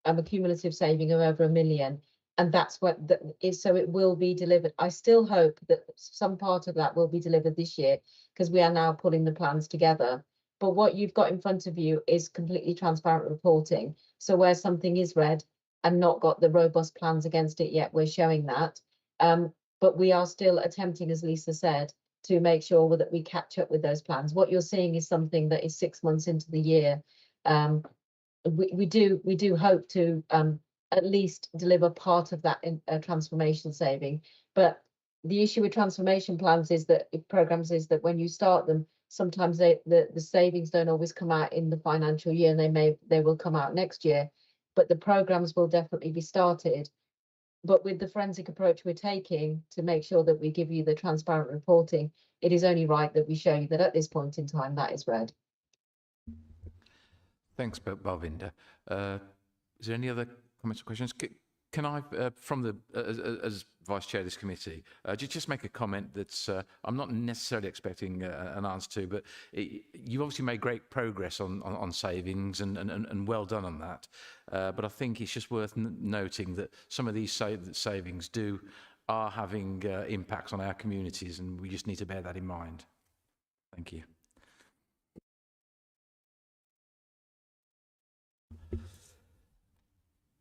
a cumulative saving of over £1 million. And that's what that is. So it will be delivered. I still hope that some part of that will be delivered this year, because we are now pulling the plans together. But what you've got in front of you is completely transparent reporting. So where something is red and not got the robust plans against it yet, we're showing that. But we are still attempting, as Lisa said, to make sure that we catch up with those plans. What you're seeing is something that is 6 months into the year. We do hope to at least deliver part of that in transformation saving. But the issue with transformation plans is that programs is that when you start them, sometimes the savings don't always come out in the financial year, and they will come out next year. But the programs will definitely be started. but with the forensic approach we're taking to make sure that we give you the transparent reporting, it is only right that we show you that at this point in time that is red. Thanks, Balvinda. Is there any other comments or questions? Can I, from the as Vice Chair of this committee, just make a comment that I'm not necessarily expecting an answer to, but you've obviously made great progress on savings and well done on that. But I think it's just worth noting that some of these savings are having impacts on our communities, and we just need to bear that in mind. Thank you.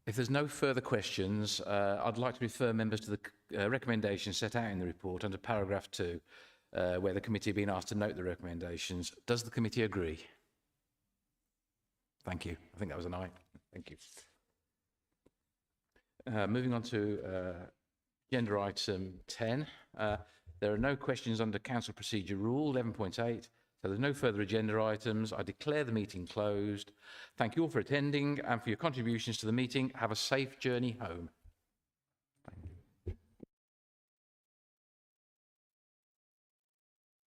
If there's no further questions, I'd like to refer members to the recommendations set out in the report under paragraph 2, where the committee have been asked to note the recommendations. Does the committee agree? Thank you. I think that was an aye. Thank you. Moving on to agenda item 10. There are no questions under Council Procedure Rule 11.8. So there's no further agenda items. I declare the meeting closed. Thank you all for attending and for your contributions to the meeting. Have a safe journey home.